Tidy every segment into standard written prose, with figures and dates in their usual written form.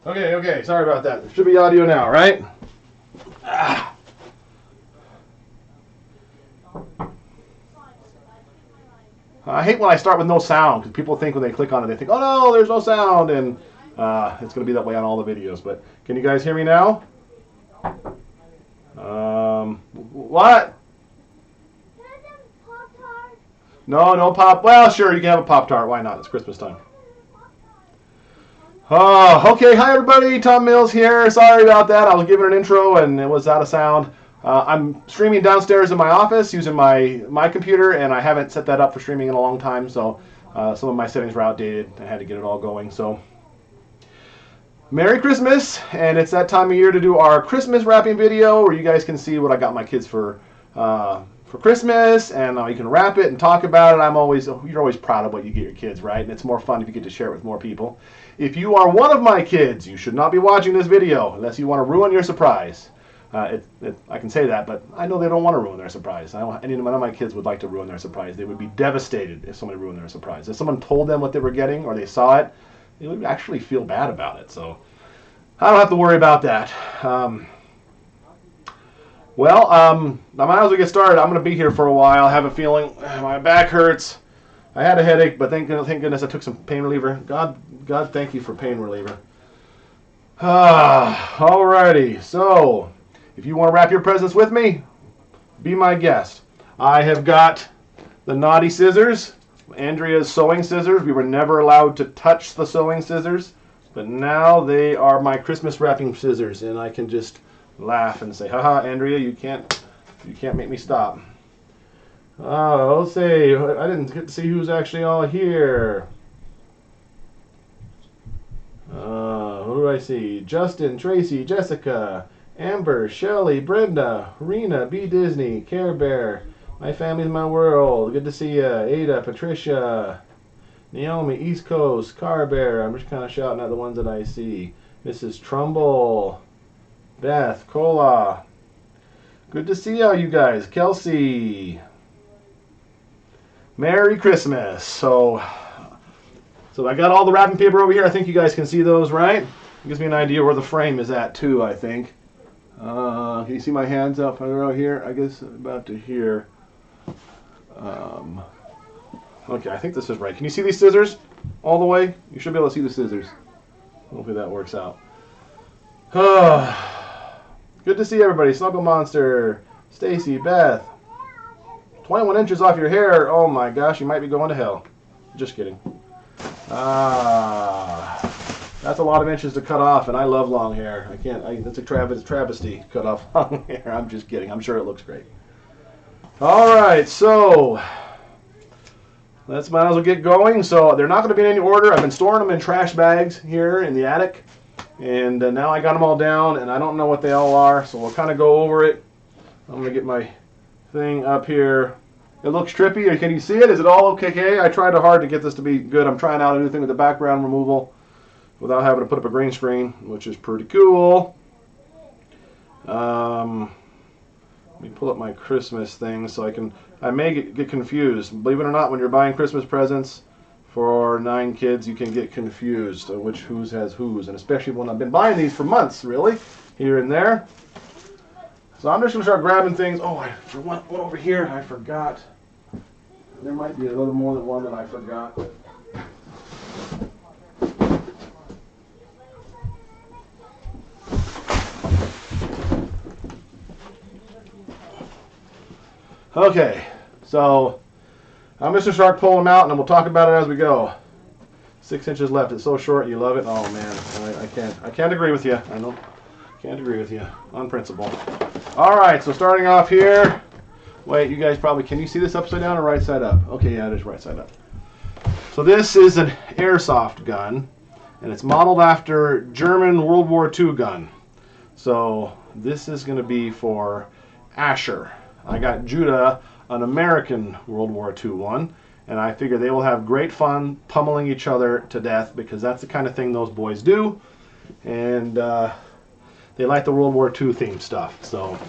Okay, sorry about that. There should be audio now, right? I hate when I start with no sound, because people think when they click on it, they think, oh no, there's no sound, and it's going to be that way on all the videos. But can you guys hear me now? What? No pop. Well, sure, you can have a Pop-Tart. Why not? It's Christmas time. Oh, okay. Hi, everybody. Tom Mills here. Sorry about that. I was giving an intro, and it was out of sound. I'm streaming downstairs in my office using my computer, and I haven't set that up for streaming in a long time, so some of my settings were outdated. I had to get it all going. So, Merry Christmas, and it's that time of year to do our Christmas wrapping video, where you guys can see what I got my kids for Christmas, and you can wrap it and talk about it. You're always proud of what you get your kids, right? And it's more fun if you get to share it with more people. If you are one of my kids, you should not be watching this video unless you want to ruin your surprise. I can say that, but I know they don't want to ruin their surprise. Any one of my kids would like to ruin their surprise. They would be devastated if somebody ruined their surprise. If someone told them what they were getting or they saw it, they would actually feel bad about it. So I don't have to worry about that. I might as well get started. I'm going to be here for a while. I have a feeling my back hurts. I had a headache, but thank goodness I took some pain reliever. God, thank you for pain reliever. Alrighty, so if you want to wrap your presents with me, be my guest. I have got the naughty scissors, Andrea's sewing scissors. We were never allowed to touch the sewing scissors, but now they are my Christmas wrapping scissors, and I can just laugh and say, haha, Andrea, you can't make me stop. Let's see, I didn't get to see who's actually all here. Who do I see? Justin, Tracy, Jessica, Amber, Shelly, Brenda, Rena, B. Disney, Care Bear, My Family's My World, good to see ya. Ada, Patricia, Naomi, East Coast, Car Bear, I'm just kind of shouting at the ones that I see. Mrs. Trumbull, Beth, Cola, good to see all you guys. Kelsey, Merry Christmas. So I got all the wrapping paper over here. I think you guys can see those, right? It gives me an idea where the frame is at too, I think. Can you see my hands up right here? I guess about to here. Okay, I think this is right. Can you see these scissors all the way? You should be able to see the scissors. Hopefully that works out. Good to see everybody. Snuggle Monster, Stacy, Beth. 21 inches off your hair. Oh my gosh, you might be going to hell. Just kidding. That's a lot of inches to cut off, and I love long hair. That's a travesty, cut off long hair. I'm just kidding. I'm sure it looks great. All right, so let's might as well get going. So they're not going to be in any order. I've been storing them in trash bags here in the attic, and now I got them all down, and I don't know what they all are, so we'll kind of go over it. I'm going to get my thing up here. It looks trippy. Can you see it? Is it all okay? I tried hard to get this to be good. I'm trying out a new thing with the background removal without having to put up a green screen, which is pretty cool. Let me pull up my Christmas thing so I may get confused. Believe it or not, when you're buying Christmas presents for 9 kids, you can get confused which whose has whose, and especially when I've been buying these for months, really, here and there. So I'm just going to start grabbing things. Oh, for one over here, I forgot. There might be a little more than one that I forgot. Okay, so I'm just going to start pulling them out, and then we'll talk about it as we go. 6 inches left. It's so short. You love it. Oh man, I can't agree with you. I know. Can't agree with you on principle. All right, so starting off here. Wait, you guys probably, can you see this upside down or right side up? Okay, yeah, it is right side up. So this is an airsoft gun, and it's modeled after German World War II gun. So this is going to be for Asher. I got Judah an American World War II one, and I figure they will have great fun pummeling each other to death, because that's the kind of thing those boys do, and they like the World War II themed stuff. So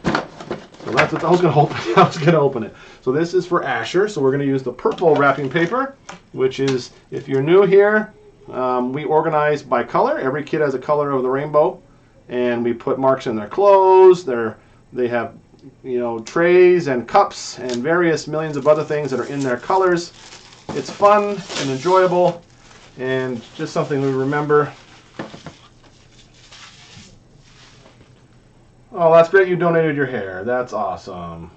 that's what I was going to open it. So this is for Asher. So we're going to use the purple wrapping paper, which is, if you're new here, We organize by color. Every kid has a color of the rainbow, and we put marks in their clothes. They have, you know, trays and cups and various millions of other things that are in their colors. It's fun and enjoyable, and just something we remember. Oh, that's great! You donated your hair. That's awesome.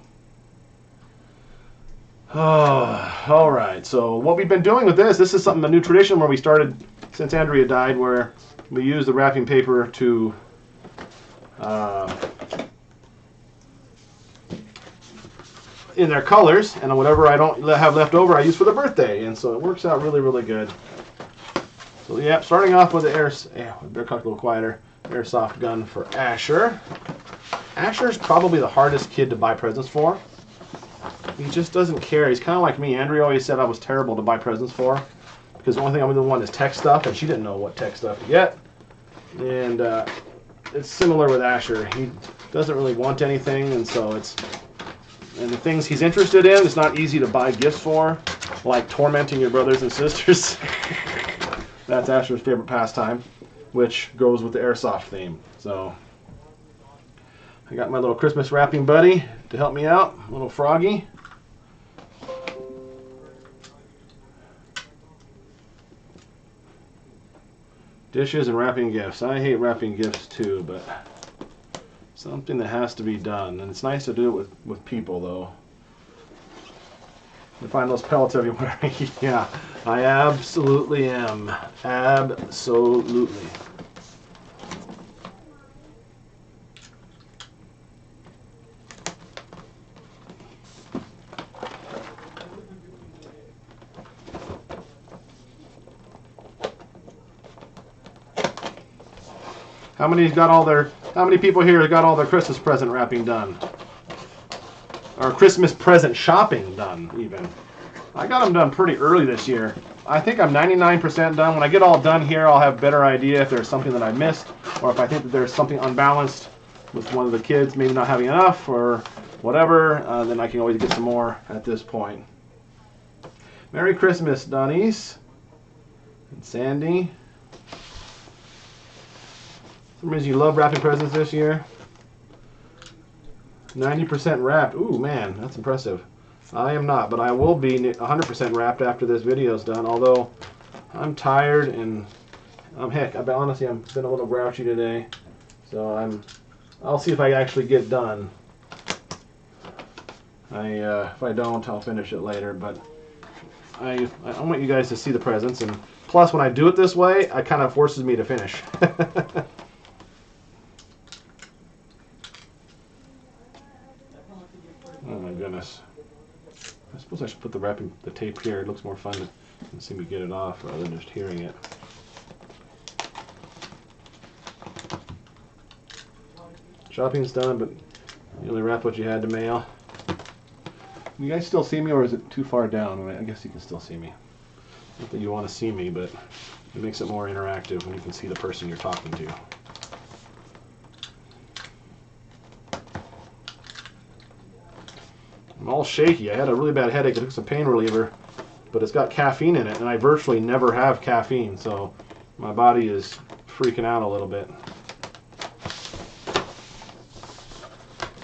Oh, all right. So what we've been doing with this is something, a new tradition where we started since Andrea died, where we use the wrapping paper to in their colors, and whatever I don't have left over I use for the birthday, and so it works out really, really good. So yeah, starting off with the better talk a little quieter, airsoft gun for Asher. Asher's probably the hardest kid to buy presents for. He just doesn't care. He's kind of like me. Andrea always said I was terrible to buy presents for because the only thing I really want is tech stuff, and she didn't know what tech stuff to get. And it's similar with Asher. He doesn't really want anything, and so and the things he's interested in, it's not easy to buy gifts for, like tormenting your brothers and sisters. That's Asher's favorite pastime, which goes with the airsoft theme. So I got my little Christmas wrapping buddy to help me out, little Froggy. Dishes and wrapping gifts. I hate wrapping gifts too, but something that has to be done. And it's nice to do it with people, though. You find those pellets everywhere. Yeah, I absolutely am. Absolutely. How many people here have got all their Christmas present wrapping done? Or Christmas present shopping done, even. I got them done pretty early this year. I think I'm 99% done. When I get all done here, I'll have a better idea if there's something that I missed, or if I think that there's something unbalanced with one of the kids, maybe not having enough, or whatever, then I can always get some more at this point. Merry Christmas, Dunnies. And Sandy. For some reason you love wrapping presents this year. 90% wrapped. Ooh, man, that's impressive. I am not, but I will be 100% wrapped after this video is done, although I'm tired and heck, honestly, I've been a little grouchy today. So I'll see if I actually get done. If I don't, I'll finish it later, but I want you guys to see the presents, and plus when I do it this way, it kind of forces me to finish. Oh my goodness. I suppose I should put the tape here. It looks more fun to see me get it off rather than just hearing it. Shopping's done, but you only wrap what you had to mail. Can you guys still see me, or is it too far down? I guess you can still see me. Not that you want to see me, but it makes it more interactive when you can see the person you're talking to. I'm all shaky. I had a really bad headache. I took some pain reliever, but it's got caffeine in it, and I virtually never have caffeine, so my body is freaking out a little bit.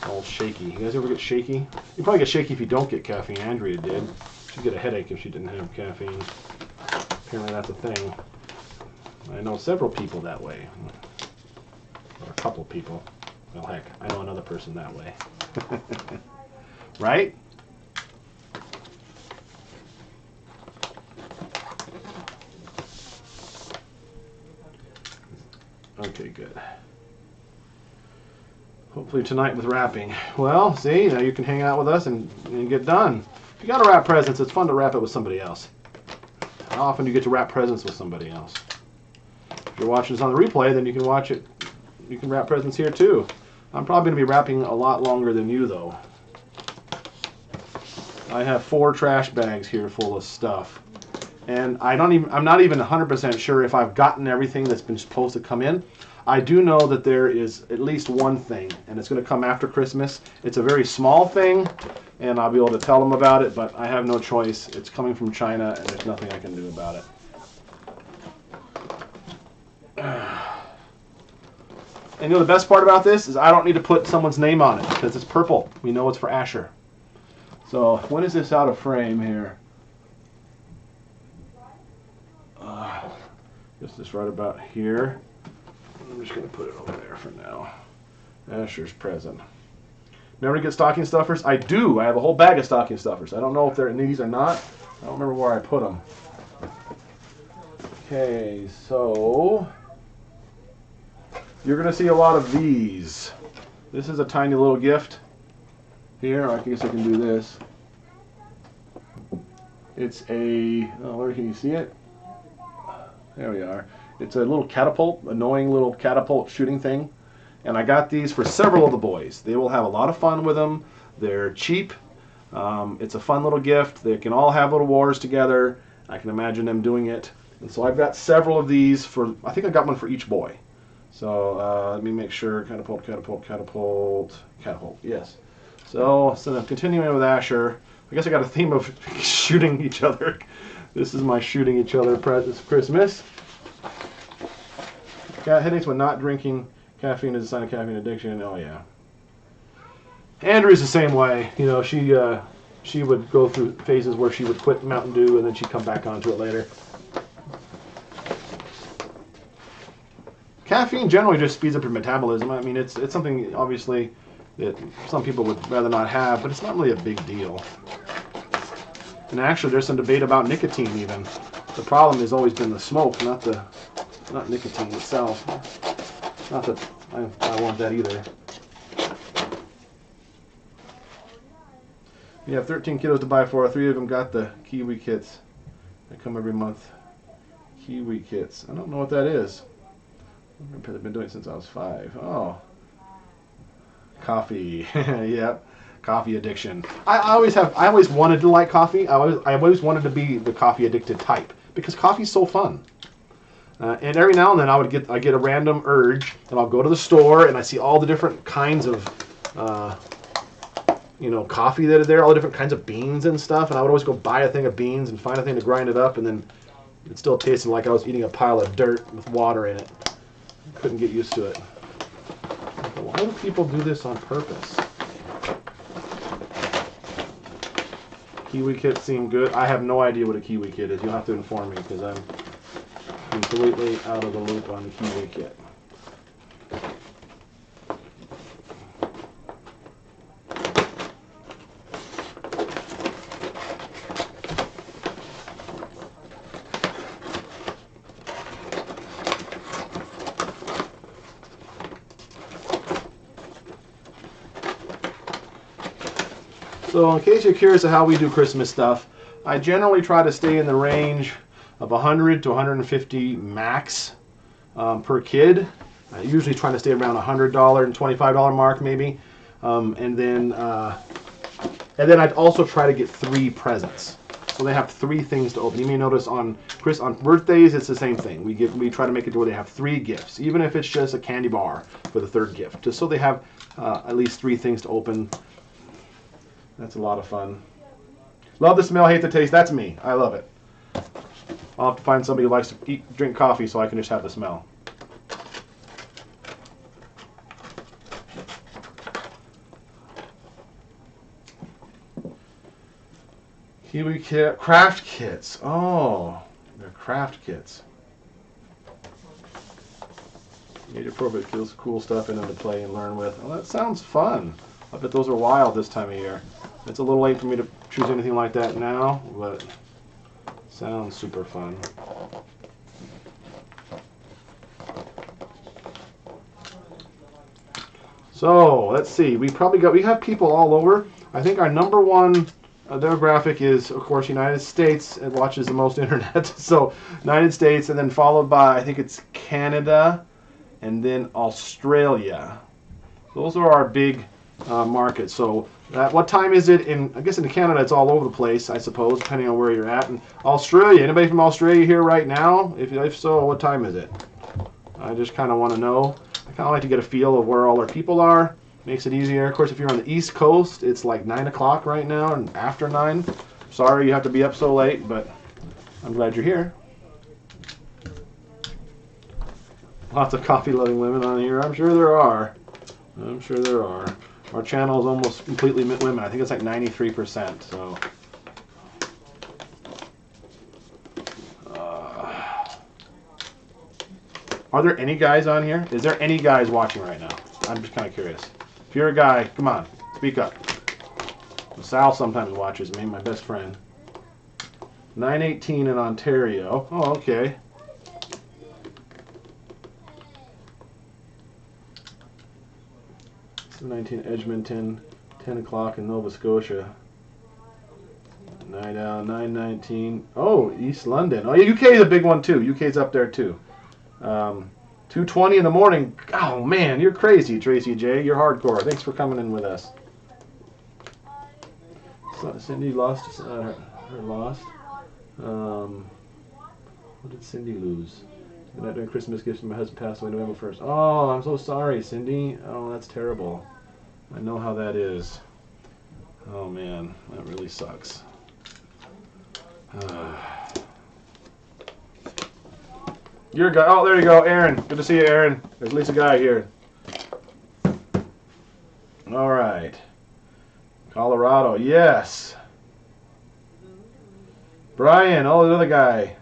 All shaky. You guys ever get shaky? You probably get shaky if you don't get caffeine. Andrea did. She'd get a headache if she didn't have caffeine. Apparently that's a thing. I know several people that way. Or a couple people. Well, heck, I know another person that way. Right? Okay, good. Hopefully tonight with wrapping. Well, see, now you can hang out with us and get done. If you gotta wrap presents, it's fun to wrap it with somebody else. How often do you get to wrap presents with somebody else? If you're watching this on the replay, then you can watch it. You can wrap presents here too. I'm probably going to be wrapping a lot longer than you, though. I have 4 trash bags here full of stuff. And I'm not even 100% sure if I've gotten everything that's been supposed to come in. I do know that there is at least one thing, and it's going to come after Christmas. It's a very small thing, and I'll be able to tell them about it, but I have no choice. It's coming from China, and there's nothing I can do about it. And you know the best part about this is I don't need to put someone's name on it because it's purple. We know it's for Asher. So when is this out of frame here? Guess this right about here. I'm just going to put it over there for now. Asher's present. Remember to get stocking stuffers? I do. I have a whole bag of stocking stuffers. I don't know if they're in these or not. I don't remember where I put them. Okay, so you're going to see a lot of these. This is a tiny little gift. Here, I guess I can do this. It's a, oh, where can you see it? There we are. It's a little catapult, annoying little catapult shooting thing. And I got these for several of the boys. They will have a lot of fun with them. They're cheap. It's a fun little gift. They can all have little wars together. I can imagine them doing it. And so I've got several of these for, I think I got one for each boy. So let me make sure, catapult, catapult, catapult, catapult, yes. So I'm continuing with Asher. I guess I got a theme of shooting each other. This is my shooting each other presents for Christmas. Got headaches when not drinking. Caffeine is a sign of caffeine addiction. Oh yeah. Andrea's the same way. You know, she would go through phases where she would quit Mountain Dew and then she'd come back onto it later. Caffeine generally just speeds up your metabolism. I mean, it's something obviously that some people would rather not have, but it's not really a big deal. And actually, there's some debate about nicotine even. The problem has always been the smoke, not nicotine itself. Not that I want that either. We have 13 kiddos to buy for. 3 of them got the Kiwi kits that come every month. Kiwi kits. I don't know what that is. I've been doing it since I was 5. Oh. Coffee. Yep. Coffee addiction. I always wanted to like coffee. I always wanted to be the coffee addicted type because coffee's so fun. And every now and then I get a random urge and I'll go to the store and I see all the different kinds of coffee that are there, all the different kinds of beans and stuff, and I would always go buy a thing of beans and find a thing to grind it up, and then it still tasted like I was eating a pile of dirt with water in it. Couldn't get used to it. Why do people do this on purpose? Kiwi kits seem good. I have no idea what a Kiwi kit is. You'll have to inform me because I'm completely out of the loop on the Kiwi kit. So in case you're curious of how we do Christmas stuff, I generally try to stay in the range of 100 to 150 max per kid. I usually try to stay around $100 and $25 mark maybe. And then I'd also try to get 3 presents. So they have 3 things to open. You may notice on birthdays it's the same thing. We try to make it to where they have 3 gifts, even if it's just a candy bar for the 3rd gift, just so they have at least 3 things to open. That's a lot of fun. Love the smell, hate the taste. That's me. I love it. I'll have to find somebody who likes to drink coffee so I can just have the smell. Kiwi kit, craft kits. Oh, they're craft kits. Age appropriate, feels cool stuff in them to play and learn with. Oh, that sounds fun. I bet those are wild this time of year. It's a little late for me to choose anything like that now, but sounds super fun. So let's see. We have people all over. I think our number 1 demographic is, of course, United States. It watches the most internet. So United States, and then followed by, I think it's Canada, and then Australia. Those are our big markets. So what time is it I guess in Canada it's all over the place, I suppose, depending on where you're at. And Australia, anybody from Australia here right now? If so, what time is it? I just kind of want to know. I kind of like to get a feel of where all our people are. Makes it easier. Of course, if you're on the East Coast, it's like 9 o'clock right now, and after 9. Sorry you have to be up so late, but I'm glad you're here. Lots of coffee-loving women on here. I'm sure there are. I'm sure there are. Our channel is almost completely women. I think it's like 93%. So. Are there any guys on here? Is there any guys watching right now? I'm just kind of curious. If you're a guy, come on, speak up. Sal sometimes watches me, my best friend. 918 in Ontario. Oh, okay. 19 Edmonton, 10 o'clock in Nova Scotia. Night out, 919. Oh, East London. Oh, yeah, UK is a big one too. UK's up there too. 2:20 in the morning. Oh man, you're crazy, Tracy J. You're hardcore. Thanks for coming in with us. So, Cindy lost her lost. What did Cindy lose? Not doing Christmas gifts. My husband passed away November 1st. Oh, I'm so sorry, Cindy. Oh, that's terrible. I know how that is. Oh man, that really sucks. You're a guy. Oh, there you go, Aaron. Good to see you, Aaron. There's at least a guy here. All right. Colorado, yes. Brian, oh, another guy.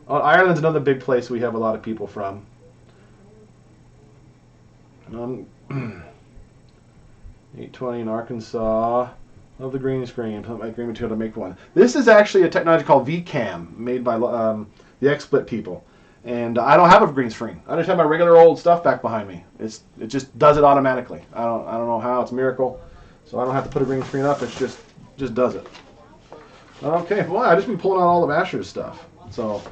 Oh, Ireland's another big place we have a lot of people from. 820 in Arkansas. Love the green screen. Put my green material to make one. This is actually a technology called VCAM, made by the XSplit people. And I don't have a green screen. I just have my regular old stuff back behind me. It just does it automatically. I don't know how. It's a miracle. So I don't have to put a green screen up. It just does it. Okay, well, I just been pulling out all of Asher's stuff. So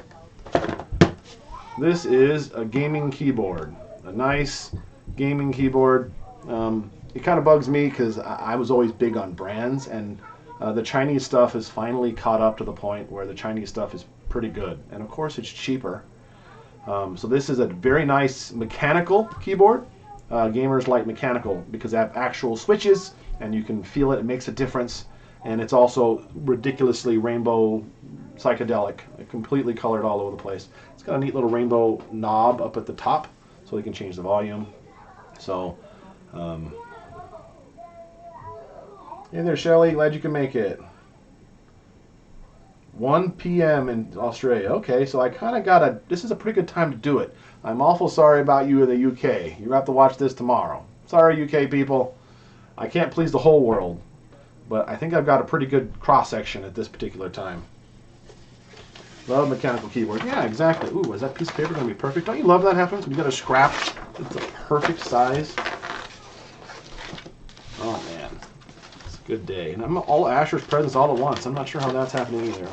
this is a gaming keyboard, a nice gaming keyboard. It kind of bugs me because I was always big on brands, and the Chinese stuff has finally caught up to the point where the Chinese stuff is pretty good, and of course it's cheaper. So this is a very nice mechanical keyboard. Gamers like mechanical because they have actual switches and you can feel it. It makes a difference, and it's also ridiculously rainbow psychedelic, completely colored all over the place. It's got a neat little rainbow knob up at the top so you can change the volume. So hey there, Shelly, glad you can make it. 1 p.m. in Australia. Okay, so I kind of got this is a pretty good time to do it. I'm awful sorry about you in the UK. You're going to have to watch this tomorrow. Sorry, UK people. I can't please the whole world, but I think I've got a pretty good cross-section at this particular time. Love mechanical keyboard. Yeah, exactly. Ooh, is that piece of paper going to be perfect? Don't you love that happens when you got a scrap? It's the perfect size. Oh, man. It's a good day. And I'm all Asher's presents all at once. I'm not sure how that's happening either,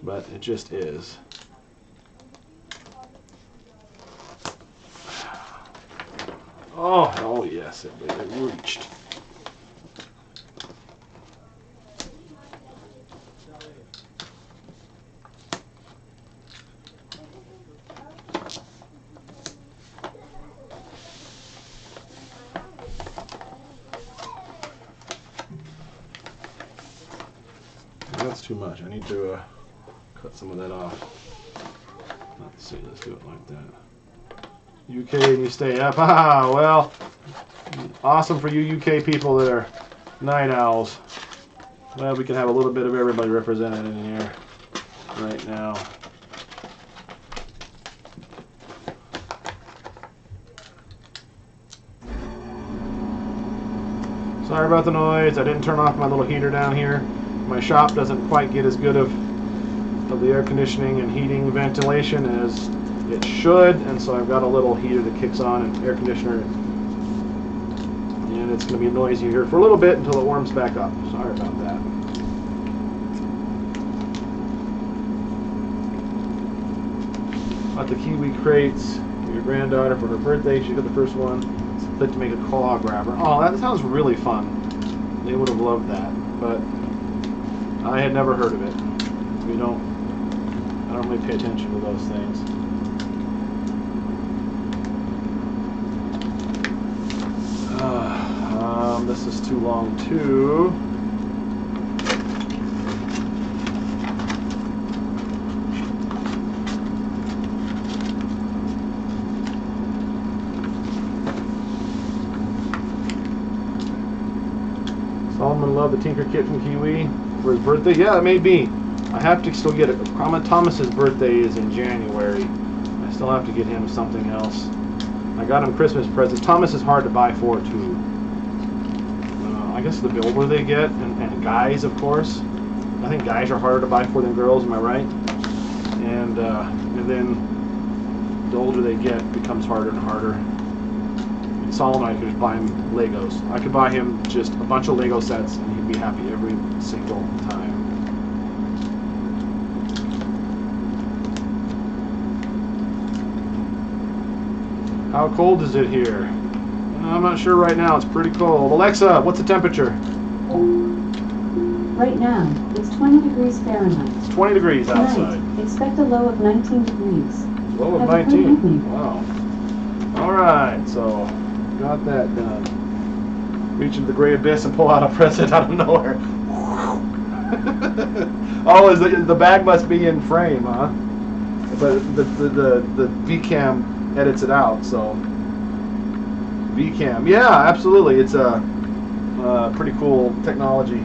but it just is. Oh yes, it reached. That's too much. I need to cut some of that off. Let's see, let's do it like that. UK and you stay up. Ah, well, awesome for you UK people that are night owls. Well, we can have a little bit of everybody represented in here right now. Sorry about the noise. I didn't turn off my little heater down here. My shop doesn't quite get as good of the air conditioning and heating ventilation as it should, and so I've got a little heater that kicks on and air conditioner, and it's going to be noisy here for a little bit until it warms back up. Sorry about that. Got the kiwi crates for your granddaughter for her birthday. She got the first one. Split to make a claw grabber. Oh, that sounds really fun. They would have loved that, but I had never heard of it. I don't really pay attention to those things. This is too long too. love the Tinker Kit from Kiwi for his birthday. Yeah, it may be. I have to still get it. Thomas's birthday is in January. I still have to get him something else. I got him Christmas presents. Thomas is hard to buy for too. I guess the older they get, and guys, of course. I think guys are harder to buy for than girls. Am I right? And then the older they get, it becomes harder and harder. And Solomon, I could just buy him Legos. I could buy him just a bunch of Lego sets, and he'd be happy every single time. How cold is it here? I'm not sure right now. It's pretty cold. Alexa, what's the temperature? Right now, it's 20 degrees Fahrenheit. It's 20 degrees outside. Tonight, expect a low of 19 degrees. Low of Have a great 19. evening. Wow. All right, so got that done. Reach into the great abyss and pull out a present out of nowhere. Oh, the bag must be in frame, huh? But the VCam edits it out, so VCam, yeah, absolutely. It's a pretty cool technology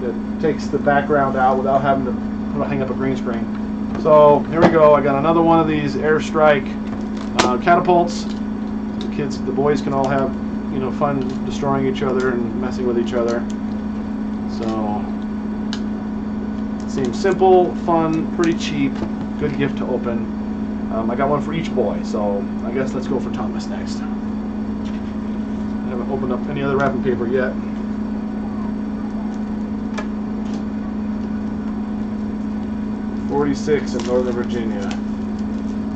that takes the background out without having to hang up a green screen. So here we go. I got another one of these airstrike catapults. The boys can all have fun destroying each other and messing with each other. So it seems simple, fun, pretty cheap, good gift to open. I got one for each boy, so I guess let's go for Thomas next. I haven't opened up any other wrapping paper yet. .46 in Northern Virginia.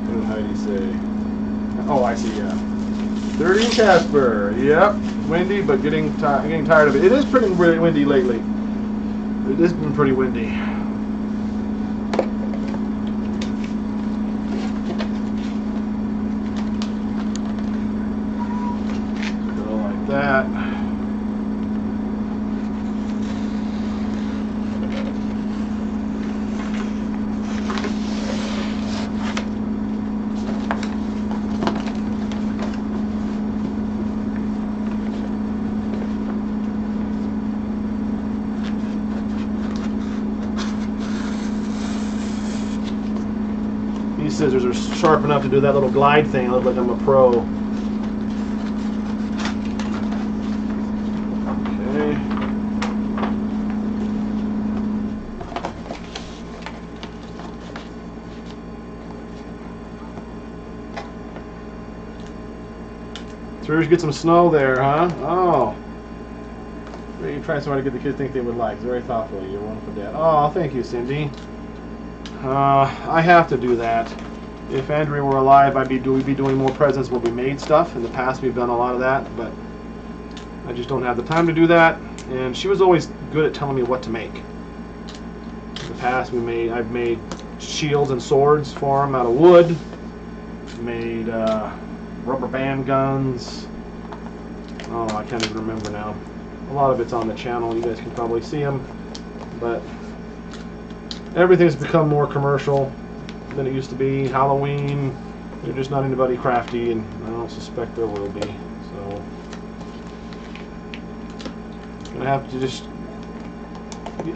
What did Heidi say? Oh, I see, yeah. 30 in Casper. Yep. Windy, but getting tired of it. It is pretty windy lately. It has been pretty windy. That. These scissors are sharp enough to do that little glide thing. I look like I'm a pro. Sure, get some snow there, huh? Oh. You're trying so hard to get the kids think they would like. It's very thoughtful of you. You're a wonderful dad. Oh, thank you, Cindy. I have to do that. If Andrea were alive, we'd be doing more presents where we made stuff. In the past, we've done a lot of that, but I just don't have the time to do that. And she was always good at telling me what to make. In the past, I've made shields and swords for them out of wood. Made rubber band guns. Oh, I can't even remember now. A lot of it's on the channel. You guys can probably see them. But everything's become more commercial than it used to be. Halloween, there's just not anybody crafty, and I don't suspect there will be. So gonna have to just.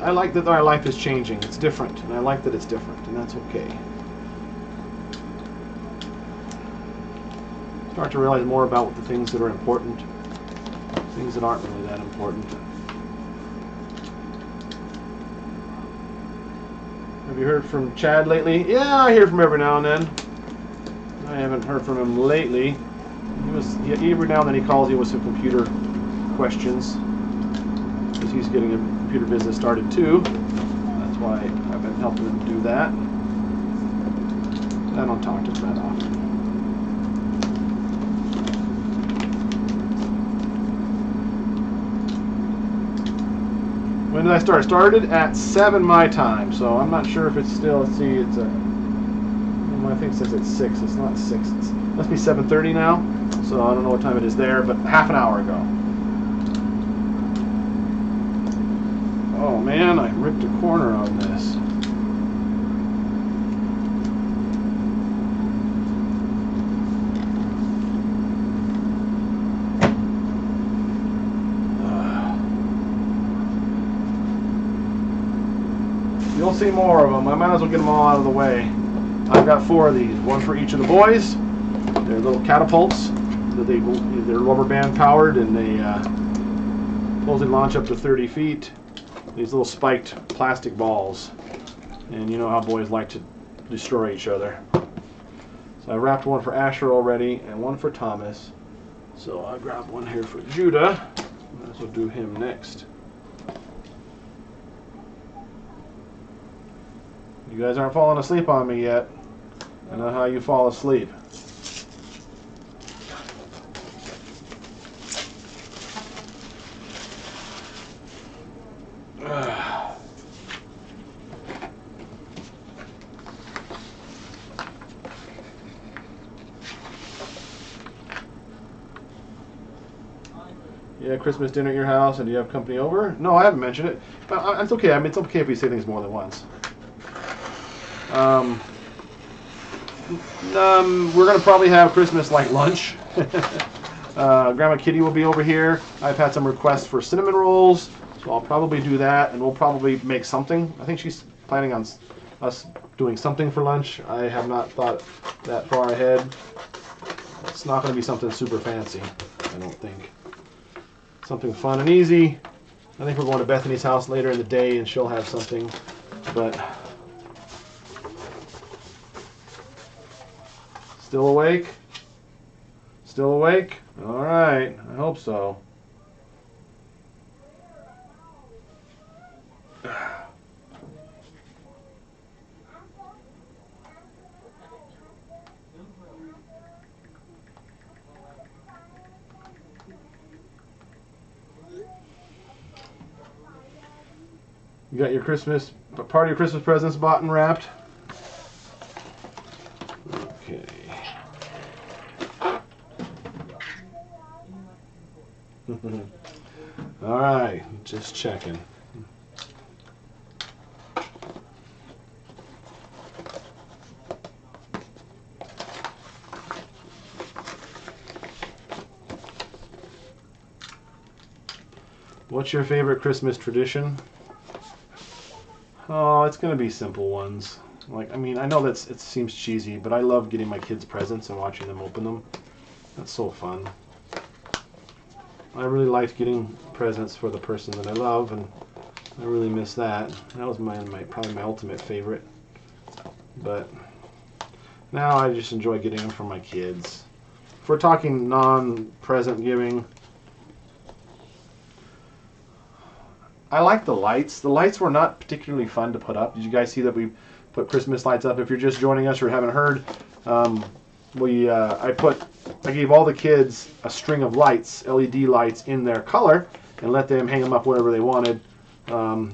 I like that our life is changing. It's different, and I like that it's different, and that's okay. Start to realize more about the things that are important, things that aren't really that important. Have you heard from Chad lately? Yeah, I hear from him every now and then. I haven't heard from him lately. Every now and then he calls me with some computer questions, because he's getting a computer business started too. That's why I've been helping him do that. I don't talk to him that often. When did I start? Started at 7 my time, so I'm not sure if it's still. Let's see, it's a. I think it says it's 6. It's not 6. It must be 7:30 now. So I don't know what time it is there, but half an hour ago. Oh man, I ripped a corner on this. we'll see more of them. I might as well get them all out of the way. I've got 4 of these, one for each of the boys. They're little catapults. They're rubber band powered, and they supposedly launch up to 30 feet. These little spiked plastic balls. And you know how boys like to destroy each other. So I wrapped one for Asher already, and one for Thomas. So I grabbed one here for Judah. Might as well do him next. You guys aren't falling asleep on me yet. I know how you fall asleep. Yeah, Christmas dinner at your house, and do you have company over? No, I haven't mentioned it. But it's okay. I mean, it's okay if we say things more than once. We're going to probably have Christmas-like lunch. Grandma Kitty will be over here. I've had some requests for cinnamon rolls, so I'll probably do that, and we'll probably make something. I think she's planning on us doing something for lunch. I have not thought that far ahead. It's not going to be something super fancy, I don't think. Something fun and easy. I think we're going to Bethany's house later in the day, and she'll have something, but... Still awake? Still awake? All right, I hope so. You got your part of your Christmas presents bought and wrapped? Okay. All right, just checking. What's your favorite Christmas tradition? Oh, it's gonna be simple ones. Like, I mean, I know it seems cheesy, but I love getting my kids presents and watching them open them. That's so fun. I really liked getting presents for the person that I love, and I really miss that. That was probably my ultimate favorite. But now I just enjoy getting them for my kids. If we're talking non-present giving, I like the lights. The lights were not particularly fun to put up. Did you guys see that we put Christmas lights up? If you're just joining us or haven't heard, I gave all the kids a string of lights, LED lights in their color, and let them hang them up wherever they wanted. And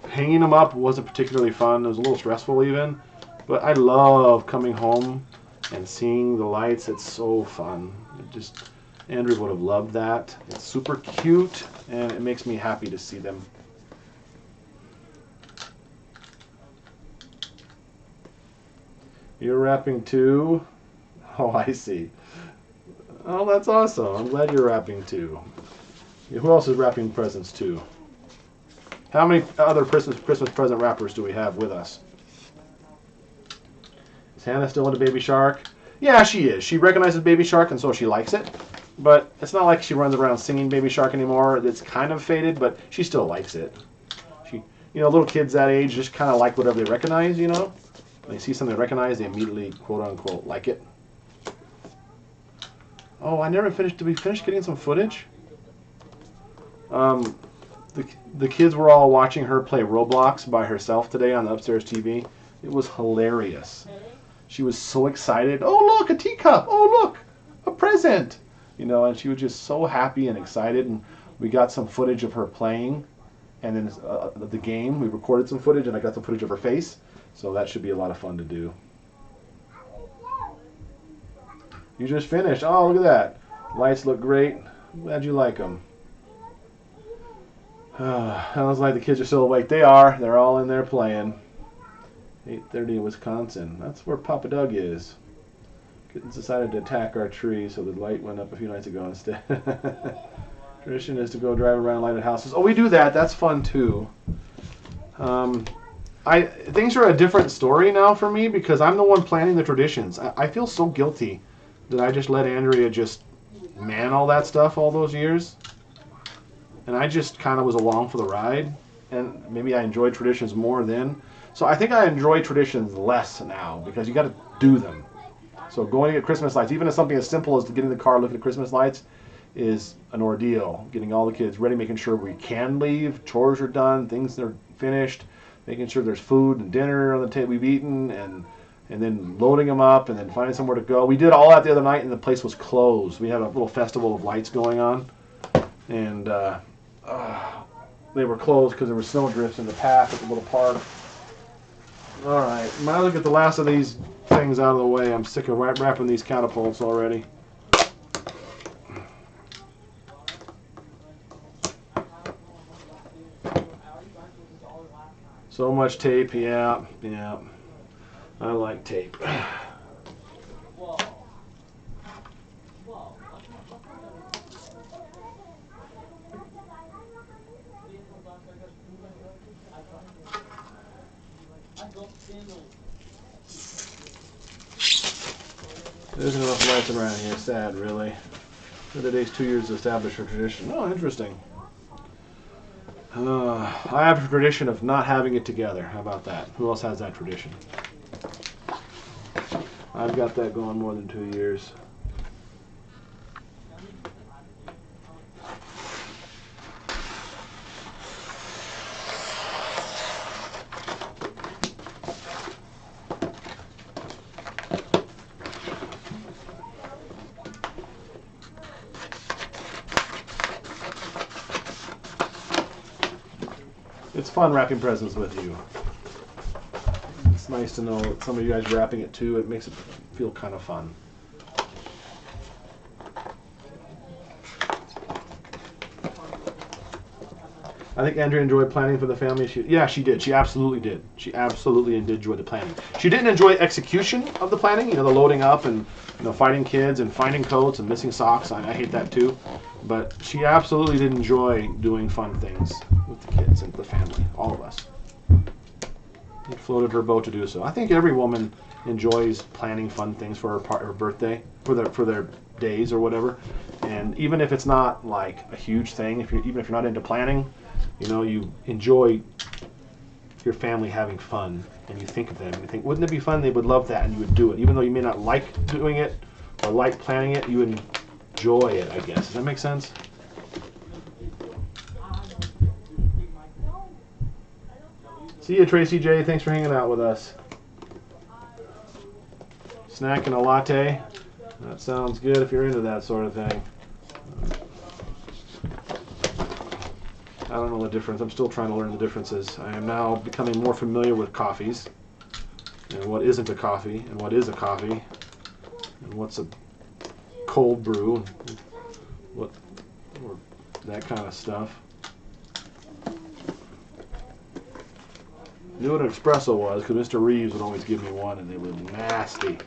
hanging them up wasn't particularly fun. It was a little stressful even, but I love coming home and seeing the lights. It's so fun. Andrea would have loved that. It's super cute, and it makes me happy to see them. You're wrapping too? Oh, I see. Oh, that's awesome. I'm glad you're wrapping too. Who else is wrapping presents too? How many other Christmas present wrappers do we have with us? Is Hannah still into Baby Shark? Yeah, she is. She recognizes Baby Shark, and so she likes it. But it's not like she runs around singing Baby Shark anymore. It's kind of faded, but she still likes it. Little kids that age just kind of like whatever they recognize, you know? When they see something they recognize, they immediately, quote-unquote, like it. Oh, I never finished. Did we finish getting some footage? The kids were all watching her play Roblox by herself today on the upstairs TV. It was hilarious. She was so excited. Oh, look, a teacup. Oh, look, a present. And she was just so happy and excited. And we got some footage of her playing. And then the game, we recorded some footage, and I got some footage of her face. So that should be a lot of fun to do. You just finished. Oh, look at that. Lights look great. I'm glad you like them. Sounds like the kids are still awake. They are. They're all in there playing. 8:30 in Wisconsin. That's where Papa Doug is. Kittens decided to attack our tree, so the light went up a few nights ago instead. Tradition is to go drive around lighted houses. Oh, we do that. That's fun too. Things are a different story now for me because I'm the one planning the traditions. I feel so guilty that I just let Andrea just man all that stuff all those years. And I just kind of was along for the ride. And maybe I enjoyed traditions more then. So I think I enjoy traditions less now because you got to do them. So going to get Christmas lights, even if something as simple as to get in the car, looking at Christmas lights, is an ordeal. Getting all the kids ready, making sure we can leave, chores are done, things are finished, making sure there's food and dinner on the table we've eaten, and then loading them up, and then finding somewhere to go. We did all that the other night, and the place was closed. We had a little festival of lights going on, and they were closed because there were snowdrifts in the path at the little park. All right, might as well get the last of these things out of the way. I'm sick of wrapping these catapults already. So much tape, yeah. I like tape. There isn't enough lights around here. Sad, really. For today's 2 years to establish a tradition. Oh, interesting. I have a tradition of not having it together. How about that? Who else has that tradition? I've got that going more than 2 years. It's fun wrapping presents with you. It's nice to know that some of you guys are wrapping it too. It makes it feel kind of fun. I think Andrea enjoyed planning for the family. Yeah, she did. She absolutely did. She absolutely did enjoy the planning. She didn't enjoy execution of the planning, the loading up and fighting kids and finding coats and missing socks. I hate that too. But she absolutely did enjoy doing fun things with the kids and the family, all of us. It floated her boat to do so. I think every woman enjoys planning fun things for her birthday, for their days or whatever. And even if it's not like a huge thing, even if you're not into planning, you enjoy your family having fun, and you think of them and you think, wouldn't it be fun? They would love that, and you would do it. Even though you may not like doing it or like planning it, you enjoy it, I guess. Does that make sense? See you, Tracy J. Thanks for hanging out with us. Snack and a latte. That sounds good if you're into that sort of thing. I don't know the difference. I'm still trying to learn the differences. I am now becoming more familiar with coffees and what isn't a coffee and what is a coffee and what's a cold brew, or that kind of stuff. Knew what an espresso was because Mr. Reeves would always give me one, and they were nasty,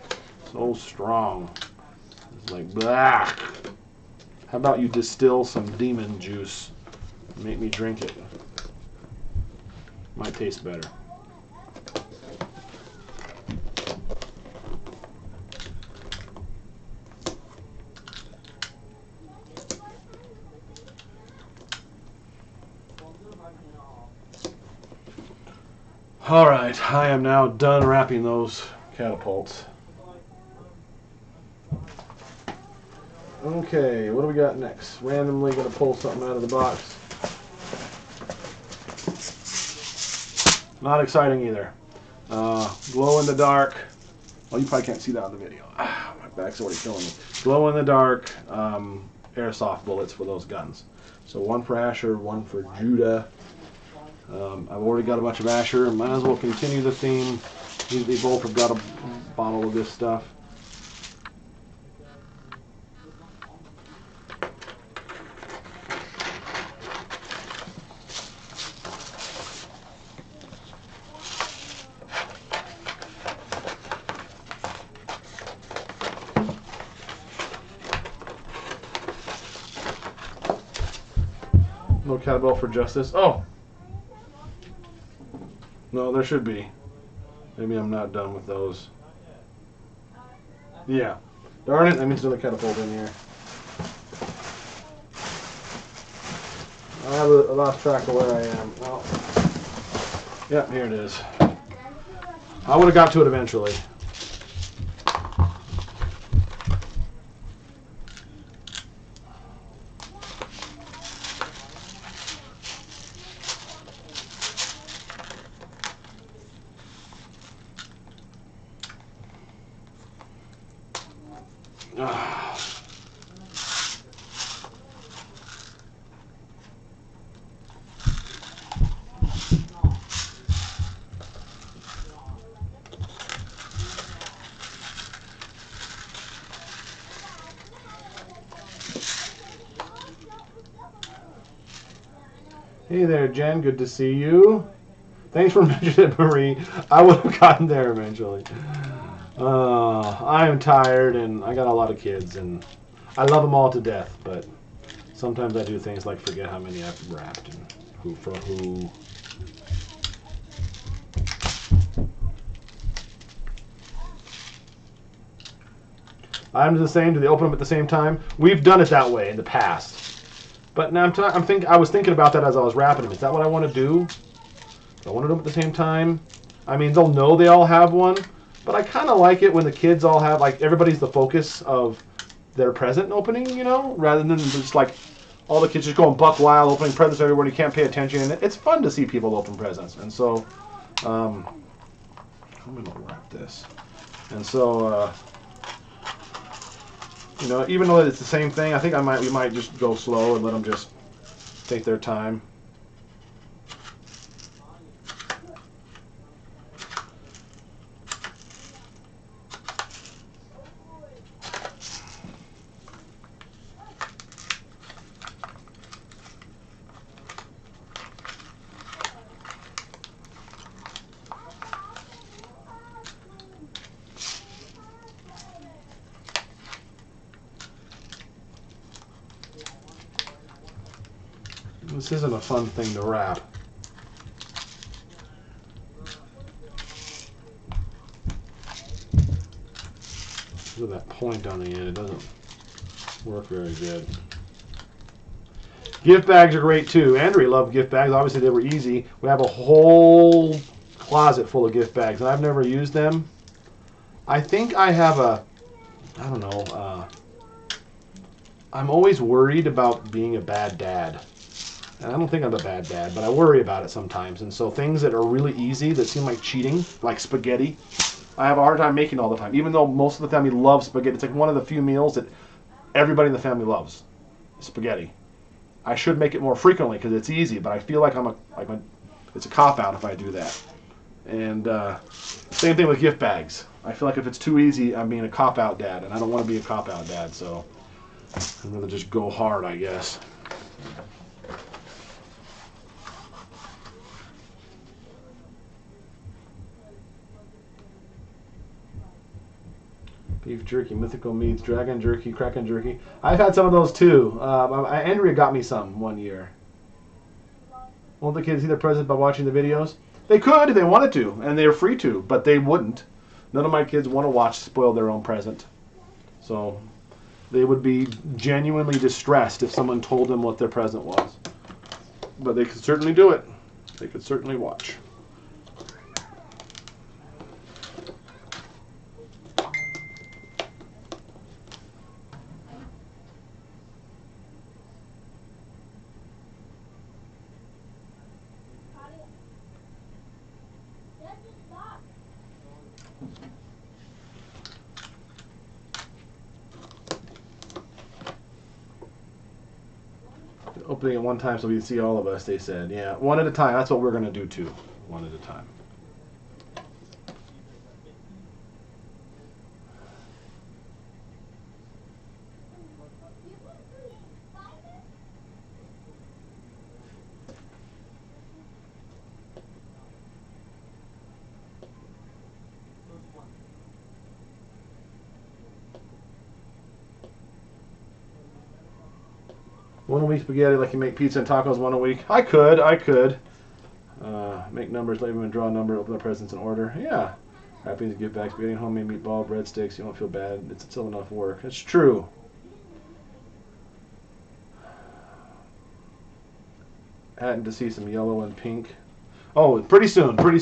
so strong. It's like, blah. How about you distill some demon juice and make me drink it? Might taste better. Alright, I am now done wrapping those catapults. Okay, what do we got next? Randomly going to pull something out of the box. Not exciting either. Glow in the dark. Oh, you probably can't see that on the video. My back's already killing me. Glow in the dark airsoft bullets for those guns. So one for Asher, one for Judah. I've already got a bunch of Asher, and might as well continue the theme. They both have got a bottle of this stuff. No catapult for Justus. Oh! No, there should be. Maybe I'm not done with those. Yeah. Darn it, that means another catapult in here. I lost track of where I am. Well, yeah, here it is. I would have got to it eventually. Hey there, Jen. Good to see you. Thanks for mentioning it, Marie. I would have gotten there eventually. I am tired, and I got a lot of kids, and I love them all to death, but sometimes I do things like forget how many I've wrapped and who for who. I'm the same. Do they open them at the same time? We've done it that way in the past. But now I was thinking about that as I was wrapping them. Is that what I want to do? Do I want to do them at the same time? I mean, they'll know they all have one, but I kind of like it when the kids all have, like, everybody's the focus of their present opening, you know, rather than just like all the kids just going buck wild opening presents everywhere and you can't pay attention. It's fun to see people open presents, and so I'm gonna wrap this. And so you know, even though it's the same thing, I think we might just go slow and let them just take their time. This isn't a fun thing to wrap. Look at that point on the end. It doesn't work very good. Gift bags are great too. Andrea loved gift bags. Obviously, they were easy. We have a whole closet full of gift bags, and I've never used them. I think I have a, I don't know, I'm always worried about being a bad dad. And I don't think I'm a bad dad, but I worry about it sometimes. And so things that are really easy, that seem like cheating, like spaghetti, I have a hard time making all the time. Even though most of the family loves spaghetti. It's like one of the few meals that everybody in the family loves, spaghetti. I should make it more frequently because it's easy, but I feel like it's a cop-out if I do that. And same thing with gift bags. I feel like if it's too easy, I'm being a cop-out dad, and I don't want to be a cop-out dad, so I'm going to just go hard, I guess. Beef jerky, mythical meats, dragon jerky, kraken jerky. I've had some of those too. Andrea got me some one year. Won't the kids see their present by watching the videos? They could if they wanted to, and they're free to, but they wouldn't. None of my kids want to watch spoil their own present. So they would be genuinely distressed if someone told them what their present was. But they could certainly do it. They could certainly watch. Opening at one time so we can see all of us, they said. Yeah, one at a time. That's what we're going to do too. One at a time. One a week spaghetti like you make pizza and tacos one a week. I could. Make numbers, let everyone draw a number, open the presents in order. Yeah. Wrapping the gift bags, getting homemade meatball, breadsticks. You don't feel bad. It's still enough work. It's true. Hadn't to see some yellow and pink. Oh, pretty soon. For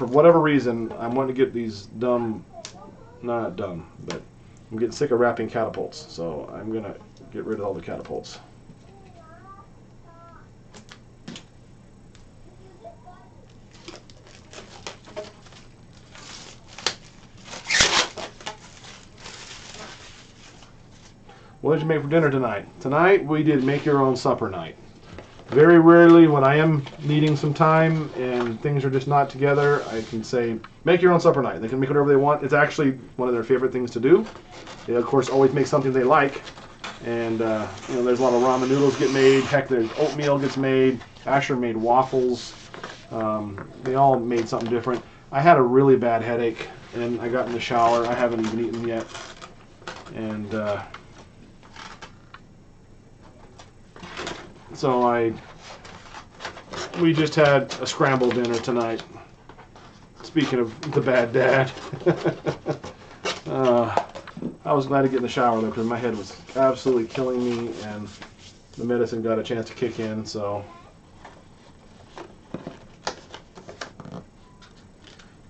whatever reason, I'm wanting to get these not dumb, but I'm getting sick of wrapping catapults. So I'm going to get rid of all the catapults. What did you make for dinner tonight? Tonight we did make your own supper night. Very rarely when I am needing some time and things are just not together, I can say, make your own supper night. They can make whatever they want. It's actually one of their favorite things to do. They, of course, always make something they like. And, there's a lot of ramen noodles get made. Heck, there's oatmeal gets made. Asher made waffles. They all made something different. I had a really bad headache, and I got in the shower. I haven't even eaten yet. And, so we just had a scrambled dinner tonight. Speaking of the bad dad. I was glad to get in the shower though, because my head was absolutely killing me and the medicine got a chance to kick in, so.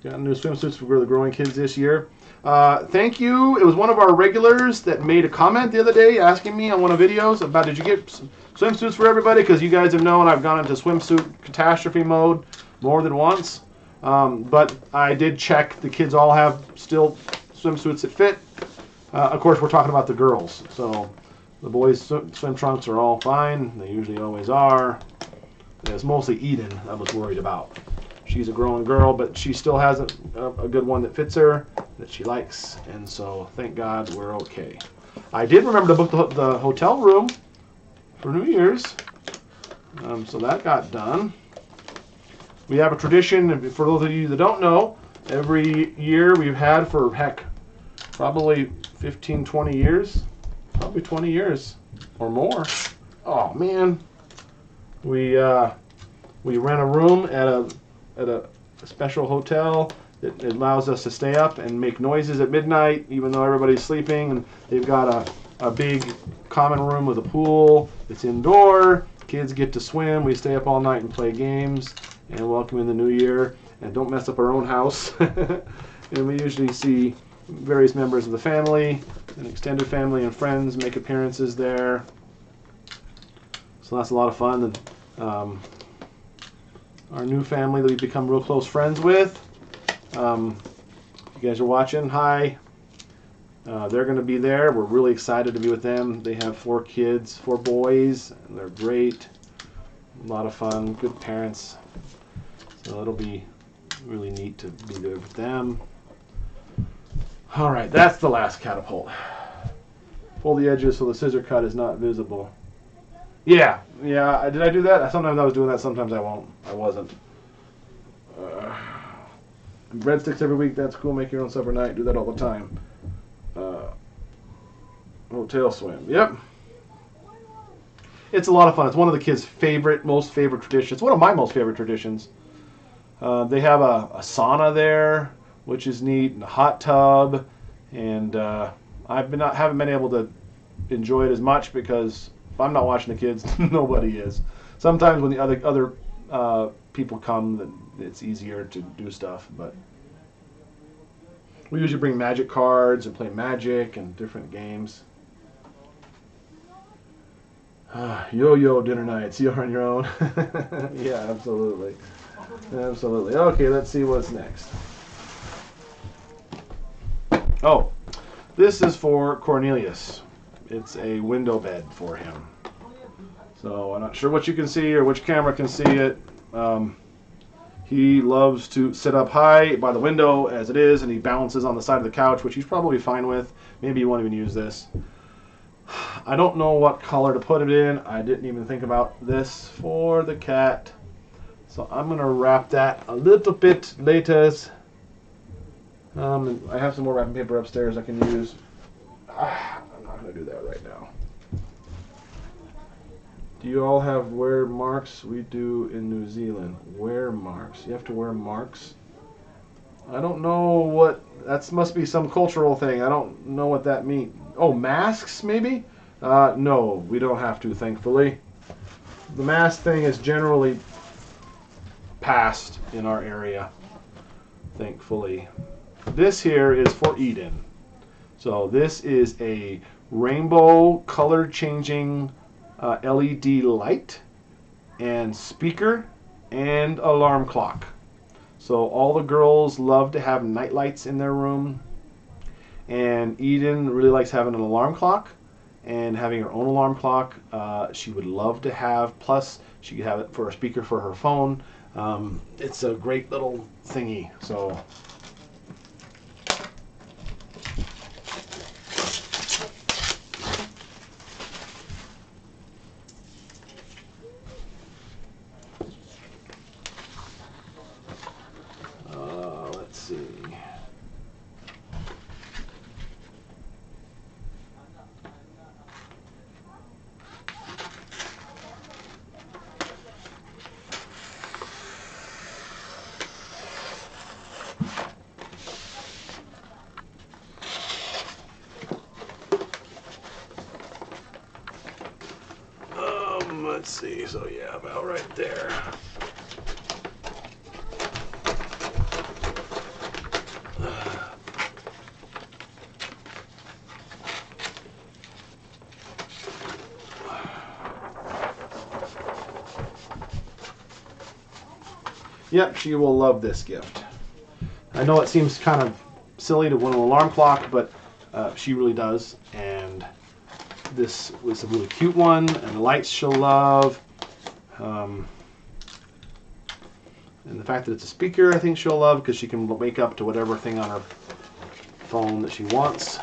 Got new swimsuits for the growing kids this year. Thank you. It was one of our regulars that made a comment the other day asking me on one of the videos about, did you get swimsuits for everybody? Because you guys have known I've gone into swimsuit catastrophe mode more than once. But I did check. The kids all have still swimsuits that fit. Of course, we're talking about the girls. So the boys' swim trunks are all fine. They usually always are. It's mostly Eden I was worried about. She's a growing girl, but she still has a good one that fits her, that she likes, and so thank God we're okay. I did remember to book the hotel room for New Year's, so that got done. We have a tradition, and for those of you that don't know, every year we've had for, heck, probably 15, 20 years, probably 20 years or more. Oh, man. We rent a room at a special hotel that allows us to stay up and make noises at midnight even though everybody's sleeping, and they've got a big common room with a pool. It's indoor. Kids get to swim. We stay up all night and play games and welcome in the new year and don't mess up our own house. And we usually see various members of the family and extended family and friends make appearances there. So that's a lot of fun. And our new family that we've become real close friends with. You guys are watching. Hi. They're going to be there. We're really excited to be with them. They have 4 kids, 4 boys, and they're great. A lot of fun. Good parents. So it'll be really neat to be there with them. All right, that's the last catapult. Pull the edges so the scissor cut is not visible. Yeah, did I do that? Sometimes I was doing that, sometimes I wasn't. Breadsticks every week, that's cool. Make your own supper night, do that all the time. Hotel swim, yep. It's a lot of fun. It's one of the kids' most favorite traditions. It's one of my most favorite traditions. They have a sauna there, which is neat, and a hot tub, and haven't been able to enjoy it as much because if I'm not watching the kids, nobody is. Sometimes when the other people come, then it's easier to do stuff. But we usually bring magic cards and play magic and different games. Yo-yo dinner nights. You're on your own. Yeah, absolutely. Absolutely. Okay, let's see what's next. Oh, this is for Cornelius. It's a window bed for him. So I'm not sure what you can see or which camera can see it. He loves to sit up high by the window as it is, and he balances on the side of the couch, which he's probably fine with. Maybe you won't even use this. I don't know what color to put it in. I didn't even think about this for the cat. So I'm going to wrap that a little bit later. I have some more wrapping paper upstairs I can use. I'm not going to do that right now. Do you all have wear marks? We do in New Zealand. Wear marks. You have to wear marks? I don't know what... That must be some cultural thing. I don't know what that means. Oh, masks maybe? No, we don't have to, thankfully. The mask thing is generally passed in our area, thankfully. This here is for Eden. So this is a rainbow color changing LED light and speaker and alarm clock. So all the girls love to have night lights in their room, and Eden really likes having an alarm clock and having her own alarm clock. She would love to have, plus she could have it for a speaker for her phone. It's a great little thingy. So let's see. Let's see, so yeah, about right there. Yep, she will love this gift. I know it seems kind of silly to want an alarm clock, but she really does. And this was a really cute one, and the lights she'll love. And the fact that it's a speaker, I think she'll love, because she can wake up to whatever thing on her phone that she wants.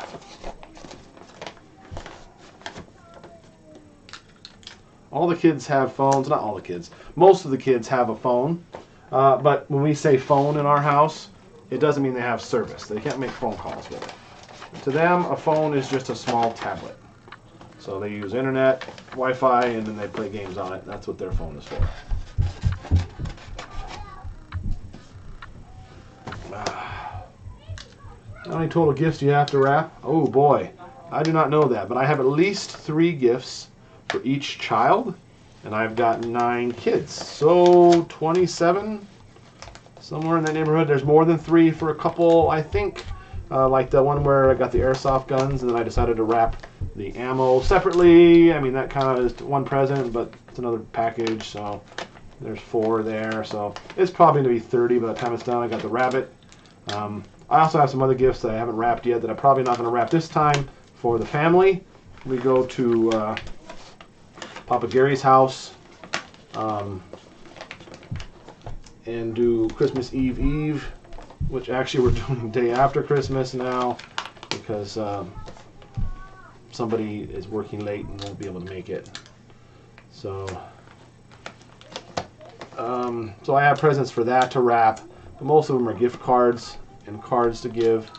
All the kids have phones. Not all the kids. Most of the kids have a phone. But when we say phone in our house, it doesn't mean they have service. They can't make phone calls with it. To them, a phone is just a small tablet. So they use internet, Wi-Fi, and then they play games on it. That's what their phone is for. How many total gifts do you have to wrap? Oh boy, I do not know that, but I have at least 3 gifts for each child, and I've got 9 kids, so 27, somewhere in that neighborhood. There's more than 3 for a couple, I think, like the one where I got the airsoft guns, and then I decided to wrap the ammo separately. I mean, that kind of is one present, but it's another package, so there's 4 there, so it's probably going to be 30 by the time it's done. I got the rabbit. I also have some other gifts that I haven't wrapped yet that I'm probably not going to wrap this time for the family. We go to Papa Gary's house and do Christmas Eve, which actually we're doing the day after Christmas now because somebody is working late and won't be able to make it. So I have presents for that to wrap, but most of them are gift cards and cards to give.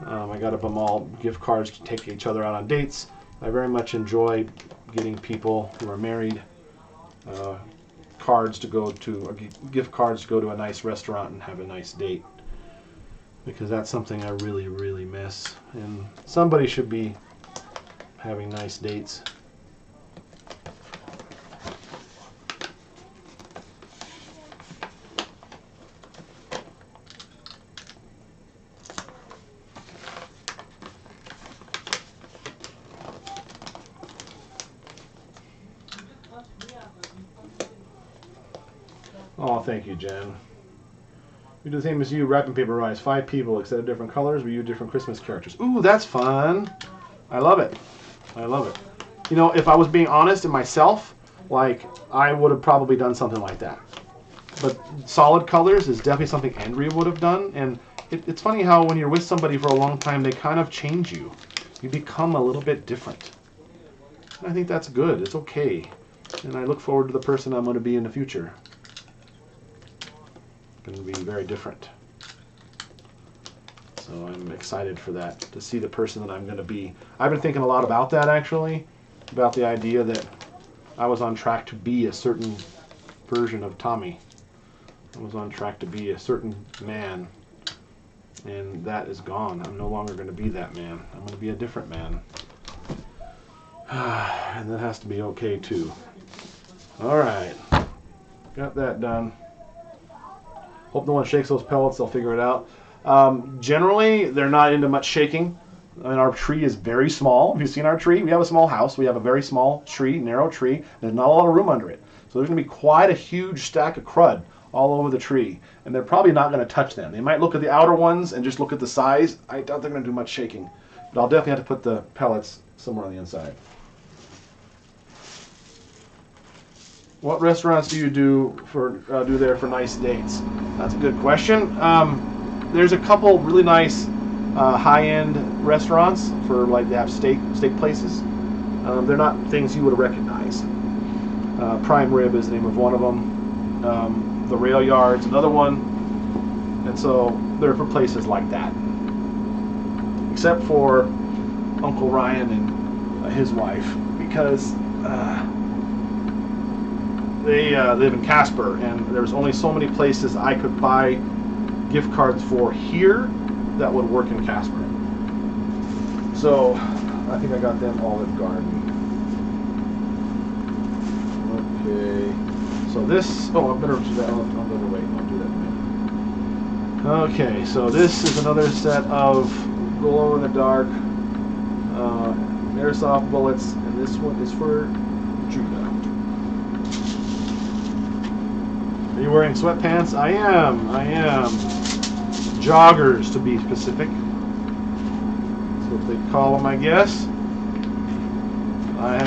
I got them all gift cards to take each other out on dates. I very much enjoy getting people who are married cards to go to, or gift cards to go to a nice restaurant and have a nice date, because that's something I really, really miss. And somebody should be having nice dates. Oh, thank you, Jen. We do the same as you, wrapping paper rise. 5 people, instead of different colors, we use different Christmas characters. Ooh, that's fun. I love it. I love it. You know, if I was being honest in myself, like, I would have probably done something like that. But solid colors is definitely something Andrea would have done. And it's funny how when you're with somebody for a long time, they kind of change you. You become a little bit different. And I think that's good. It's okay. And I look forward to the person I'm going to be in the future. Going to be very different. So I'm excited for that, to see the person that I'm going to be. I've been thinking a lot about that, actually, about the idea that I was on track to be a certain version of Tommy. I was on track to be a certain man. And that is gone. I'm no longer going to be that man. I'm going to be a different man. And that has to be okay too. Alright. Got that done. Hope no one shakes those pellets. They'll figure it out. Generally, they're not into much shaking. And our tree is very small. If you've seen our tree, we have a small house. We have a very small tree, narrow tree. There's not a lot of room under it. So there's going to be quite a huge stack of crud all over the tree. And they're probably not going to touch them. They might look at the outer ones and just look at the size. I doubt they're going to do much shaking. But I'll definitely have to put the pellets somewhere on the inside. What restaurants do you do there for nice dates? That's a good question. There's a couple really nice high-end restaurants for like they have steak places. They're not things you would recognize. Prime Rib is the name of one of them. The Rail Yard's another one, and so they're for places like that. Except for Uncle Ryan and his wife, because they live in Casper, and there's only so many places I could buy gift cards for here that would work in Casper. So I think I got them Olive Garden. Okay. So this, I better do that. I'll better wait. I'll do that in a minute. Okay, so this is another set of glow in the dark airsoft bullets, and this one is for Judah. Are you wearing sweatpants? I am. Joggers, to be specific. That's what they call them, I guess.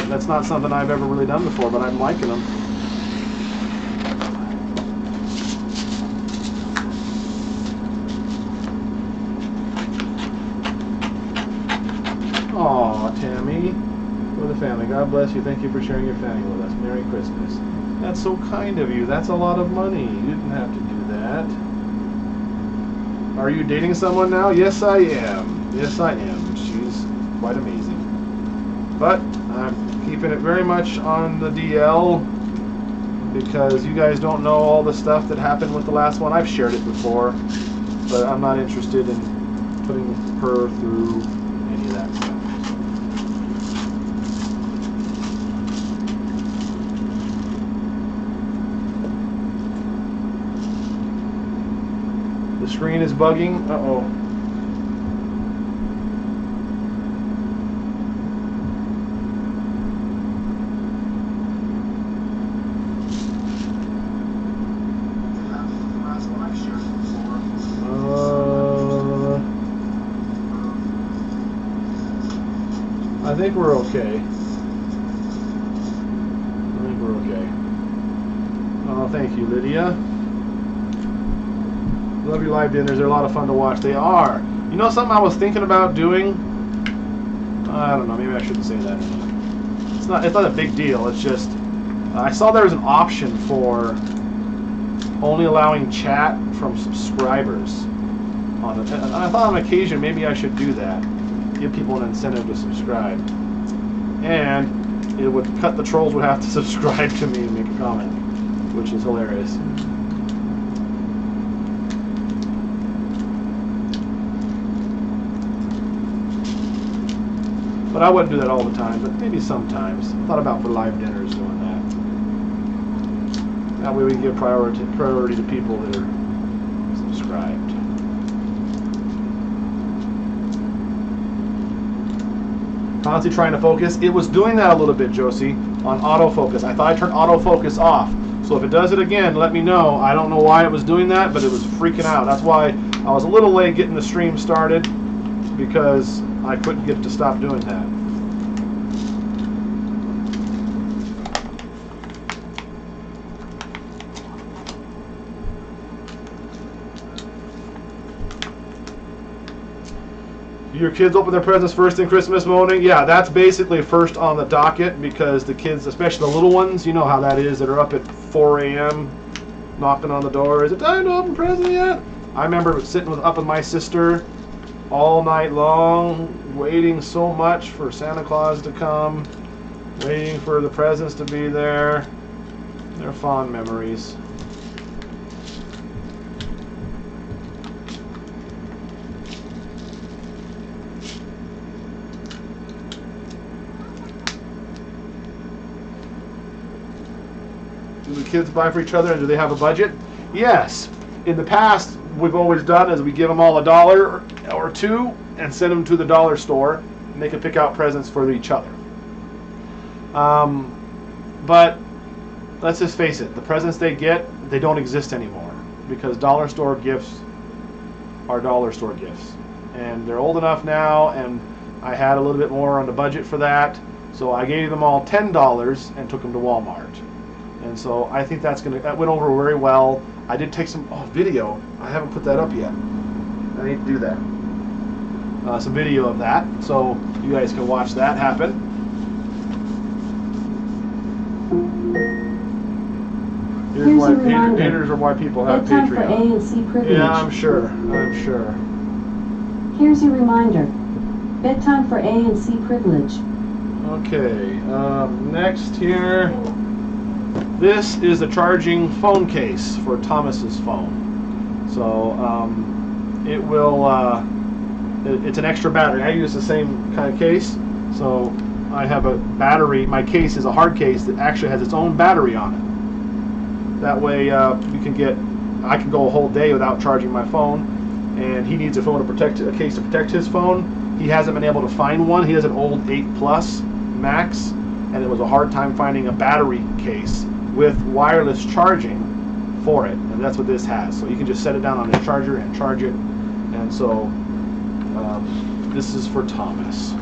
That's not something I've ever really done before, but I'm liking them. Aw, Tammy. For the family. God bless you. Thank you for sharing your family with us. Merry Christmas. That's so kind of you. That's a lot of money. You didn't have to do that. Are you dating someone now? Yes, I am. Yes, I am. She's quite amazing. But I'm keeping it very much on the DL because you guys don't know all the stuff that happened with the last one. I've shared it before, but I'm not interested in putting her through any of that stuff. The screen is bugging. Uh-oh. I think we're okay. Oh, thank you, Lydia. Love your live dinners. They're a lot of fun to watch. They are. You know something I was thinking about doing? I don't know. Maybe I shouldn't say that. It's not a big deal. It's just I saw there was an option for only allowing chat from subscribers on it. And I thought on occasion maybe I should do that. Give people an incentive to subscribe. And it would cut the trolls would have to subscribe to me and make a comment, which is hilarious. But I wouldn't do that all the time, but maybe sometimes. I thought about for live dinners doing that. That way we can give priority to people that are subscribed. Constantly trying to focus. It was doing that a little bit, Josie, on autofocus. I thought I turned autofocus off. So if it does it again, let me know. I don't know why it was doing that, but it was freaking out. That's why I was a little late getting the stream started, because I couldn't get it to stop doing that. Do your kids open their presents first in Christmas morning? Yeah, that's basically first on the docket, because the kids, especially the little ones, you know how that is, that are up at 4 a.m. knocking on the door. Is it time to open present yet? I remember sitting up with my sister all night long, waiting so much for Santa Claus to come. Waiting for the presents to be there. They're fond memories. Do the kids buy for each other, and do they have a budget? Yes. In the past, we've always done is we give them all $1 or $2 and send them to the dollar store, and they can pick out presents for each other. But let's just face it, the presents they get, they don't exist anymore because dollar store gifts are dollar store gifts. And they're old enough now, and I had a little bit more on the budget for that, so I gave them all $10 and took them to Walmart. And so I think that went over very well. I did take some video. I haven't put that up yet. I need to do that. Some video of that, so you guys can watch that happen. Here's a reminder. Haters are why people have Bedtime for A Patreon. and C privilege. Yeah, I'm sure. I'm sure. Here's your reminder. Bedtime for A and C privilege. Okay. Next here. This is the charging phone case for Thomas's phone. So it will. It's an extra battery. I use the same kind of case. So I have a battery. My case is a hard case that actually has its own battery on it. That way I can go a whole day without charging my phone. And he needs a phone to protect, a case to protect his phone. He hasn't been able to find one. He has an old 8 Plus Max, and it was a hard time finding a battery case with wireless charging for it. And that's what this has. So you can just set it down on the charger and charge it. And so this is for Thomas.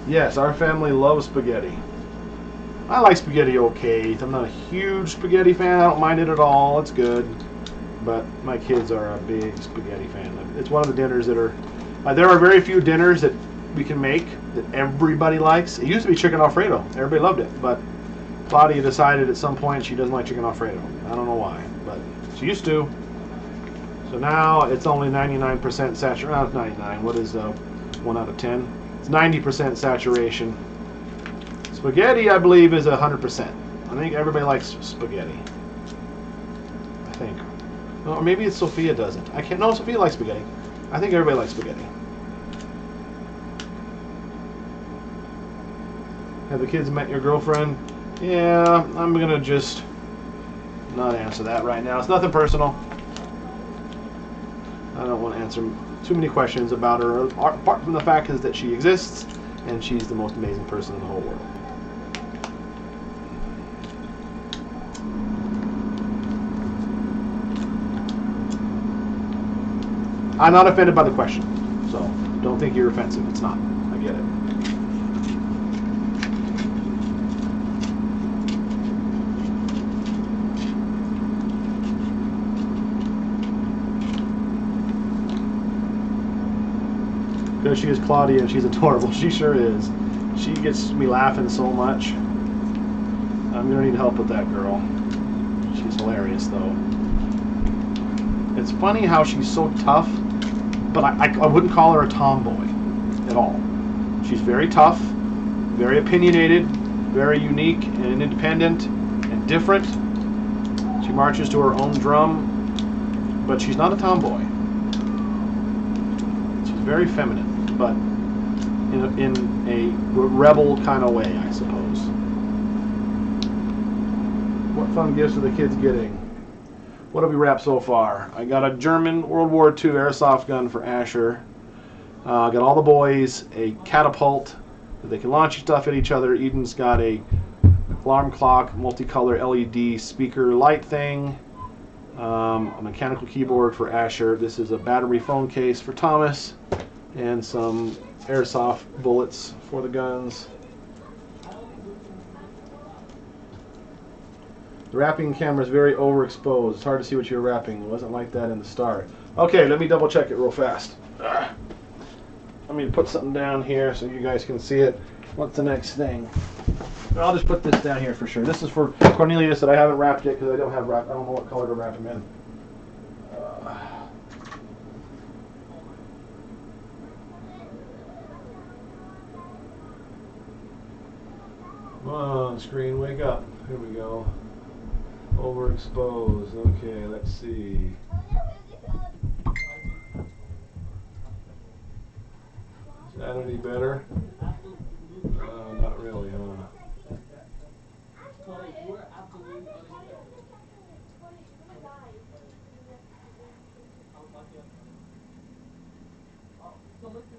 Yes, our family loves spaghetti. I like spaghetti okay. I'm not a huge spaghetti fan. I don't mind it at all. It's good. But my kids are a big spaghetti fan. It's one of the dinners that are... there are very few dinners that we can make that everybody likes. It used to be chicken Alfredo. Everybody loved it. But Claudia decided at some point she doesn't like chicken Alfredo. I don't know why. But she used to. So now it's only 99% saturation. Not 99. What is 1 out of 10? It's 90% saturation. Spaghetti, I believe, is 100%. I think everybody likes spaghetti. I think. Or maybe it's Sophia doesn't. I can't. No, Sophia likes spaghetti. I think everybody likes spaghetti. Have the kids met your girlfriend? Yeah, I'm gonna just not answer that right now. It's nothing personal. I don't want to answer too many questions about her, apart from the fact is that she exists and she's the most amazing person in the whole world. I'm not offended by the question, so don't think you're offensive. It's not. I get it. Because she is Claudia and she's adorable. She sure is. She gets me laughing so much. I'm going to need help with that girl. She's hilarious, though. It's funny how she's so tough, but I wouldn't call her a tomboy at all. She's very tough, very opinionated, very unique and independent and different. She marches to her own drum, but she's not a tomboy. She's very feminine, but in a rebel kind of way, I suppose. What fun gifts are the kids getting? What have we wrapped so far? I got a German World War II airsoft gun for Asher. I got all the boys a catapult that they can launch stuff at each other. Eden's got a alarm clock, multicolor LED speaker light thing. A mechanical keyboard for Asher. This is a battery phone case for Thomas. And some airsoft bullets for the guns. The wrapping camera is very overexposed. It's hard to see what you're wrapping. It wasn't like that in the start. Okay, let me double check it real fast. Let me put something down here so you guys can see it. What's the next thing? I'll just put this down here for sure. This is for Cornelius that I haven't wrapped yet because I don't have wrap. I don't know what color to wrap him in. Come on, screen, wake up. Here we go. Overexposed. Okay, let's see. Is that any better? Not really, huh?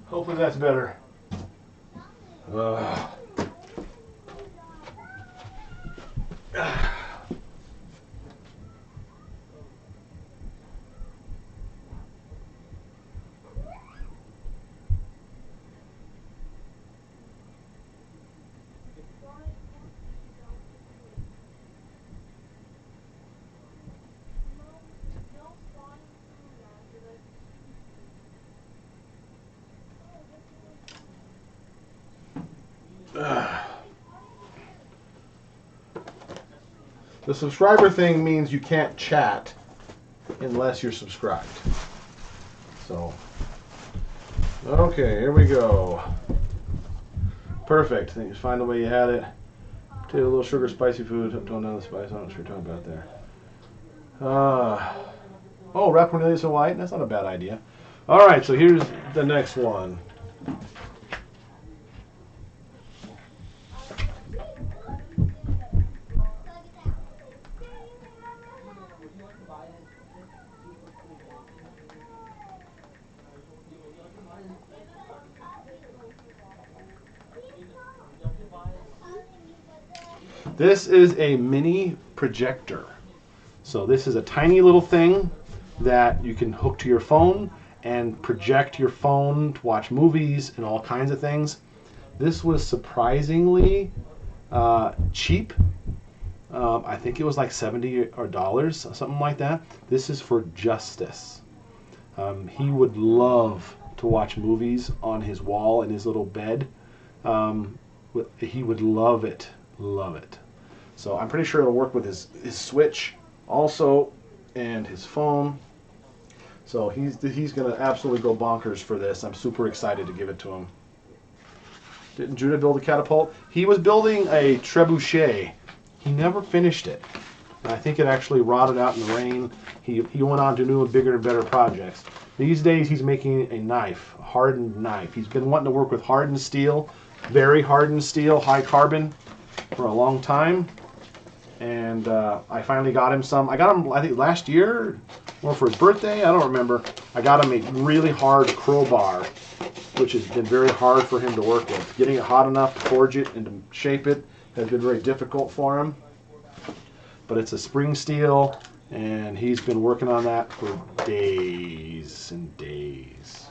Hopefully that's better. The subscriber thing means you can't chat unless you're subscribed. So, okay, here we go. Perfect. Then you find the way you had it. Take a little sugar, spicy food. Tone down the spice. I don't know what you're talking about there. Oh, wrap Cornelius in white. That's not a bad idea. All right, so here's the next one. This is a mini projector. So this is a tiny little thing that you can hook to your phone and project your phone to watch movies and all kinds of things. This was surprisingly cheap. I think it was like $70 or something like that. This is for Justus. He would love to watch movies on his wall in his little bed. He would love it. Love it. So I'm pretty sure it'll work with his Switch also and his phone. So he's going to absolutely go bonkers for this. I'm super excited to give it to him. Didn't Judah build a catapult? He was building a trebuchet. He never finished it. And I think it actually rotted out in the rain. He went on to new and bigger and better projects. These days he's making a knife, a hardened knife. He's been wanting to work with hardened steel, very hardened steel, high carbon, for a long time. And I finally got him some. I got him, I think, last year or for his birthday. I don't remember. I got him a really hard crowbar, which has been very hard for him to work with. Getting it hot enough to forge it and to shape it has been very difficult for him. But it's a spring steel, and he's been working on that for days and days.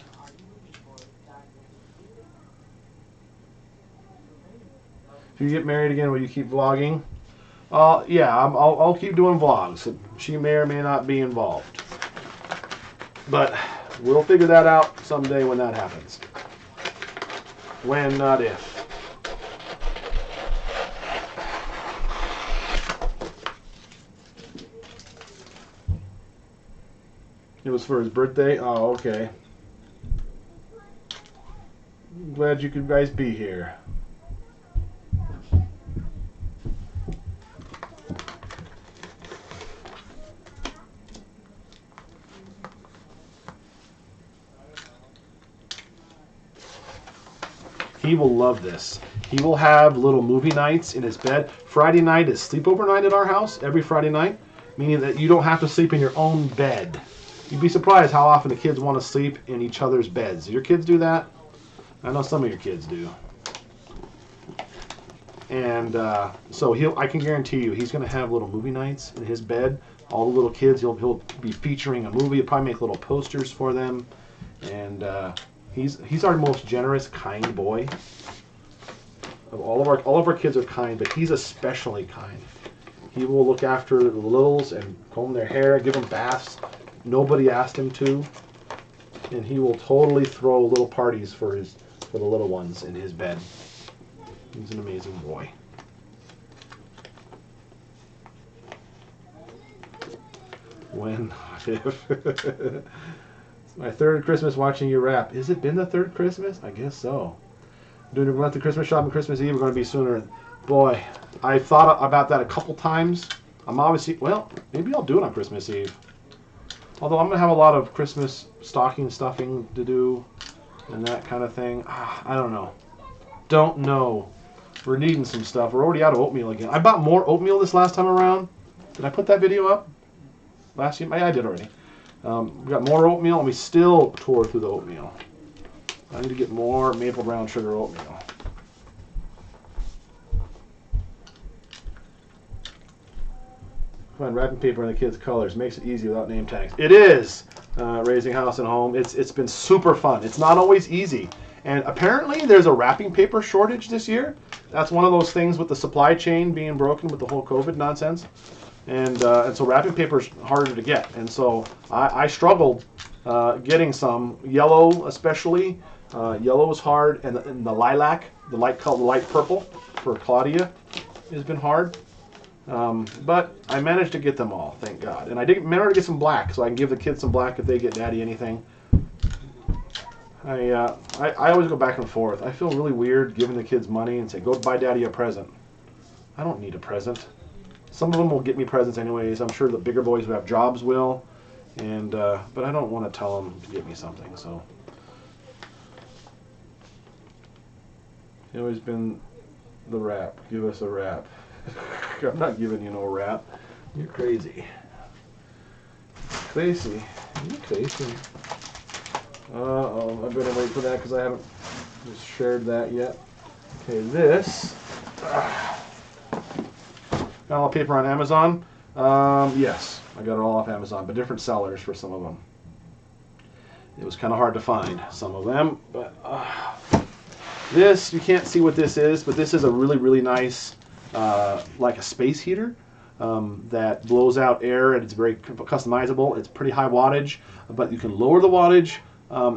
If you get married again, will you keep vlogging? Yeah, I'll keep doing vlogs. She may or may not be involved. But we'll figure that out someday when that happens. When, not if. It was for his birthday? Oh, okay. I'm glad you could guys be here. He will love this. He will have little movie nights in his bed. Friday night is sleepover night at our house, every Friday night, meaning that you don't have to sleep in your own bed. You'd be surprised how often the kids want to sleep in each other's beds. Do your kids do that? I know some of your kids do. And so I can guarantee you, he's going to have little movie nights in his bed. All the little kids, he'll be featuring a movie. He'll probably make little posters for them. And he's our most generous, kind boy. All of our kids are kind, but he's especially kind. He will look after the littles and comb their hair, give them baths. Nobody asked him to. And he will totally throw little parties for the little ones in his bed. He's an amazing boy. When, if. It's my third Christmas watching you rap. Has it been the third Christmas? I guess so. Doing a monthly Christmas shopping Christmas Eve. We're going to be sooner. Boy, I thought about that a couple times. I'm obviously, well, maybe I'll do it on Christmas Eve. Although I'm going to have a lot of Christmas stocking stuffing to do and that kind of thing. I don't know. Don't know. We're needing some stuff. We're already out of oatmeal again. I bought more oatmeal this last time around. Did I put that video up? Last year? Yeah, I did already. We got more oatmeal, and we still tore through the oatmeal. I need to get more maple brown sugar oatmeal. Find wrapping paper in the kids' colors. Makes it easy without name tags. It is raising house and home. It's been super fun. It's not always easy. And apparently there's a wrapping paper shortage this year. That's one of those things with the supply chain being broken with the whole COVID nonsense. And so wrapping paper is harder to get. And so I struggled getting some. Yellow especially. Yellow is hard. And the lilac, the light color, light purple for Claudia has been hard. But I managed to get them all, thank God. And I did manage to get some black, so I can give the kids some black if they get daddy anything. I always go back and forth. I feel really weird giving the kids money and say, go buy daddy a present. I don't need a present. Some of them will get me presents anyways. I'm sure the bigger boys who have jobs will. And but I don't want to tell them to get me something. So it's always been the rap. Give us a rap. I'm not giving you no rap. You're crazy. Crazy. You're crazy. Uh-oh. I better wait for that because I haven't shared that yet. Okay, this. Got all the paper on Amazon? Yes, I got it all off Amazon, but different sellers for some of them. It was kind of hard to find some of them, but this, you can't see what this is, but this is a really, really nice, like a space heater that blows out air, and it's very customizable. It's pretty high wattage, but you can lower the wattage.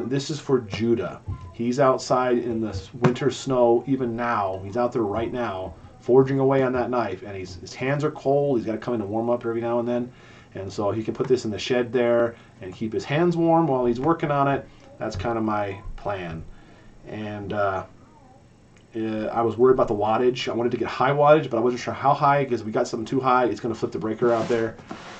This is for Judah. He's outside in the winter snow even now. He's out there right now forging away on that knife, and his hands are cold. He's got to come in and warm up every now and then, and so he can put this in the shed there and keep his hands warm while he's working on it. That's kind of my plan. And I was worried about the wattage. I wanted to get high wattage, but I wasn't sure how high, because if we got something too high, it's going to flip the breaker out there.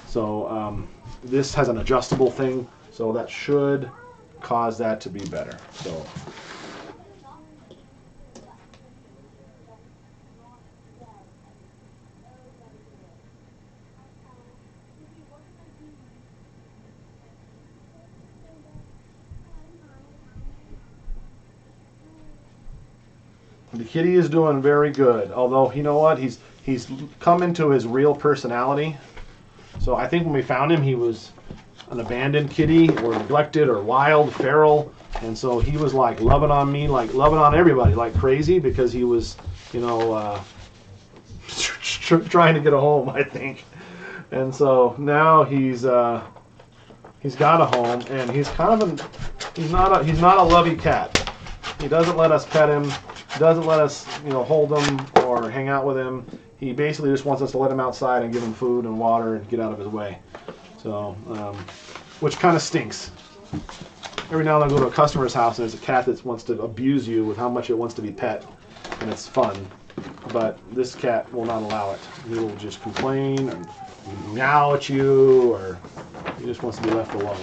So this has an adjustable thing, so that should cause that to be better. So the kitty is doing very good, although you know what, he's come into his real personality. So I think when we found him, he was an abandoned kitty or neglected or wild, feral, and so he was like loving on me, like loving on everybody like crazy, because he was, you know, trying to get a home, I think. And so now he's got a home, and he's kind of he's not a lovey cat. He doesn't let us pet him. Doesn't let us, you know, hold him or hang out with him. He basically just wants us to let him outside and give him food and water and get out of his way. So, which kind of stinks. Every now and then I go to a customer's house and there's a cat that wants to abuse you with how much it wants to be pet, and it's fun. But this cat will not allow it. He will just complain and meow at you, or he just wants to be left alone.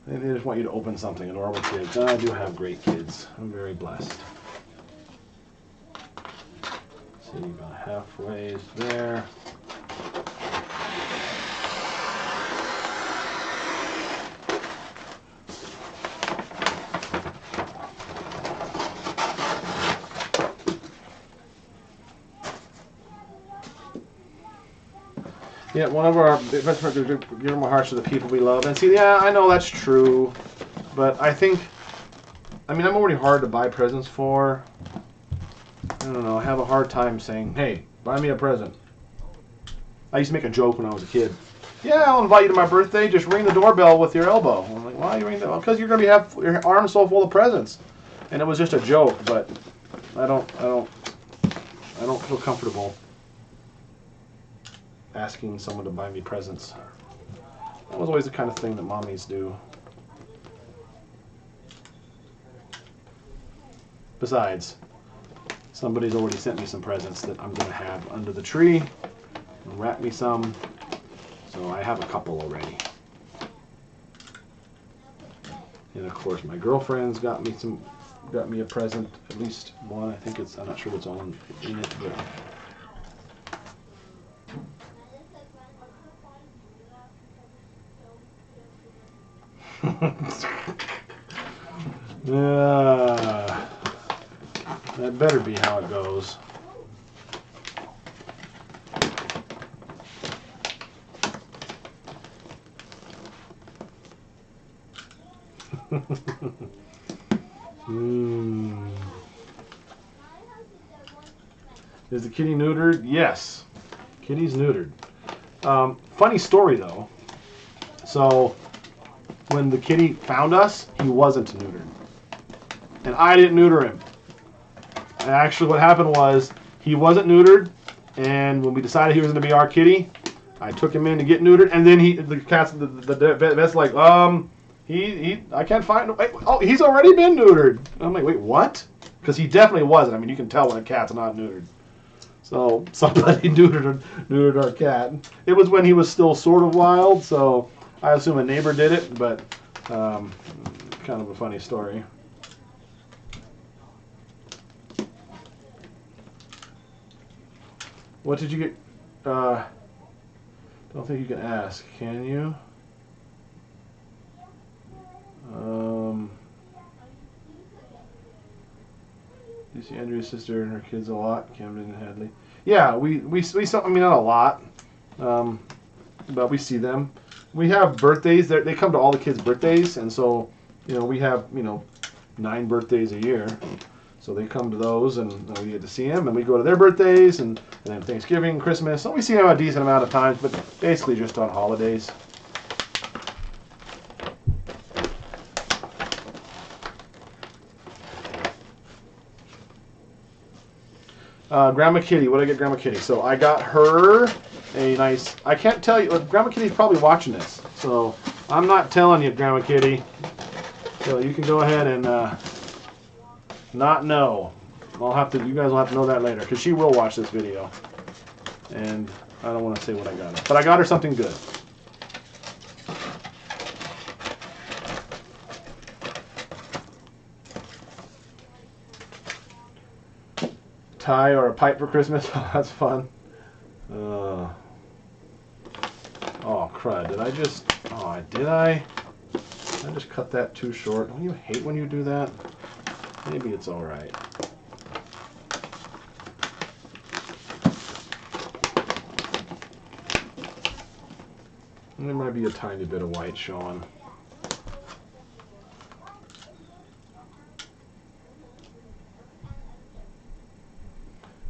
They just want you to open something, adorable kids. I do have great kids. I'm very blessed. See, about halfway there. Yeah, one of our best friends, give our hearts to the people we love. And see, yeah, I know that's true, but I think, I mean, I'm already hard to buy presents for. I don't know, I have a hard time saying, hey, buy me a present. I used to make a joke when I was a kid. Yeah, I'll invite you to my birthday, just ring the doorbell with your elbow. I'm like, why you ring the bell? Because you're going to have your arms so full of presents. And it was just a joke, but I don't feel comfortable asking someone to buy me presents. That was always the kind of thing that mommies do. Besides, somebody's already sent me some presents that I'm going to have under the tree and wrap me some. So I have a couple already. And of course my girlfriend's got me a present, at least one. I think it's, I'm not sure what's all in it, but yeah, that better be how it goes. Is the kitty neutered? Yes, kitty's neutered. Funny story though. So when the kitty found us, he wasn't neutered, and I didn't neuter him. And actually, what happened was he wasn't neutered, and when we decided he was going to be our kitty, I took him in to get neutered, and then the vet's like, I can't find. Wait, oh, he's already been neutered. And I'm like, wait, what? Because he definitely wasn't. I mean, you can tell when a cat's not neutered. So somebody neutered our cat. It was when he was still sort of wild, so I assume a neighbor did it, but kind of a funny story. What did you get? Don't think you can ask, can you? You see Andrea's sister and her kids a lot, Camden and Hadley. Yeah, we saw. I mean, not a lot, but we see them. We have birthdays. They come to all the kids' birthdays, and so we have 9 birthdays a year. So they come to those, and we get to see them, and we go to their birthdays, and then Thanksgiving, Christmas. So we see them a decent amount of times, but basically just on holidays. Grandma Kitty, what did I get Grandma Kitty? So I got her a nice, I can't tell you, Grandma Kitty's probably watching this, so I'm not telling you, Grandma Kitty. So you can go ahead and not know. You guys will have to know that later, because she will watch this video. And I don't want to say what I got her. But I got her something good. Tie or a pipe for Christmas? Oh, that's fun. Oh, crud. Did I just cut that too short? Don't you hate when you do that? Maybe it's alright. There might be a tiny bit of white showing.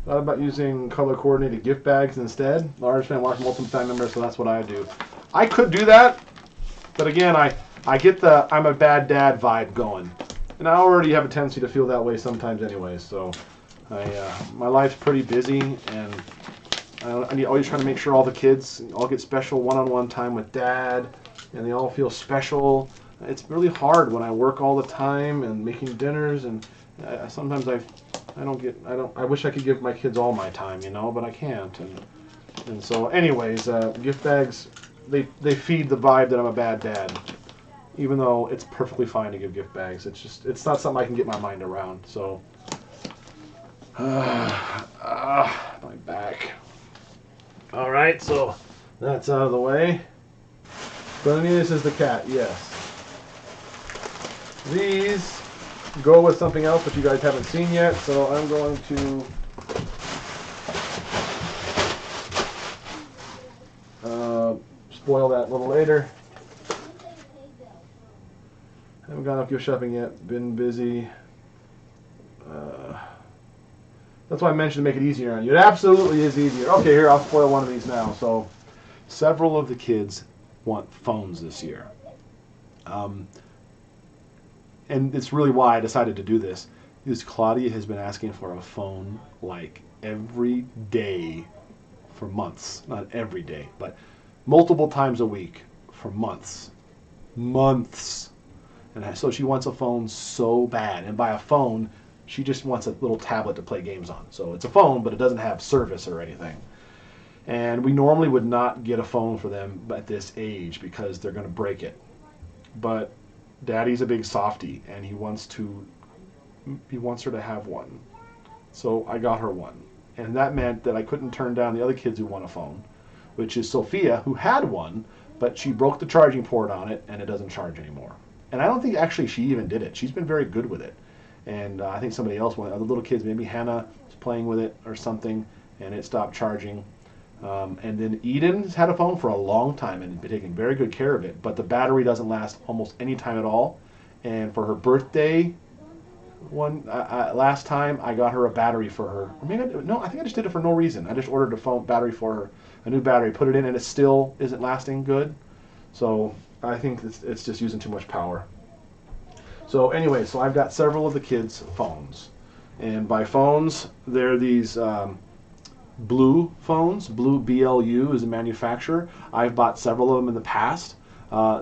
Thought about using color-coordinated gift bags instead. Large fan, large multiple family members, so that's what I do. I could do that, but again, I get the I'm a bad dad vibe going. And I already have a tendency to feel that way sometimes anyway, so my life's pretty busy, and I always try to make sure all the kids all get special one-on-one time with dad, and they all feel special. It's really hard when I work all the time and making dinners, and sometimes I wish I could give my kids all my time, but I can't. And so anyways, gift bags, they feed the vibe that I'm a bad dad. Even though it's perfectly fine to give gift bags. It's not something I can get my mind around. So my back. All right, so that's out of the way. But this is the cat, yes. These go with something else that you guys haven't seen yet, so I'm going to spoil that a little later. Haven't gone off gift shopping yet. Been busy. That's why I mentioned to make it easier on you. It absolutely is easier. Okay, here, I'll spoil one of these now. So, several of the kids want phones this year. And it's really why I decided to do this. Because Claudia has been asking for a phone like every day for months. Not every day, but multiple times a week for months. Months. And so she wants a phone so bad. And by a phone, she just wants a little tablet to play games on. So it's a phone, but it doesn't have service or anything. And we normally would not get a phone for them at this age because they're going to break it. But Daddy's a big softie, and he wants her to have one. So I got her one. And that meant that I couldn't turn down the other kids who want a phone, which is Sophia, who had one, but she broke the charging port on it, and it doesn't charge anymore. And I don't think actually she even did it. She's been very good with it. And I think somebody else, one of the little kids, maybe Hannah, was playing with it or something, and it stopped charging. And then Eden's had a phone for a long time and been taking very good care of it, but the battery doesn't last almost any time at all. And for her birthday, last time I got her a battery for her. Or maybe I think I just did it for no reason. I just ordered a phone battery for her, a new battery, put it in, and it still isn't lasting good. So I think it's just using too much power. So anyway, so I've got several of the kids' phones. And by phones, they're these Blue phones. Blue, BLU, is a manufacturer. I've bought several of them in the past.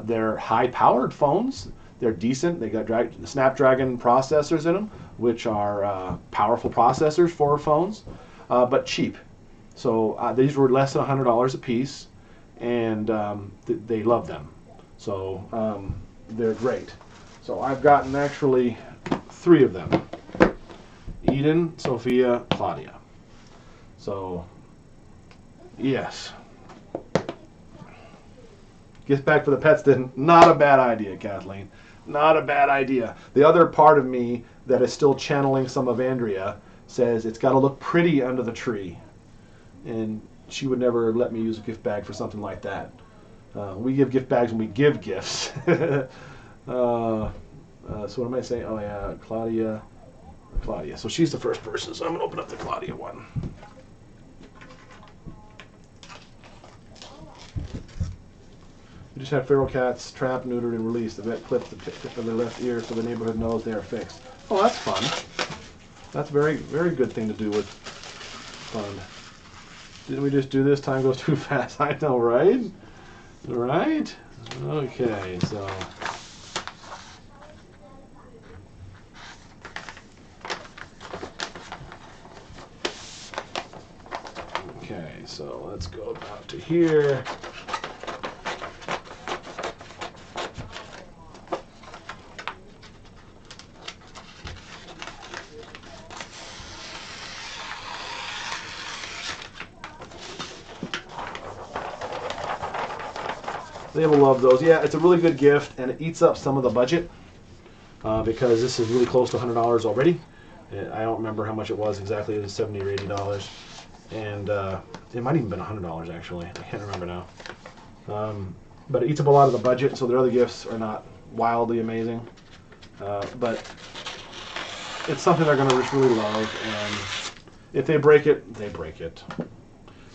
They're high-powered phones. They're decent. They got Snapdragon processors in them, which are powerful processors for phones, but cheap. So these were less than $100 a piece, and they love them. So they're great. So I've gotten actually 3 of them. Eden, Sophia, Claudia. So, yes. Gift bag for the pets then. Not a bad idea, Kathleen. Not a bad idea. The other part of me that is still channeling some of Andrea says it's got to look pretty under the tree. And she would never let me use a gift bag for something like that. We give gift bags when we give gifts. So what am I saying? Oh yeah, Claudia. So she's the first person, so I'm going to open up the Claudia one. We just had feral cats trapped, neutered, and released. The vet clipped the tip of their left ear so the neighborhood knows they are fixed. Oh, that's fun. That's a very, very good thing to do with fun. Didn't we just do this? Time goes too fast. I know, right? Right? Okay, so... Okay, so let's go about to here. They will love those. Yeah, it's a really good gift, and it eats up some of the budget because this is really close to $100 already. I don't remember how much it was exactly. It was $70 or $80. And it might even been $100 actually. I can't remember now. But it eats up a lot of the budget, so their other gifts are not wildly amazing. But it's something they're going to just really love, and if they break it, they break it.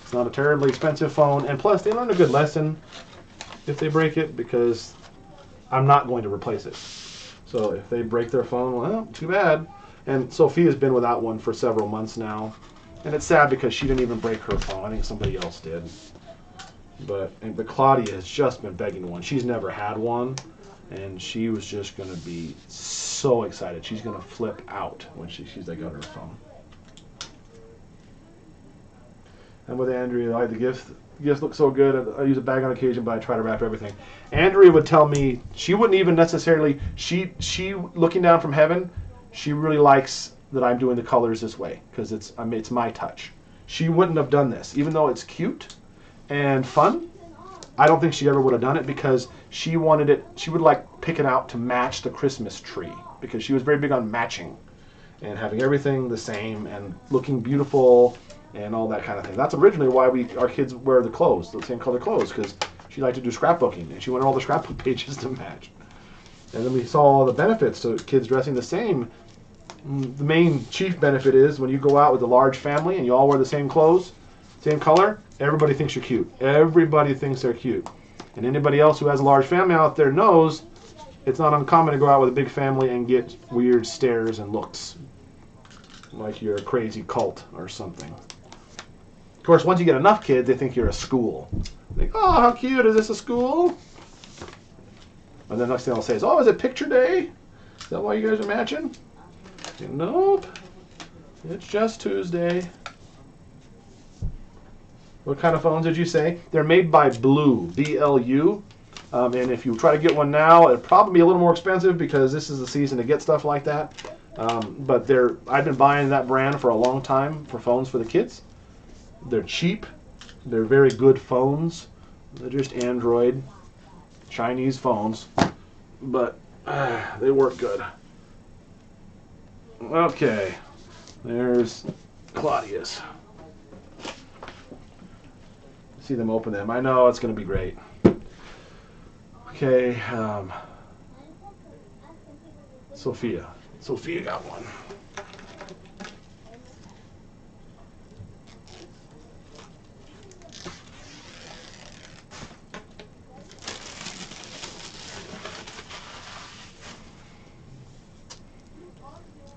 It's not a terribly expensive phone, and plus they learn a good lesson if they break it, because I'm not going to replace it. So if they break their phone, well, too bad. And Sophia's been without one for several months now. And it's sad because she didn't even break her phone. I think somebody else did. But Claudia has just been begging one. She's never had one, and she was just going to be so excited. She's going to flip out when they got her phone. And with Andrea, the gifts look so good. I use a bag on occasion, but I try to wrap everything. Andrea would tell me she wouldn't even necessarily. She looking down from heaven, she really likes that I'm doing the colors this way because it's my touch. She wouldn't have done this, even though it's cute and fun. I don't think she ever would have done it because she wanted it. She would like pick it out to match the Christmas tree because she was very big on matching and having everything the same and looking beautiful and all that kind of thing. That's originally why our kids wear the clothes, the same color clothes, because She liked to do scrapbooking, and she wanted all the scrapbook pages to match. And then we saw all the benefits to kids dressing the same. The main chief benefit is when you go out with a large family and you all wear the same clothes, same color, everybody thinks you're cute. Everybody thinks they're cute. And anybody else who has a large family out there knows it's not uncommon to go out with a big family and get weird stares and looks. Like you're a crazy cult or something. Of course, once you get enough kids, they think you're a school. They think, oh, how cute, is this a school? And then next thing they'll say is, oh, is it picture day? Is that why you guys are matching? Nope. It's just Tuesday. What kind of phones did you say? They're made by Blue, B-L-U. And if you try to get one now, it'll probably be a little more expensive because this is the season to get stuff like that. But I've been buying that brand for a long time for phones for the kids. They're cheap. They're very good phones. They're just Android, Chinese phones. But they work good. Okay. There's Claudia's. See them open them. I know it's going to be great. Okay. Sophia. Sophia got one.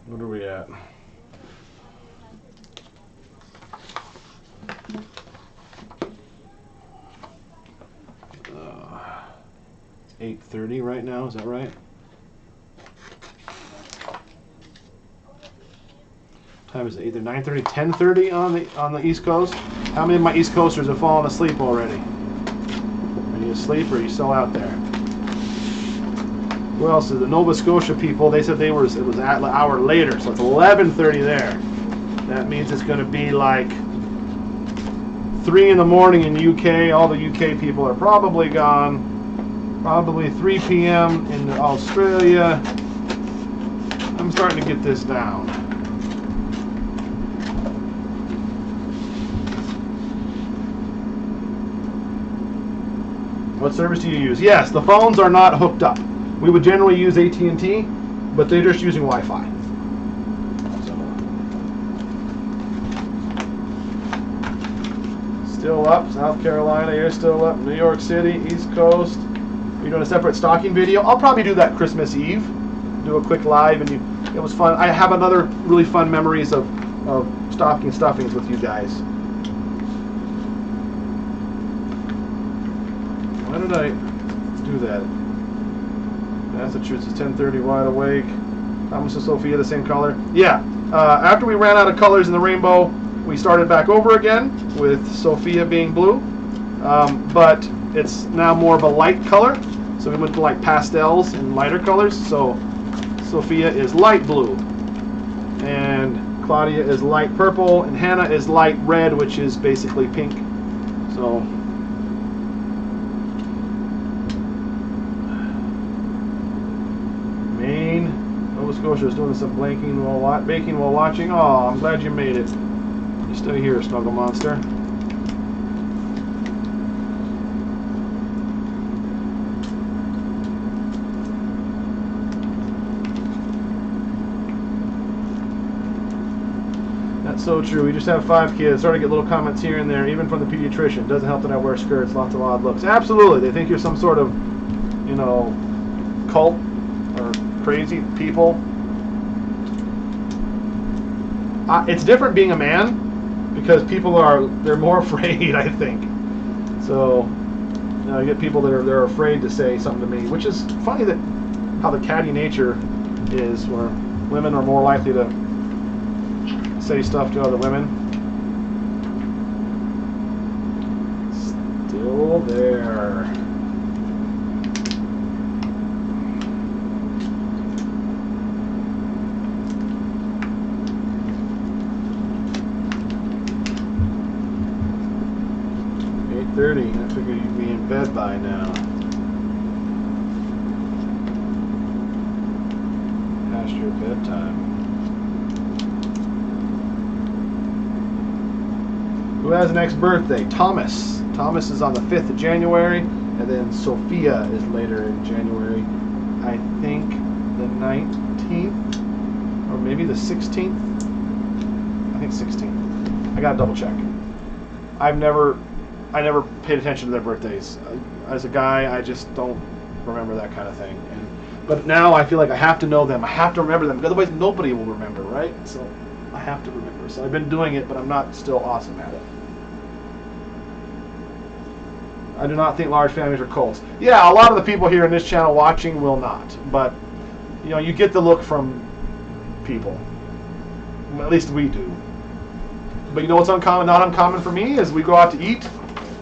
What are we at? 8:30 right now, is that right? Time is it? Either 9:30, 10:30 on the East Coast? How many of my East Coasters have fallen asleep already? Are you asleep or are you still out there? Who else is the Nova Scotia people? They said it was an hour later, so it's 11:30 there. That means it's going to be like 3 in the morning in the UK. All the UK people are probably gone. Probably 3 p.m. in Australia. I'm starting to get this down. What service do you use? Yes, the phones are not hooked up. We would generally use AT&T, but they're just using Wi-Fi. So. Still up, South Carolina, you're still up, New York City, East Coast. You're doing a separate stocking video. I'll probably do that Christmas Eve. Do a quick live, and it was fun. I have another really fun memories of stocking stuffings with you guys. Why did I do that? Massachusetts 10:30 wide awake. Thomas and Sophia the same color. Yeah. After we ran out of colors in the rainbow, we started back over again with Sophia being blue. But it's now more of a light color. So we went to like pastels and lighter colors. So Sophia is light blue. And Claudia is light purple. And Hannah is light red, which is basically pink. So Nova Scotia is doing some baking while watching. Oh, I'm glad you made it. You stay here, Snuggle Monster. That's so true. We just have 5 kids. Starting to get little comments here and there, even from the pediatrician. Doesn't help that I wear skirts. Lots of odd looks. Absolutely. They think you're some sort of, cult or crazy people. It's different being a man because they're more afraid, I think. So I get people they're afraid to say something to me, which is funny that how the catty nature is, where women are more likely to say stuff to other women. Still there. I figured you'd be in bed by now. Past your bedtime. Who has next birthday? Thomas. Thomas is on the 5th of January. And then Sophia is later in January. I think the 19th, or maybe the 16th. I think 16th. I gotta double check. I never paid attention to their birthdays. As a guy, I just don't remember that kind of thing. But now I feel like I have to know them. I have to remember them, because otherwise nobody will remember, right? So I have to remember. So I've been doing it, but I'm not still awesome at it. I do not think large families are cults. Yeah, a lot of the people here in this channel watching will not. But, you know, you get the look from people. At least we do. But you know what's uncommon, not uncommon for me, is we go out to eat,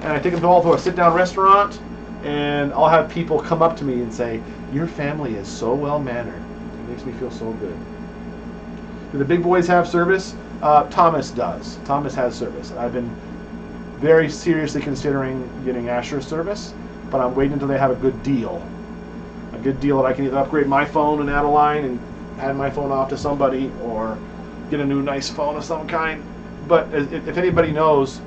and I take them all to a sit-down restaurant, and I'll have people come up to me and say, "Your family is so well-mannered. It makes me feel so good." Do the big boys have service? Thomas does. Thomas has service. I've been very seriously considering getting Asher's service, but I'm waiting until they have a good deal. A good deal that I can either upgrade my phone and add a line and hand my phone off to somebody, or get a new nice phone of some kind. But if anybody knows,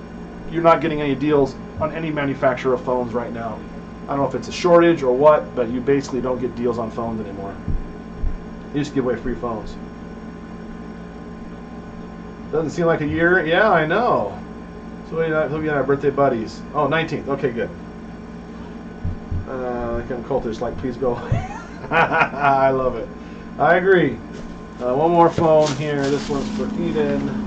you're not getting any deals on any manufacturer of phones right now. I don't know if it's a shortage or what, but you basically don't get deals on phones anymore. They just give away free phones. Doesn't seem like a year. Yeah, I know. So he'll be on our birthday buddies. Oh, 19th. Okay, good. Like I'm cultish, like, please go. I love it. I agree. One more phone here. This one's for Eden.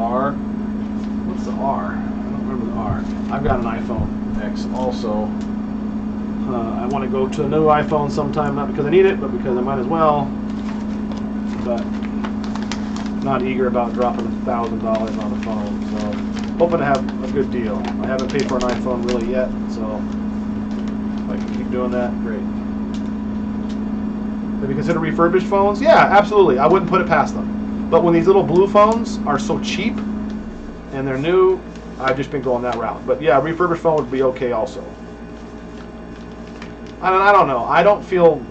R. What's the R? I don't remember the R. I've got an iPhone X also. I want to go to a new iPhone sometime, not because I need it, but because I might as well. But not eager about dropping $1,000 on the phone. So hoping to have a good deal. I haven't paid for an iPhone really yet, so if I can keep doing that, great. Have you considered refurbished phones? Yeah, absolutely. I wouldn't put it past them. But when these little blue phones are so cheap and they're new, I've just been going that route. But yeah, a refurbished phone would be okay also. I don't know. I don't feel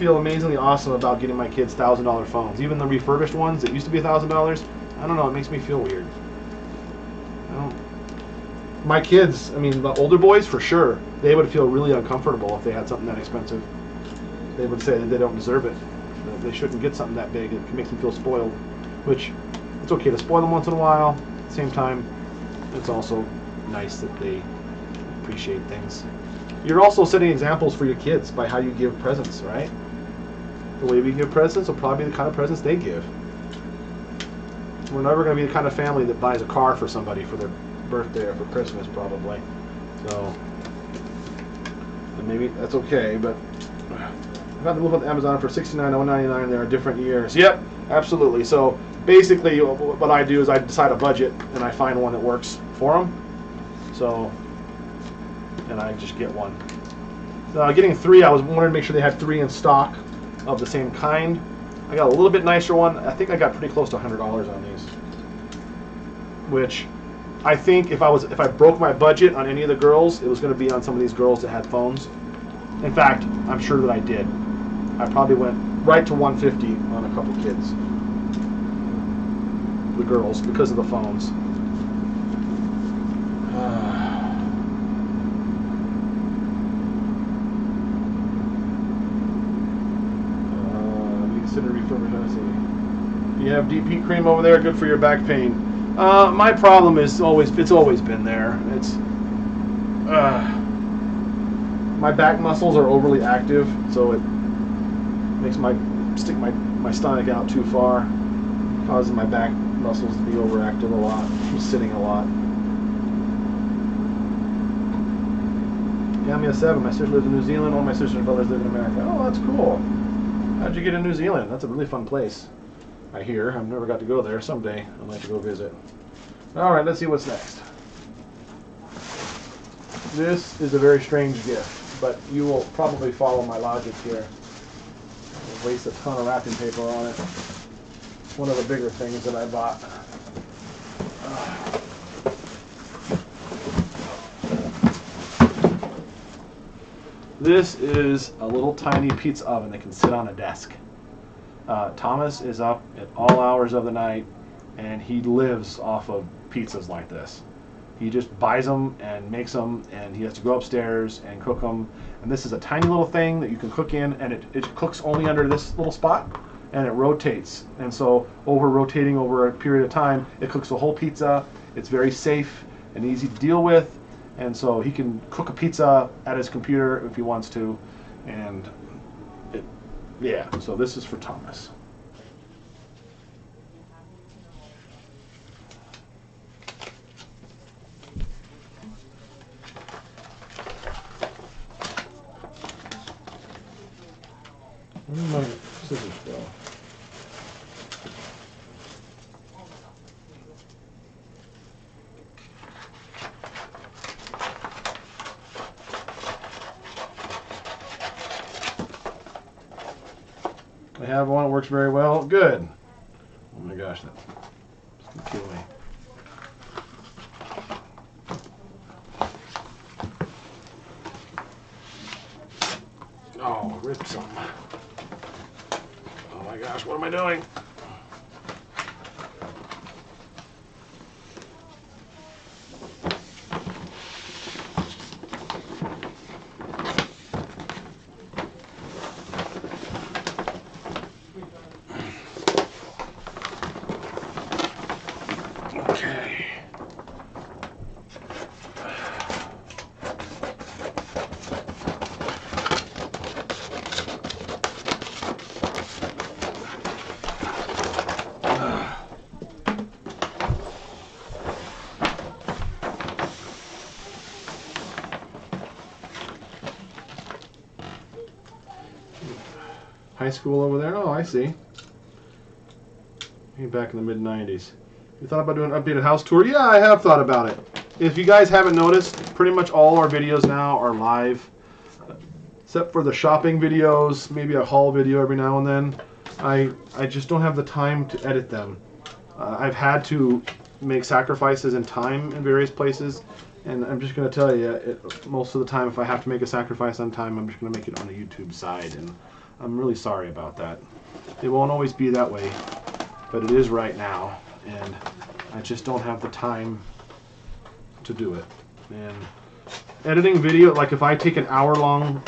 amazingly awesome about getting my kids $1,000 phones. Even the refurbished ones that used to be $1,000. I don't know. It makes me feel weird. My kids, I mean, the older boys for sure, they would feel really uncomfortable if they had something that expensive. They would say that they don't deserve it. They shouldn't get something that big. It makes them feel spoiled, which it's okay to spoil them once in a while. At the same time, it's also nice that they appreciate things. You're also setting examples for your kids by how you give presents, right? The way we give presents will probably be the kind of presents they give. We're never going to be the kind of family that buys a car for somebody for their birthday or for Christmas, probably. So, and maybe that's okay, but I got them with Amazon for $69.99. There are different years. Yep, absolutely. So basically, what I do is I decide a budget and I find one that works for them. So, and I just get one. So getting 3, I was wanting to make sure they had 3 in stock of the same kind. I got a little bit nicer one. I think I got pretty close to $100 on these. Which I think if I broke my budget on any of the girls, it was going to be on some of these girls that had phones. In fact, I'm sure that I did. I probably went right to 150 on a couple kids, the girls, because of the phones. Consider refurbishing. You have DP cream over there, good for your back pain. My problem is it's always been there. It's my back muscles are overly active, so it makes stick my stomach out too far, causes my back muscles to be overactive a lot. I'm sitting a lot. Yeah, I'm a 7. My sister lives in New Zealand. All my sisters and brothers live in America. Oh, that's cool. How'd you get in New Zealand? That's a really fun place. I hear. I've never got to go there. Someday I'd like to go visit. All right, let's see what's next. This is a very strange gift, but you will probably follow my logic here. I'll waste a ton of wrapping paper on it. One of the bigger things that I bought. This is a little tiny pizza oven that can sit on a desk. Thomas is up at all hours of the night, and he lives off of pizzas like this. He just buys them and makes them, and he has to go upstairs and cook them. And this is a tiny little thing that you can cook in, and it cooks only under this little spot, and it rotates. And so rotating over a period of time, it cooks the whole pizza. It's very safe and easy to deal with. And so he can cook a pizza at his computer if he wants to. And yeah, so this is for Thomas. Where did my scissors go? I have one, it works very well. Good. Oh my gosh, that's gonna kill me. Oh, ripped some. Oh my gosh, what am I doing? Okay. High school over there? Oh, I see. Back in the mid-90s. You thought about doing an updated house tour? Yeah, I have thought about it. If you guys haven't noticed, pretty much all our videos now are live. Except for the shopping videos, maybe a haul video every now and then. I just don't have the time to edit them. I've had to make sacrifices in time in various places. And I'm just going to tell you, most of the time if I have to make a sacrifice on time, I'm just going to make it on the YouTube side. And I'm really sorry about that. It won't always be that way, but it is right now. And I just don't have the time to do it. And editing video, like if I take an hour long,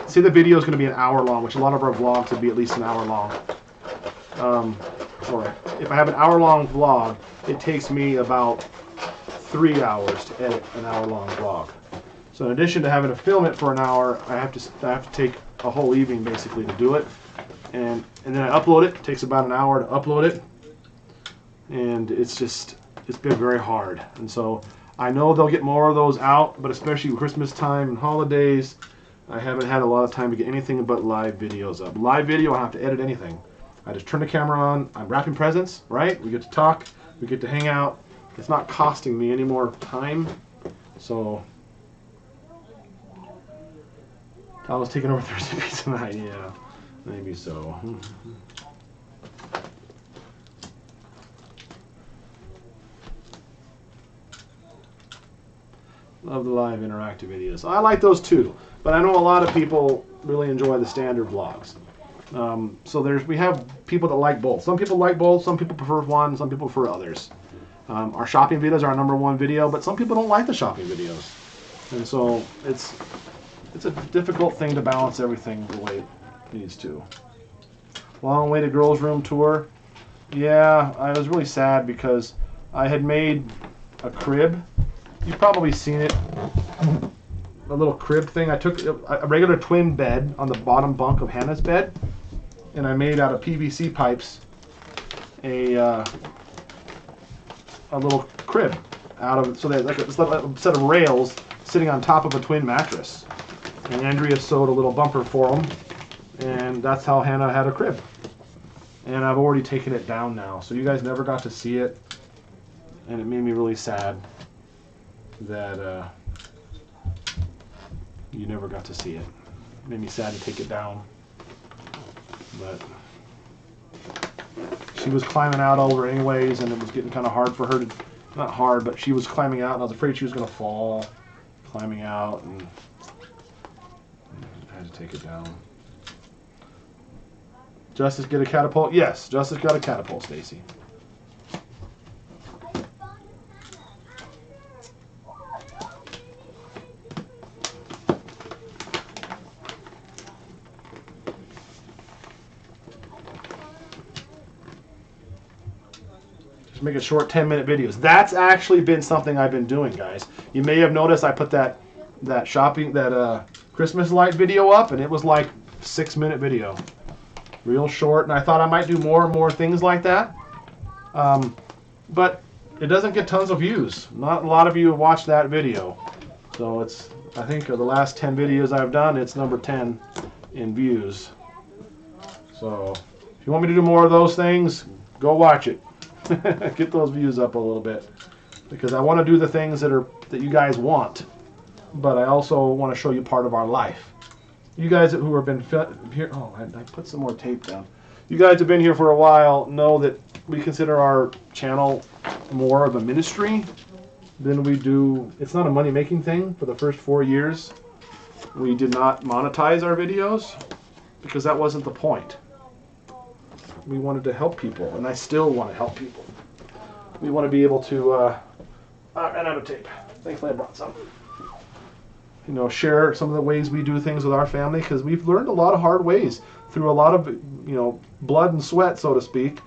say the video is going to be an hour long, which a lot of our vlogs would be at least an hour long. Or if I have an hour long vlog, it takes me about 3 hours to edit an hour long vlog. So in addition to having to film it for an hour, I have to take a whole evening basically to do it. And then I upload it. It takes about an hour to upload it. And it's been very hard. And so I know they'll get more of those out, but especially Christmas time and holidays, I haven't had a lot of time to get anything but live videos up. Live video, I don't have to edit anything. I just turn the camera on, I'm wrapping presents, right? We get to talk, we get to hang out. It's not costing me any more time. So I was taking over Thursday pizza night, yeah. Maybe so. Love the live interactive videos. I like those too, but I know a lot of people really enjoy the standard vlogs. So we have people that like both. Some people like both, some people prefer one, some people prefer others. Our shopping videos are our #1 video, but some people don't like the shopping videos. And so it's a difficult thing to balance everything the way it needs to. Long way to girls' room tour. Yeah, I was really sad because I had made a crib. You've probably seen it. A little crib thing. I took a regular twin bed on the bottom bunk of Hannah's bed, and I made out of PVC pipes a little crib out of it, so there's like a set of rails sitting on top of a twin mattress. And Andrea sewed a little bumper for them, and that's how Hannah had a crib. and I've already taken it down now. So you guys never got to see it, and it made me really sad that you never got to see it. It made me sad to take it down. But she was climbing out over anyways, and it was getting kind of hard for her to, not hard, but she was climbing out, and I was afraid she was going to fall climbing out, and I had to take it down. Justus get a catapult? Yes, Justus got a catapult, Stacy. Make it short 10-minute videos. That's actually been something I've been doing, guys. You may have noticed I put that Christmas light video up, and it was like 6-minute video, real short. And I thought I might do more and more things like that, but it doesn't get tons of views. Not a lot of you have watched that video, so it's, I think of the last 10 videos I've done, it's number 10 in views. So if you want me to do more of those things, go watch it. Get those views up a little bit, because I want to do the things that you guys want, but I also want to show you part of our life. You guys who have been here, oh, I put some more tape down. You guys have been here for a while know that we consider our channel more of a ministry than we do. It's not a money-making thing. For the first 4 years, we did not monetize our videos because that wasn't the point. We wanted to help people, and I still want to help people. We want to be able to, I ran out of tape. Thankfully I brought some. You know, share some of the ways we do things with our family, because we've learned a lot of hard ways through a lot of, you know, blood and sweat, so to speak.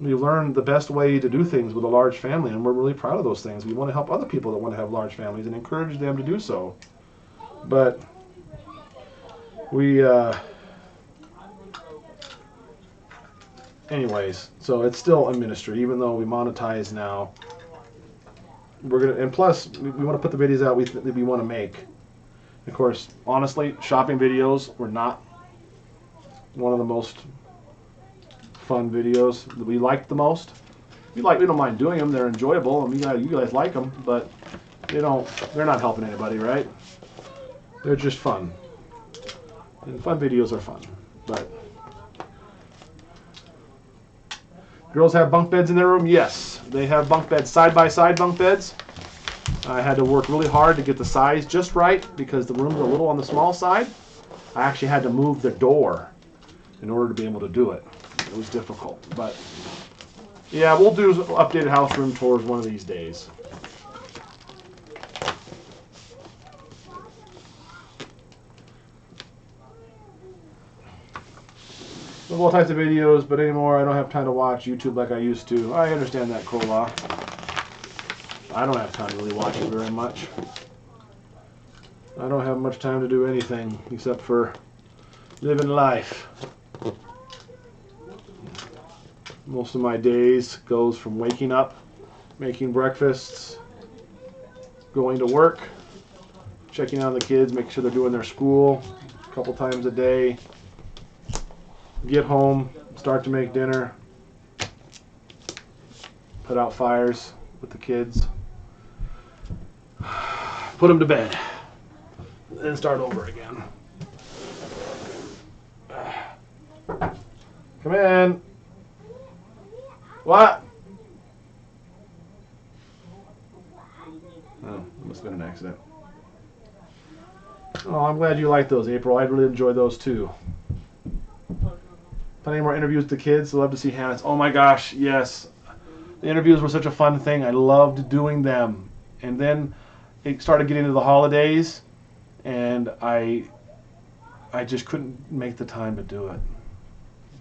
We learned the best way to do things with a large family, and we're really proud of those things. We want to help other people that want to have large families and encourage them to do so. But we, anyways, so it's still a ministry, even though we monetize now. We're gonna, and plus, we want to put the videos out that we want to make. Of course, honestly, shopping videos were not one of the most fun videos that we liked the most. We don't mind doing them; they're enjoyable, and you guys like them, but they're not helping anybody, right? They're just fun, and fun videos are fun, but. Girls have bunk beds in their room? Yes. They have bunk beds, side-by-side bunk beds. I had to work really hard to get the size just right because the room's a little on the small side. I actually had to move the door in order to be able to do it. It was difficult, but yeah, we'll do updated house room tours one of these days. All types of videos, but anymore I don't have time to watch YouTube like I used to. I understand that, Cola. I don't have time to really watch it very much. I don't have much time to do anything except for living life. Most of my days goes from waking up, making breakfasts, going to work, checking on the kids, making sure they're doing their school a couple times a day. Get home, start to make dinner, put out fires with the kids, put them to bed, then start over again. Come in. What? Oh, it must have been an accident. Oh, I'm glad you like those, April. I'd really enjoy those too. Plenty more interviews with the kids. I'd love to see Hannah's. Oh my gosh, yes. The interviews were such a fun thing. I loved doing them. And then it started getting into the holidays, and I just couldn't make the time to do it.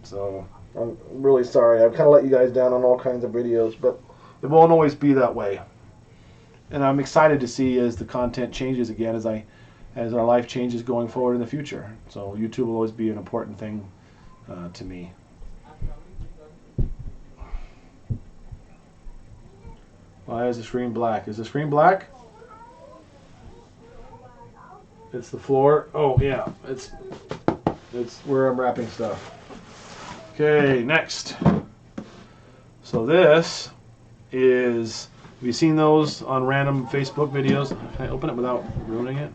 So I'm really sorry. I've kind of let you guys down on all kinds of videos, but it won't always be that way. And I'm excited to see as the content changes again, as our life changes going forward in the future. So YouTube will always be an important thing to me. Why is the screen black? Is the screen black? It's the floor. Oh yeah, it's where I'm wrapping stuff. Okay, next. So this is, have you seen those on random Facebook videos? Can I open it without ruining it?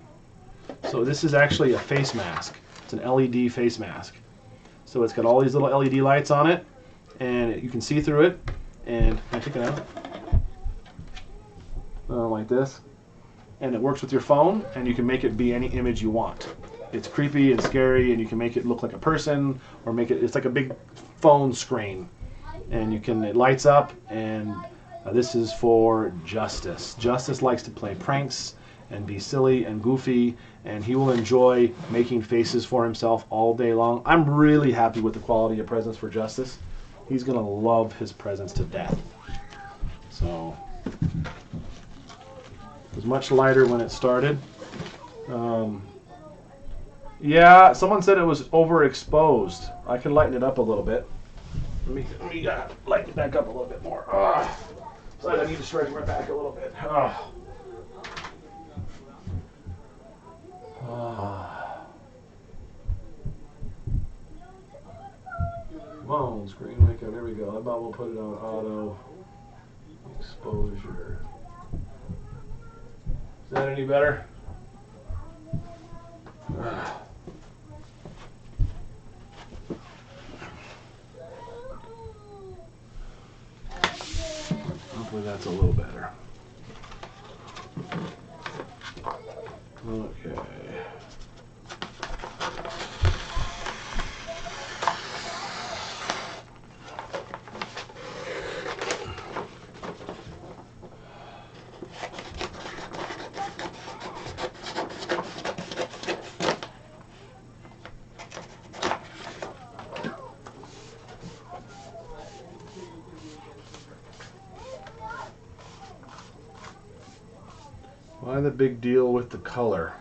So this is actually a face mask. It's an LED face mask. So it's got all these little LED lights on it, and you can see through it. And can I take it out? Like this. And it works with your phone, and you can make it be any image you want. It's creepy and scary, and you can make it look like a person, or make it, it's like a big phone screen. And you can, it lights up, and this is for Justus. Justus likes to play pranks and be silly and goofy, and he will enjoy making faces for himself all day long. I'm really happy with the quality of presents for Justus. He's gonna love his presents to death. So it was much lighter when it started. Yeah, someone said it was overexposed. I can lighten it up a little bit. Let me lighten it back up a little bit more. So I need to stretch my back a little bit. Come on, screen wake up. There we go. How about we'll put it on auto exposure. Is that any better? Hopefully that's a little better. Okay. Why the big deal with the color?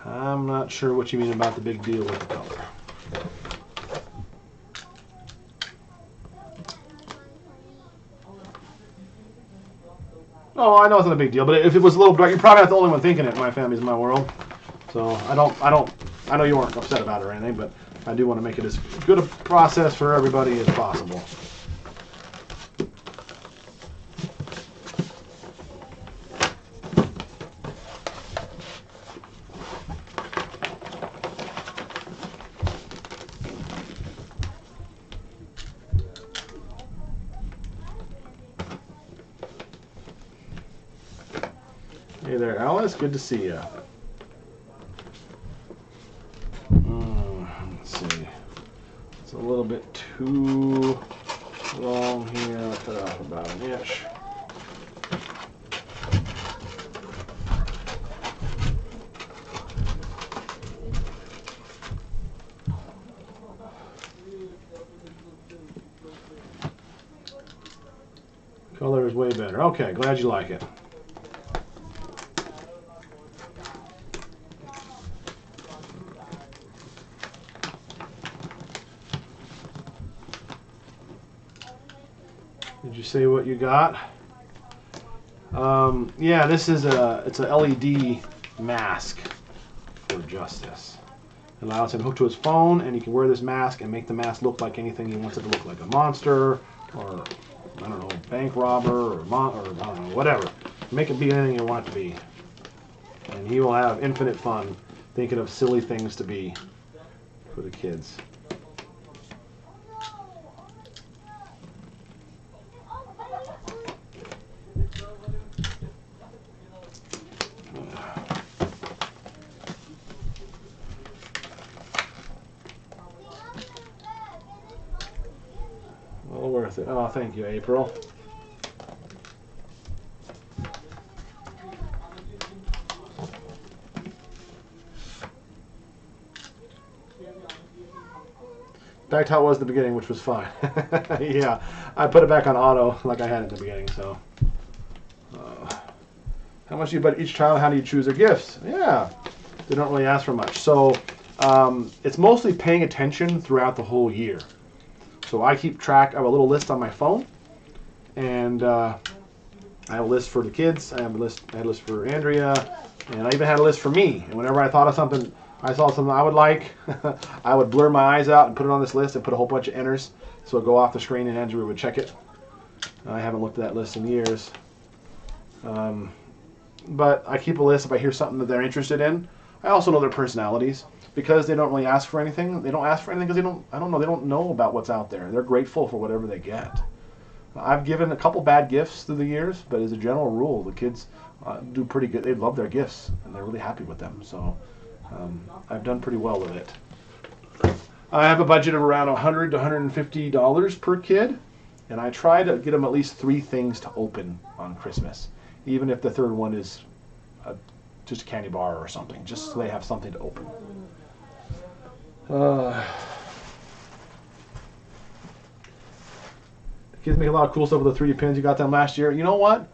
I'm not sure what you mean about the big deal with the color. Oh, I know it's not a big deal, but if it was a little bright, you're probably not the only one thinking it. My family's my world, so I know you weren't upset about it or anything, but I do want to make it as good a process for everybody as possible. Hey there, Alice. Good to see you. Let's see. It's a little bit too long here. I'll cut off about an inch. Color is way better. Okay, glad you like it. Did you say what you got? Yeah, this is it's a LED mask for Justus. It allows him to hook to his phone, and he can wear this mask and make the mask look like anything he wants it to look like. A monster, or I don't know, bank robber, or I don't know, whatever. Make it be anything you want it to be. And he will have infinite fun thinking of silly things to be for the kids. Well worth it. Oh, thank you, April. Back to how it was at the beginning, which was fine. Yeah, I put it back on auto like I had at the beginning. So, how much do you bet each child? How do you choose their gifts? Yeah, they don't really ask for much. So, it's mostly paying attention throughout the whole year. So I keep track. I have a little list on my phone, and I have a list for the kids. I have a list. I had a list for Andrea, and I even had a list for me. And whenever I thought of something I saw something I would like. I would blur my eyes out and put it on this list and put a whole bunch of enters so it'd go off the screen and Andrea would check it. I haven't looked at that list in years. But I keep a list if I hear something that they're interested in. I also know their personalities. Because they don't really ask for anything. They don't ask for anything because they don't know about what's out there. They're grateful for whatever they get. I've given a couple bad gifts through the years, but as a general rule, the kids do pretty good. They love their gifts, and they're really happy with them. So I've done pretty well with it. I have a budget of around $100 to $150 per kid, and I try to get them at least 3 things to open on Christmas, even if the third one is just a candy bar or something, just so they have something to open. Kids make a lot of cool stuff with the 3D pins. You got them last year. You know what?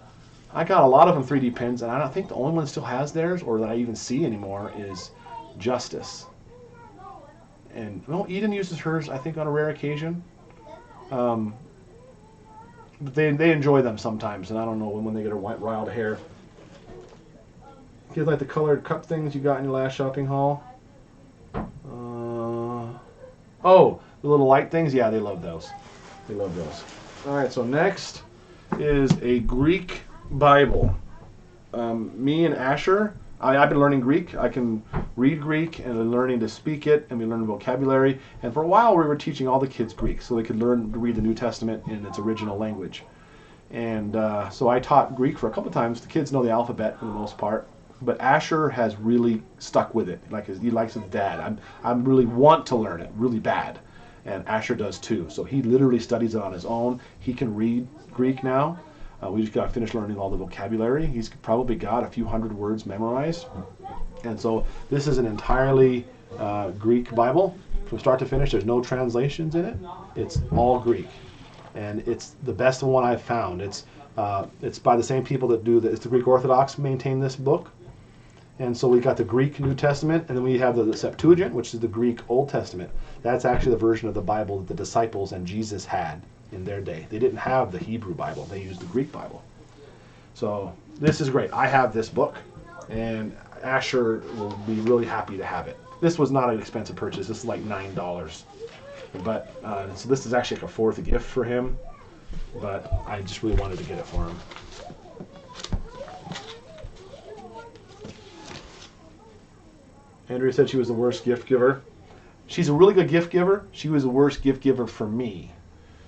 I got a lot of them 3D pins, and I don't think the only one that still has theirs, or that I even see anymore, is Justus. And no, Eden uses hers, I think, on a rare occasion. But they enjoy them sometimes, and I don't know when they get a wild hair. Kids like the colored cup things you got in your last shopping haul. Oh, the little light things? Yeah, they love those. They love those. All right, so next is a Greek Bible. Me and Asher, I've been learning Greek. I can read Greek and I'm learning to speak it, and we learn vocabulary. And for a while we were teaching all the kids Greek so they could learn to read the New Testament in its original language. And so I taught Greek for a couple times. The kids know the alphabet for the most part. But Asher has really stuck with it. He likes his dad. I really want to learn it really bad, and Asher does too. So he literally studies it on his own. He can read Greek now. We just got to finish learning all the vocabulary. He's probably got a few hundred words memorized, and so this is an entirely Greek Bible from start to finish. There's no translations in it. It's all Greek, and it's the best one I've found. It's by the same people that do it's the Greek Orthodox maintain this book. And so we got the Greek New Testament, and then we have the Septuagint, which is the Greek Old Testament. That's actually the version of the Bible that the disciples and Jesus had in their day. They didn't have the Hebrew Bible. They used the Greek Bible. So this is great. I have this book, and Asher will be really happy to have it. This was not an expensive purchase. This is like $9. But so this is actually like a 4th gift for him, but I just really wanted to get it for him. Andrea said she was the worst gift giver. She's a really good gift giver. She was the worst gift giver for me.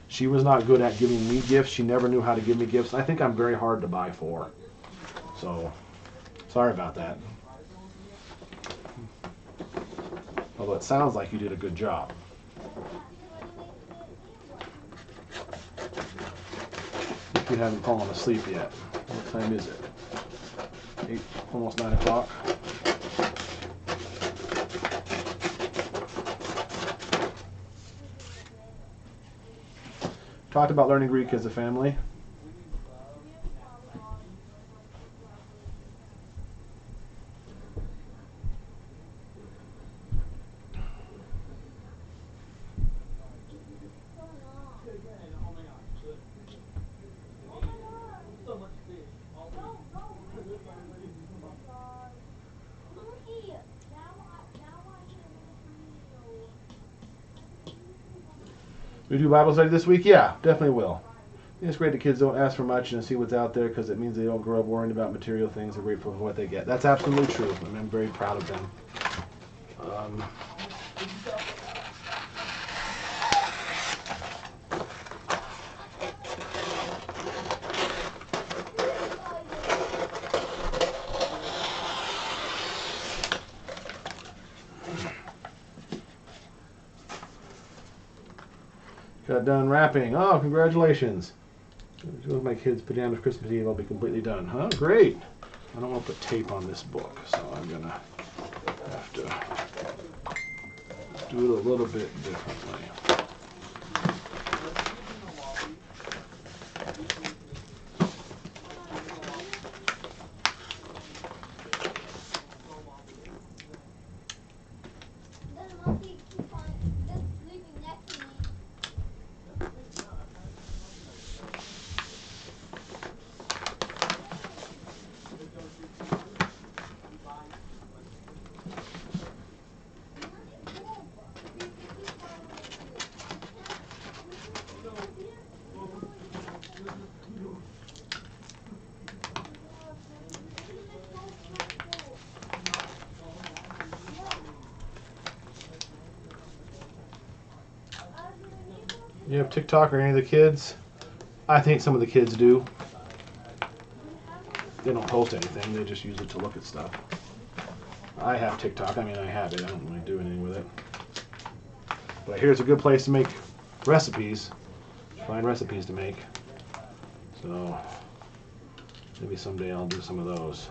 She was not good at giving me gifts. She never knew how to give me gifts. I think I'm very hard to buy for. So, sorry about that. Although it sounds like you did a good job. If you haven't fallen asleep yet. What time is it? 8, almost 9 o'clock. Talked about learning Greek as a family. We do Bible study this week? Yeah, definitely will. It's great that kids don't ask for much and see what's out there because it means they don't grow up worrying about material things. They're grateful for what they get. That's absolutely true, and I'm very proud of them. Got done wrapping. Oh, congratulations. My kids' pajamas Christmas Eve will be completely done. Huh? Great. I don't want to put tape on this book, so I'm going to have to do it a little bit differently. You have TikTok or any of the kids? I think some of the kids do. They don't post anything, they just use it to look at stuff. I have TikTok, I mean I have it, I don't really do anything with it. But here's a good place to make recipes. Find recipes to make. So maybe someday I'll do some of those.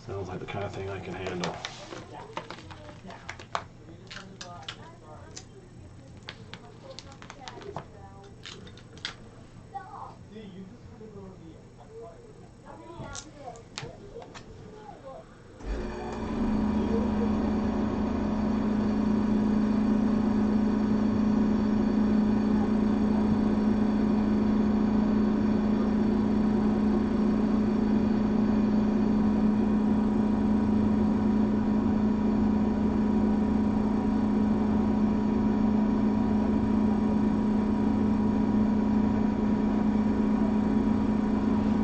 Sounds like the kind of thing I can handle.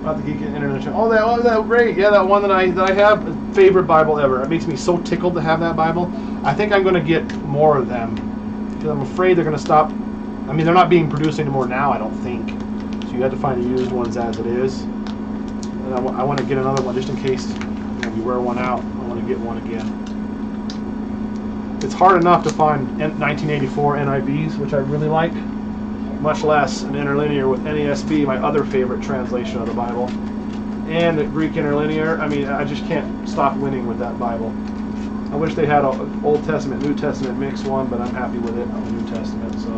About the Geek Internet Channel. Oh, that great. Yeah, that one that I have. Favorite Bible ever. It makes me so tickled to have that Bible. I think I'm going to get more of them because I'm afraid they're going to stop. I mean, they're not being produced anymore now, I don't think. So you have to find the used ones as it is. And I want to get another one just in case we wear one out. I want to get one again. It's hard enough to find 1984 NIVs, which I really like. Much less an interlinear with NESB, my other favorite translation of the Bible, and the Greek interlinear. I mean, I just can't stop winning with that Bible. I wish they had an Old Testament, New Testament mixed one, but I'm happy with it on the New Testament. So,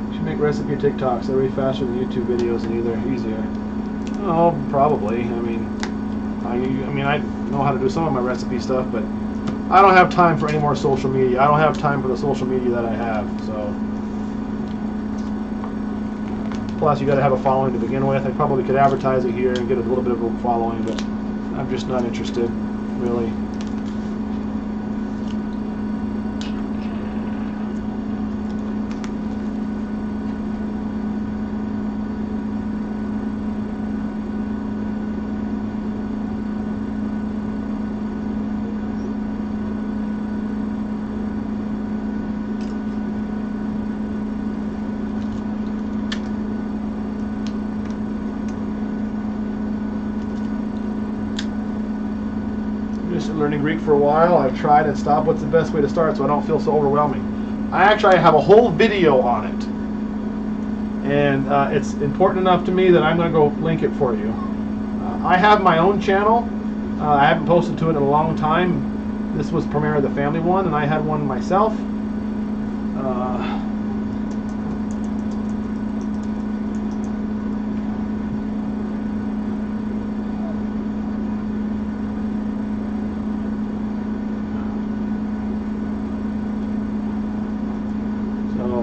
you should make recipe TikToks. They're way faster than YouTube videos and easier. Oh, probably. I mean, I know how to do some of my recipe stuff, but I don't have time for any more social media. I don't have time for the social media that I have, so. Plus, you got to have a following to begin with. I probably could advertise it here and get a little bit of a following, but I'm just not interested, really. Learning Greek for a while. I've tried and stopped. What's the best way to start so I don't feel so overwhelming? I have a whole video on it, and it's important enough to me that I'm going to go link it for you. I have my own channel. I haven't posted to it in a long time. This was primarily the family one, and I had one myself.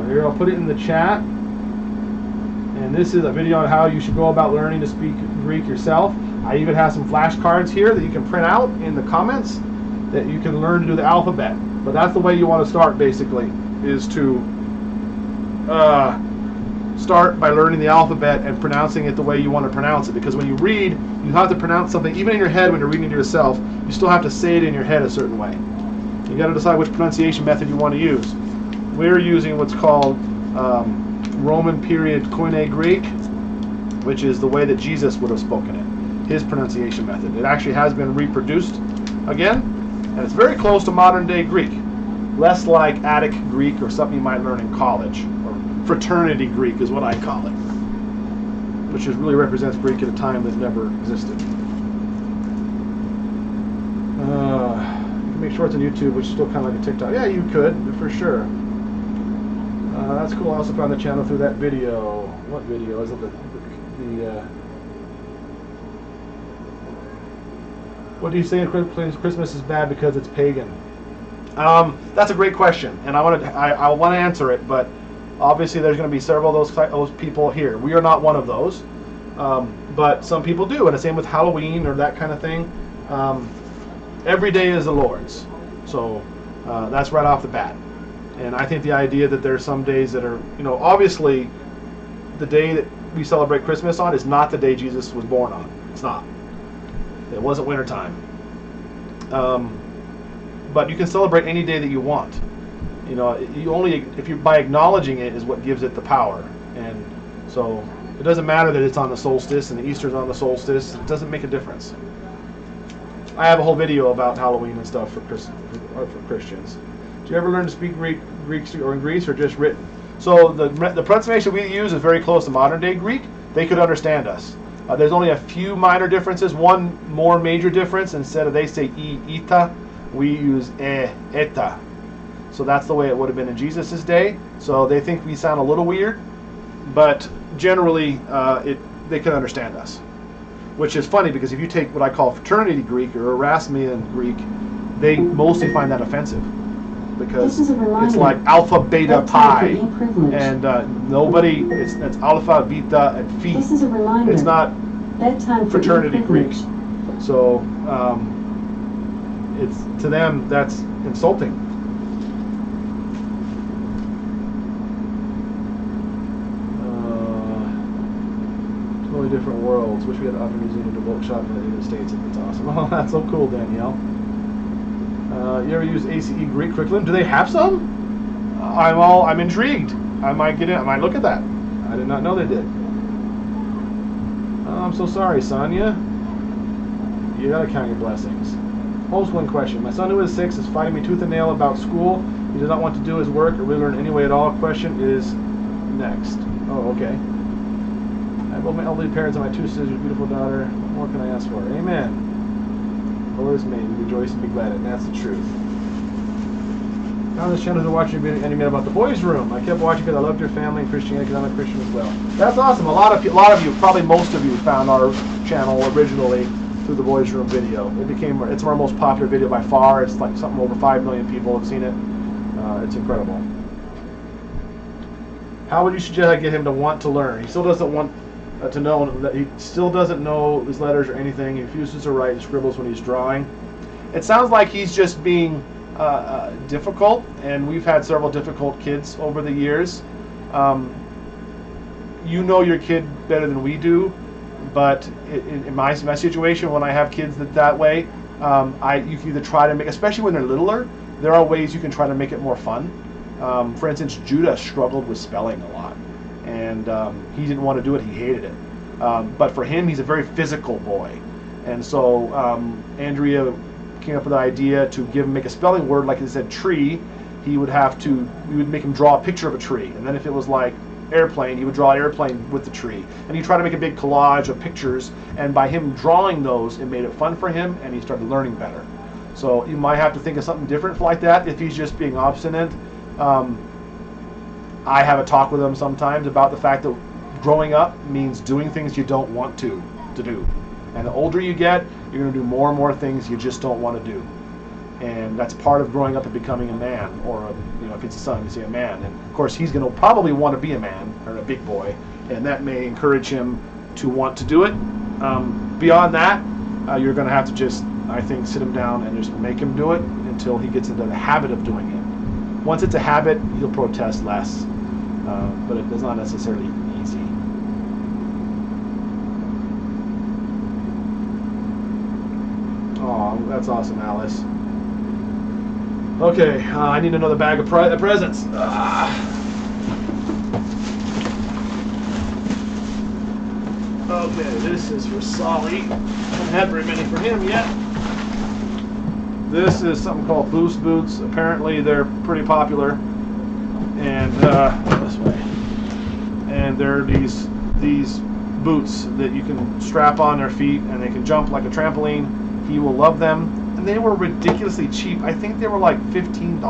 Here, I'll put it in the chat. And this is a video on how you should go about learning to speak Greek yourself. I even have some flashcards here that you can print out in the comments that you can learn to do the alphabet. But that's the way you want to start, basically, is to start by learning the alphabet and pronouncing it the way you want to pronounce it. Because when you read, you have to pronounce something, even in your head when you're reading to yourself, you still have to say it in your head a certain way. You got to decide which pronunciation method you want to use. We're using what's called Roman period Koine Greek, which is the way that Jesus would have spoken it, his pronunciation method. It actually has been reproduced again, and it's very close to modern day Greek. Less like Attic Greek or something you might learn in college, or fraternity Greek is what I call it, which really represents Greek at a time that never existed. You can make shorts on YouTube, which is still kind of like a TikTok. Yeah, you could, for sure. That's cool. I also found the channel through that video. What video? Is it what do you say Christmas is bad because it's pagan? That's a great question, and I want to answer it, but obviously there's going to be several of those people here. We are not one of those, but some people do, and the same with Halloween or that kind of thing. Every day is the Lord's, so that's right off the bat. And I think the idea that there's some days that are, obviously the day that we celebrate Christmas on is not the day Jesus was born on. It's not. It wasn't wintertime. but you can celebrate any day that you want. You know, you only, if you, by acknowledging it is what gives it the power. And so it doesn't matter that it's on the solstice and the Easter's on the solstice. It doesn't make a difference. I have a whole video about Halloween and stuff for Christians. Do you ever learn to speak Greek or in Greece, or just written? So the pronunciation we use is very close to modern day Greek. They could understand us. There's only a few minor differences. One more major difference: instead of they say ita, we use eta. So that's the way it would have been in Jesus' day. So they think we sound a little weird, but generally they can understand us. Which is funny, because if you take what I call fraternity Greek or Erasmian Greek, they mostly find that offensive, because it's like alpha, beta, pi, and nobody. It's alpha, beta, and phi. This is a reminder. It's not bedtime fraternity Greek. So it's, to them, that's insulting. Different worlds. Wish we had an art museum to workshop in the United States. It's awesome. Oh, that's so cool, Danielle. You ever use ACE Greek curriculum? Do they have some? I'm intrigued. I might get in. I might look at that. I did not know they did. Oh, I'm so sorry, Sonia. You gotta count your blessings. Homeschooling question. My son, who is 6, is fighting me tooth and nail about school. He does not want to do his work or really learn any way at all. Question is next. Oh, okay. I have both my elderly parents and my 2 sisters, beautiful daughter. What more can I ask for? Amen. Lord is made. We rejoice and be glad, and that's the truth. On this channel, to watch your video animated about the boys' room. I kept watching because I loved your family and Christianity, because I'm a Christian as well. That's awesome. A lot of you, probably most of you, found our channel originally through the boys' room video. It's our most popular video by far. It's like something over 5 million people have seen it. It's incredible. How would you suggest I get him to want to learn? He still doesn't want to know that he still doesn't know his letters or anything. He refuses to write and scribbles when he's drawing. It sounds like he's just being difficult, and we've had several difficult kids over the years. You know your kid better than we do, but in my situation, when I have kids that way, you can either try to make, especially when they're littler, there are ways you can try to make it more fun. For instance, Judah struggled with spelling a lot, and he didn't want to do it. He hated it. But for him, he's a very physical boy, and so Andrea came up with the idea to make a spelling word. Like it said tree, we would make him draw a picture of a tree, and then if it was like airplane, he would draw an airplane with the tree, and he tried to make a big collage of pictures, and by him drawing those, it made it fun for him, and he started learning better. So you might have to think of something different like that if he's just being obstinate. I have a talk with him sometimes about the fact that growing up means doing things you don't want to do. And the older you get, you're going to do more and more things you just don't want to do. And that's part of growing up and becoming a man, or if it's a son, you say a man. And of course, he's going to probably want to be a man or a big boy, and that may encourage him to want to do it. Beyond that, you're going to have to just, I think, sit him down and just make him do it until he gets into the habit of doing it. Once it's a habit, he'll protest less, but it's not necessarily easy. Oh, that's awesome, Alice. Okay, I need another bag of presents. Okay, this is for Solly. I haven't had very many for him yet. This is something called Boost Boots. Apparently they're pretty popular. And this way. And they're these boots that you can strap on their feet, and they can jump like a trampoline. He will love them. And they were ridiculously cheap. I think they were like $15.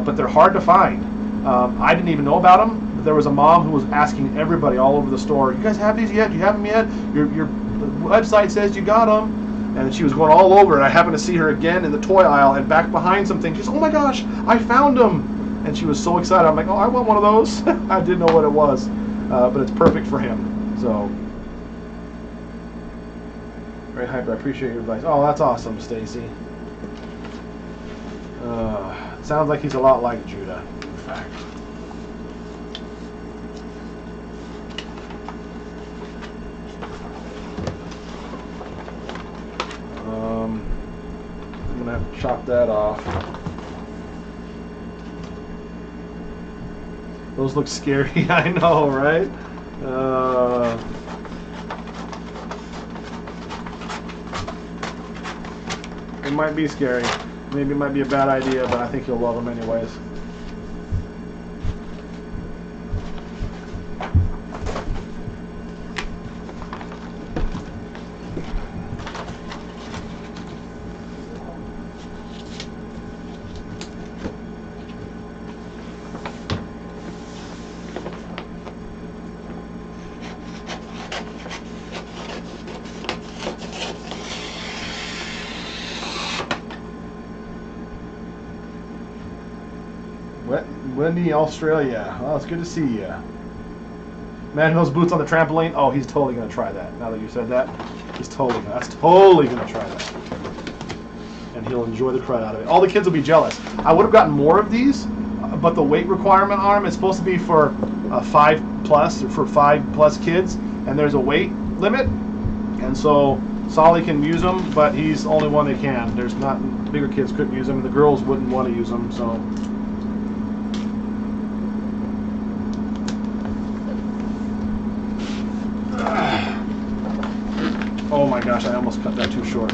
But they're hard to find. I didn't even know about them. But there was a mom who was asking everybody all over the store, "You guys have these yet? Do you have them yet? Your website says you got them." And she was going all over, and I happened to see her again in the toy aisle and back behind something. She said, "Oh my gosh, I found them!" And she was so excited. I'm like, "Oh, I want one of those." I didn't know what it was, but it's perfect for him. So, very hyper. I appreciate your advice. Oh, that's awesome, Stacy. Sounds like he's a lot like Judah, in fact. I'm gonna have to chop that off. Those look scary, I know, right? It might be scary. Maybe it might be a bad idea, but I think you'll love them anyways. Wendy, Australia. Well, it's good to see you. Man, those boots on the trampoline. Oh, he's totally gonna try that. Now that you said that, that's totally gonna try that, and he'll enjoy the crud out of it. All the kids will be jealous. I would have gotten more of these, but the weight requirement on them is supposed to be for 5+ or for 5+ kids, and there's a weight limit, and so Solly can use them, but he's the only one that can. There's not bigger kids couldn't use them, and the girls wouldn't want to use them, so. Oh my gosh, I almost cut that too short.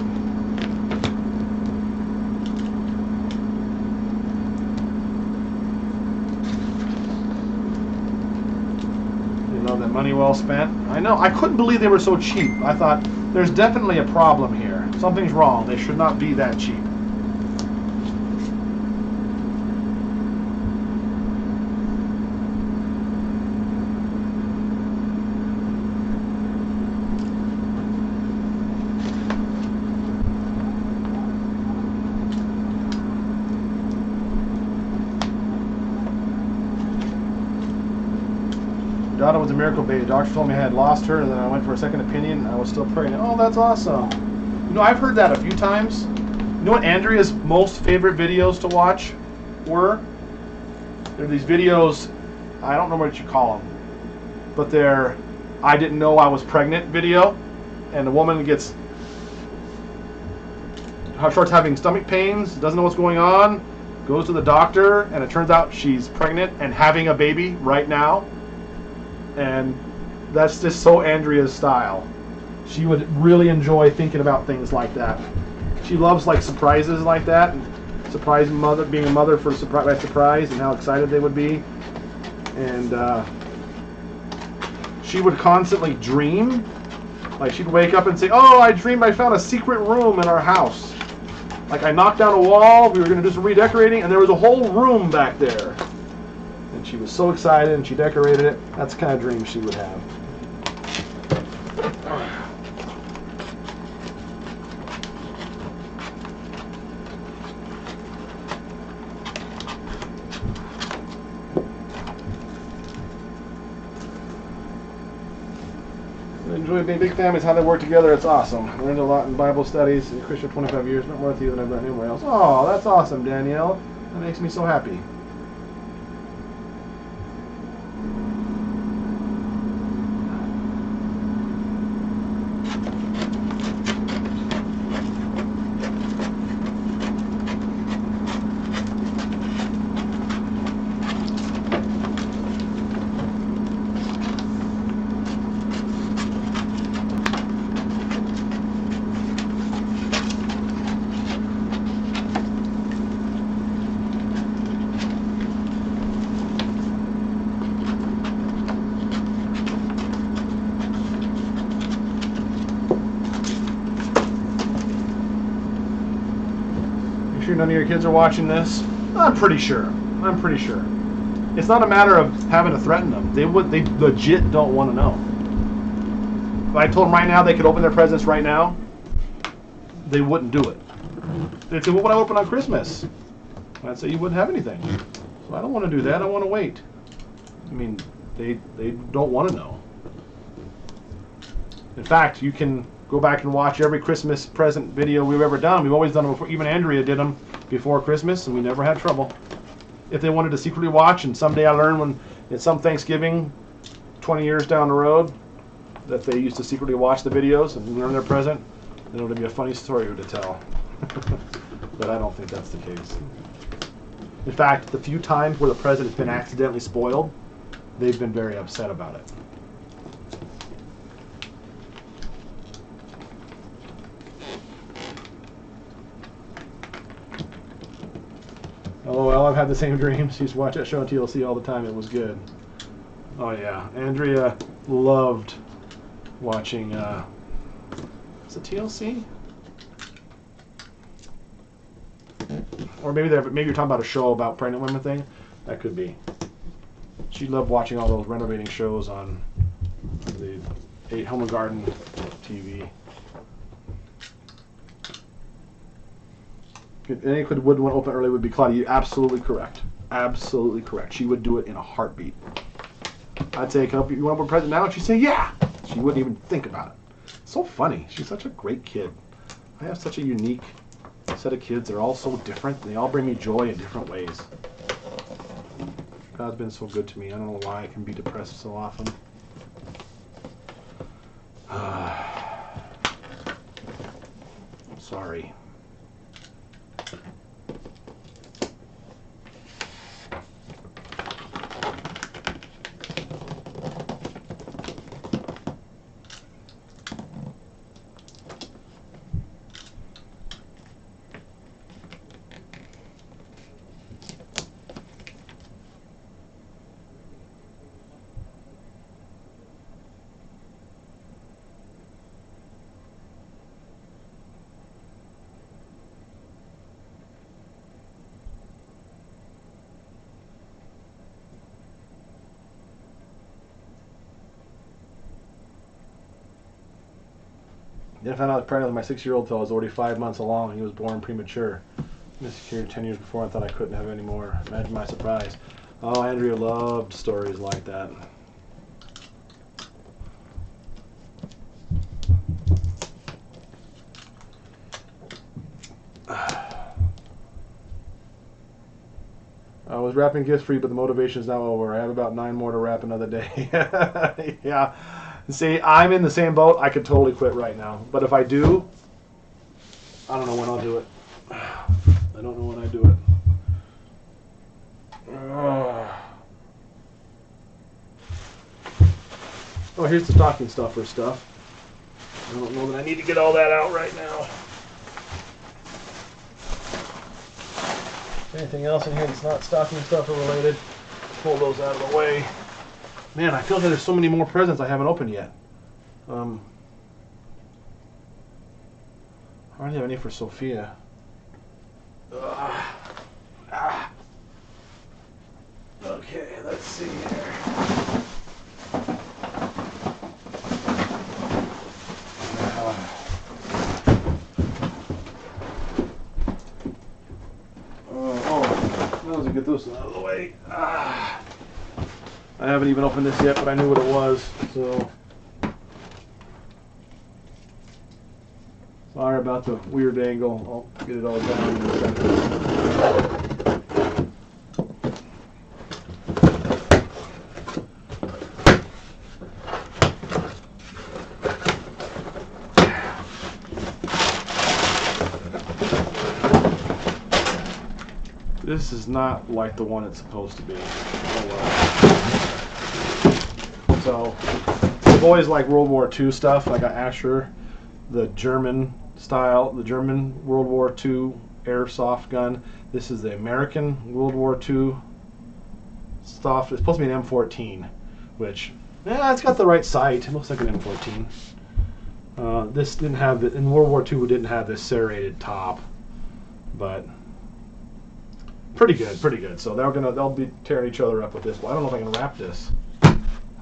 You know, that money well spent. I know, I couldn't believe they were so cheap. I thought, there's definitely a problem here. Something's wrong. They should not be that cheap. Daughter was a miracle baby. Doctor told me I had lost her, and then I went for a second opinion. I was still pregnant. Oh, that's awesome. You know, I've heard that a few times. You know what Andrea's most favorite videos to watch were? They're these videos, I don't know what you call them, but they're I didn't know I was pregnant video, and the woman starts having stomach pains, doesn't know what's going on, goes to the doctor, and it turns out she's pregnant and having a baby right now. And that's just so Andrea's style. She would really enjoy thinking about things like that. She loves like surprises like that, and surprising mother, being a mother for by surprise, and how excited they would be. And she would constantly dream. Like she'd wake up and say, "Oh, I dreamed I found a secret room in our house. Like I knocked down a wall. We were going to do some redecorating, and there was a whole room back there." She was so excited, and she decorated it. That's the kind of dream she would have. I enjoy being big families, how they work together. It's awesome. I learned a lot in Bible studies and Christian 25 years. Not more with you than I've done anywhere else. Oh, that's awesome, Danielle. That makes me so happy. None of your kids are watching this. I'm pretty sure. It's not a matter of having to threaten them. They legit don't want to know. If I told them right now they could open their presents right now, they wouldn't do it. They'd say, "What would I open on Christmas?" I'd say, "You wouldn't have anything." So I don't want to do that. I want to wait. I mean, they don't want to know. In fact, you can go back and watch every Christmas present video we've ever done. We've always done them before. Even Andrea did them before Christmas, and we never had trouble. If they wanted to secretly watch, and someday I learned when it's some Thanksgiving, 20 years down the road, that they used to secretly watch the videos and learn their present, then it'll be a funny story to tell. but I don't think that's the case. In fact, the few times where the present has been accidentally spoiled, they've been very upset about it. LOL, I've had the same dream. She used to watch that show on TLC all the time. It was good. Oh yeah, Andrea loved watching, is it TLC? Or maybe you're talking about a show about pregnant women thing. That could be. She loved watching all those renovating shows on the Home and Garden TV. If any would want to open early would be Claudia. You're absolutely correct. Absolutely correct. She would do it in a heartbeat. I'd say, you want to open present now? And she'd say, yeah. She wouldn't even think about it. So funny. She's such a great kid. I have such a unique set of kids. They're all so different. They all bring me joy in different ways. God's been so good to me. I don't know why I can be depressed so often. I'm sorry. Then I found out I was pregnant with my 6-year-old till I was already 5 months along. He was born premature. Miscarried 10 years before. I thought I couldn't have any more. Imagine my surprise. Oh, Andrea loved stories like that. I was wrapping gifts for you, but the motivation is now over. I have about 9 more to wrap another day. Yeah. See, I'm in the same boat. I could totally quit right now. But if I do, I don't know when I'll do it. I don't know when I do it. Oh, here's the stocking stuffer stuff. I don't know that I need to get all that out right now. Anything else in here that's not stocking stuffer related? Pull those out of the way. Man, I feel like there's so many more presents I haven't opened yet. I don't have any for Sophia. Okay, let's see here. Get this out of the way. I haven't even opened this yet, but I knew what it was, so sorry about the weird angle. I'll get it all down in a second. This is not like the one it's supposed to be. Oh well. So, I've always liked World War II stuff. I got Asher, the German style, the German World War II airsoft gun. This is the American World War II stuff. It's supposed to be an M14, which, yeah, it's got the right sight. It looks like an M14. This didn't have in World War II. We didn't have this serrated top, but pretty good, pretty good. So they'll be tearing each other up with this. Well, I don't know if I can wrap this.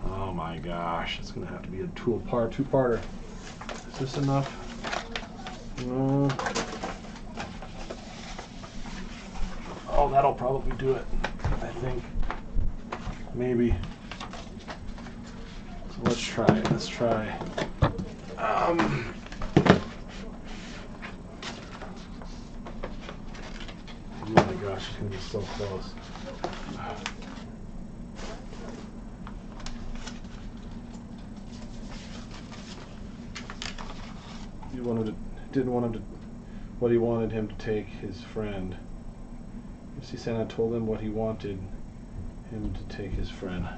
Oh my gosh, it's gonna have to be a two-parter. Is this enough? No. Oh, that'll probably do it. I think. Maybe. So let's try it. Let's try. Oh my gosh, it's going to be so close. Didn't want him to what he wanted him to take his friend. You see, Santa told him what he wanted him to take his friend.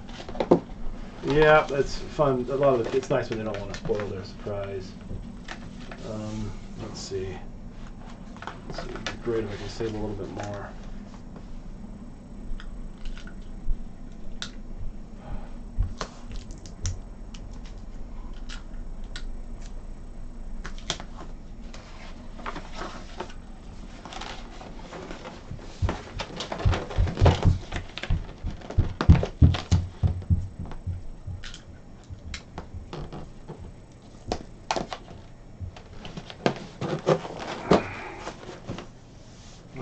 Yeah, that's fun. A lot of it's nice when they don't want to spoil their surprise. Let's see. It'd be great if I can save a little bit more.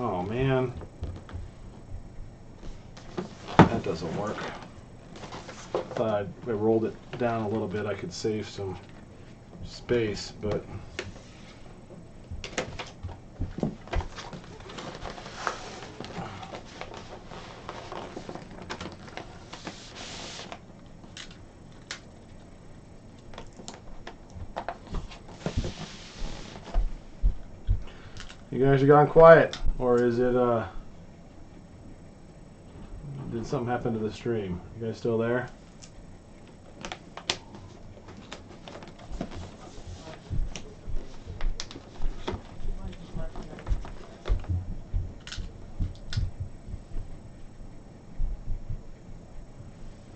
Oh man, that doesn't work. Thought if I rolled it down a little bit I could save some space, but you guys are gone quiet, or is it did something happen to the stream? You guys still there?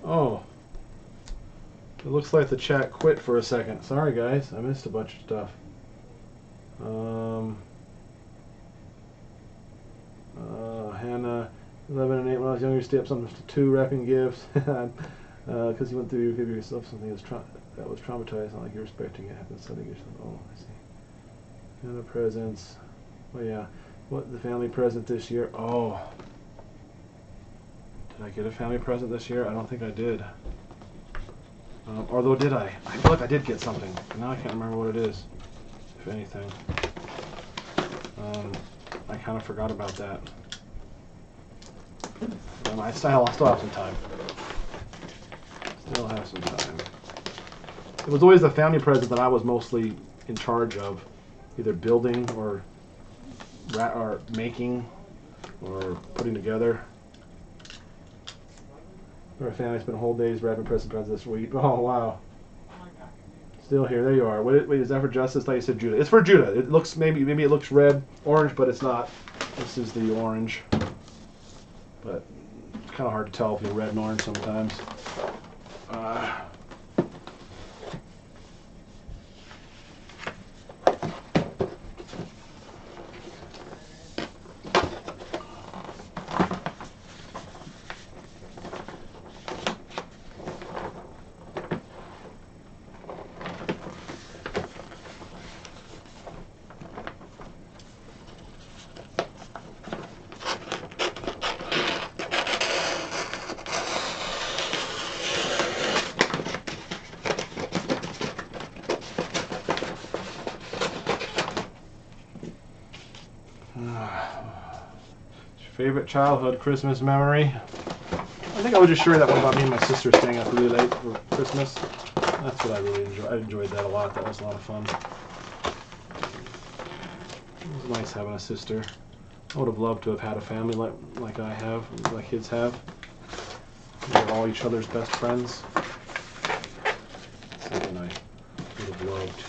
Oh, it looks like the chat quit for a second. Sorry guys, I missed a bunch of stuff. Hannah, 11 and 8 when I was younger, stay up sometimes to 2 wrapping gifts because you went through, you give yourself something that was traumatized, not like you're expecting it happens suddenly. Oh, I see. Hannah presents. Oh yeah, what the family present this year? Oh, did I get a family present this year? I don't think I did. Although did I? I feel like I did get something. Now I can't remember what it is, if anything. I kind of forgot about that. I still have some time. Still have some time. It was always the family present that I was mostly in charge of, either building or making or putting together. Our family spent whole days wrapping presents this week. Oh wow! Still here. There you are. Wait, is that for Justus? I thought you said Judah. It's for Judah. It looks maybe it looks red, orange, but it's not. This is the orange. But it's kind of hard to tell if you're red and orange sometimes. Favorite childhood Christmas memory? I think I was just sharing that one about me and my sister staying up really late for Christmas. That's what I really enjoyed. I enjoyed that a lot. That was a lot of fun. It was nice having a sister. I would have loved to have had a family like I have, like kids have. We're all each other's best friends. Something I would have loved.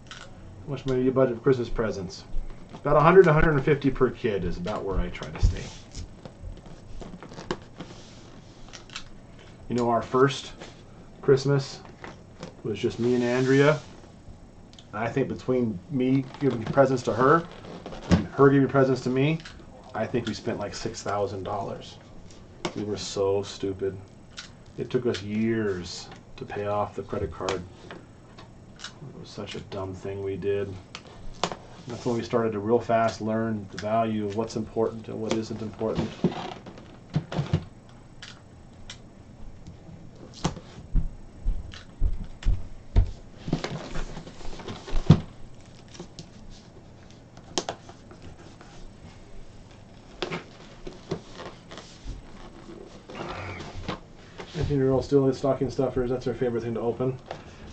How much money do you budget for Christmas presents? About 100 to 150 per kid is about where I try to stay. You know, our first Christmas was just me and Andrea. And I think between me giving presents to her and her giving presents to me, I think we spent like $6,000. We were so stupid. It took us years to pay off the credit card. It was such a dumb thing we did. That's when we started to real fast learn the value of what's important and what isn't important. You're still in stocking stuffers. That's her favorite thing to open.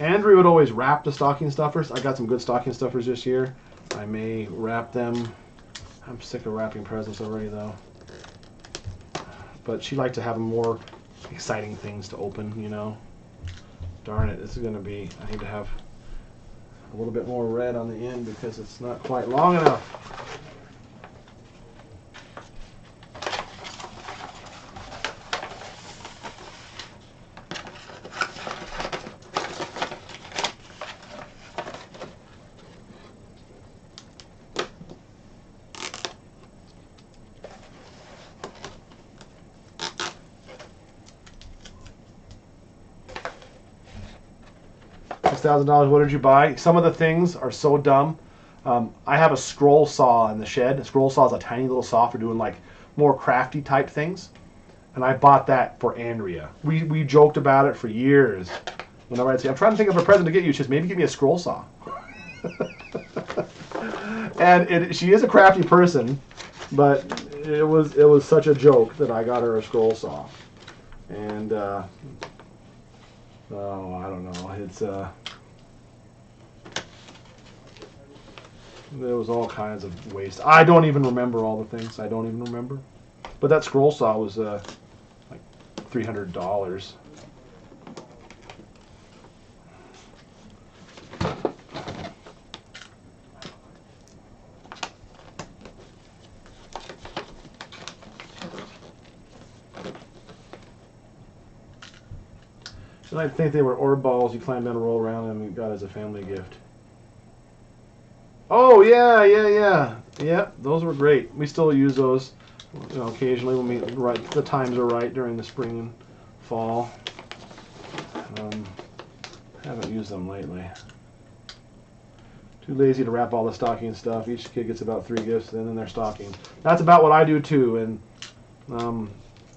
Andrea would always wrap the stocking stuffers. I got some good stocking stuffers this year. I may wrap them. I'm sick of wrapping presents already, though. But she liked to have more exciting things to open, you know. Darn it, this is going to be, I need to have a little bit more red on the end because it's not quite long enough. $6,000, what did you buy? Some of the things are so dumb. I have a scroll saw in the shed. A scroll saw is a tiny little saw for doing like more crafty type things. And I bought that for Andrea. We joked about it for years. Whenever I'd say, I'm trying to think of a present to get you, she says, maybe give me a scroll saw. And she is a crafty person, but it was such a joke that I got her a scroll saw. And oh, I don't know. It's there was all kinds of waste. I don't even remember all the things. I don't even remember. But that scroll saw was like $300. And I think they were orb balls you climbed down and roll around and got as a family gift. Oh yeah. Those were great. We still use those, you know, occasionally when the times are right during the spring and fall. Haven't used them lately. Too lazy to wrap all the stocking stuff. Each kid gets about 3 gifts and then their stocking. That's about what I do too. And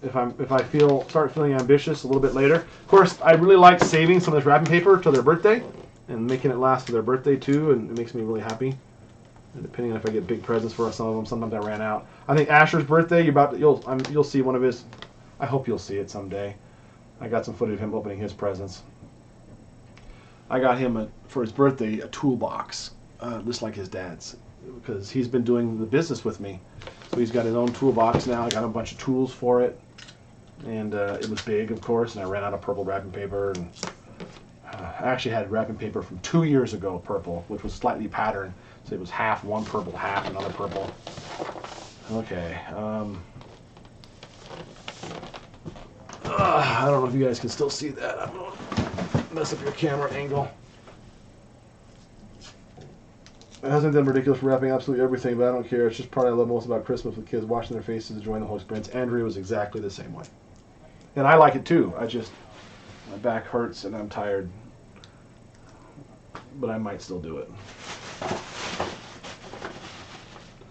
if I start feeling ambitious a little bit later. Of course, I really like saving some of this wrapping paper till their birthday and making it last for their birthday too, and it makes me really happy. And depending on if I get big presents for some of them, sometimes I ran out. I think Asher's birthday, you'll see one of his. I hope you'll see it someday. I got some footage of him opening his presents. I got him for his birthday a toolbox, just like his dad's, because he's been doing the business with me. So he's got his own toolbox now. I got a bunch of tools for it. And it was big, of course, and I ran out of purple wrapping paper. And I actually had wrapping paper from 2 years ago, purple, which was slightly patterned. So it was half one purple, half another purple. Okay. I don't know if you guys can still see that. I'm going to mess up your camera angle. It hasn't been ridiculous for wrapping absolutely everything, but I don't care. It's just part I love most about Christmas with kids watching their faces, enjoying the whole experience. Andrea was exactly the same way. And I like it too. My back hurts and I'm tired. But I might still do it.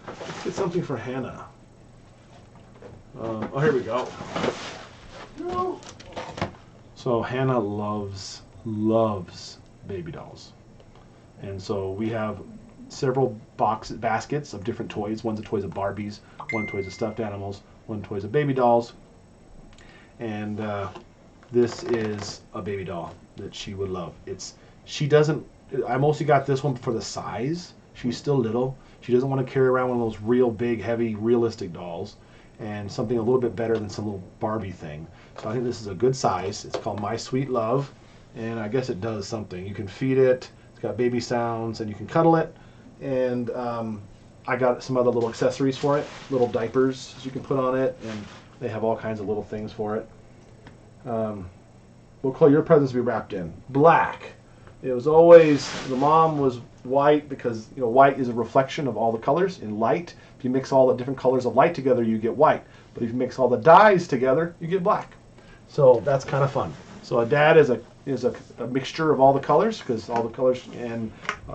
Let's get something for Hannah. Oh, here we go. No. So Hannah loves baby dolls. And so we have several baskets of different toys. One's a toys of Barbies, one toys of stuffed animals, one toys of baby dolls. And this is a baby doll that she would love. I mostly got this one for the size. She's still little. She doesn't want to carry around one of those real big, heavy, realistic dolls, and something a little bit better than some little Barbie thing. So I think this is a good size. It's called My Sweet Love, and I guess it does something. You can feed it. It's got baby sounds, and you can cuddle it. And I got some other little accessories for it, little diapers you can put on it, and they have all kinds of little things for it. We'll call your presents to be wrapped in black. It was always, the mom was white because, you know, white is a reflection of all the colors in light. If you mix all the different colors of light together, you get white. But if you mix all the dyes together, you get black. So that's kind of fun. So a dad is a mixture of all the colors, because all the colors, and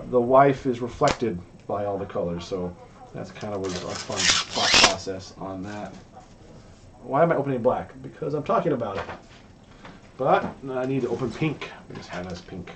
the wife is reflected by all the colors. So that's kind of a fun thought process on that. Why am I opening black? Because I'm talking about it. But I need to open pink, because Hannah's pink.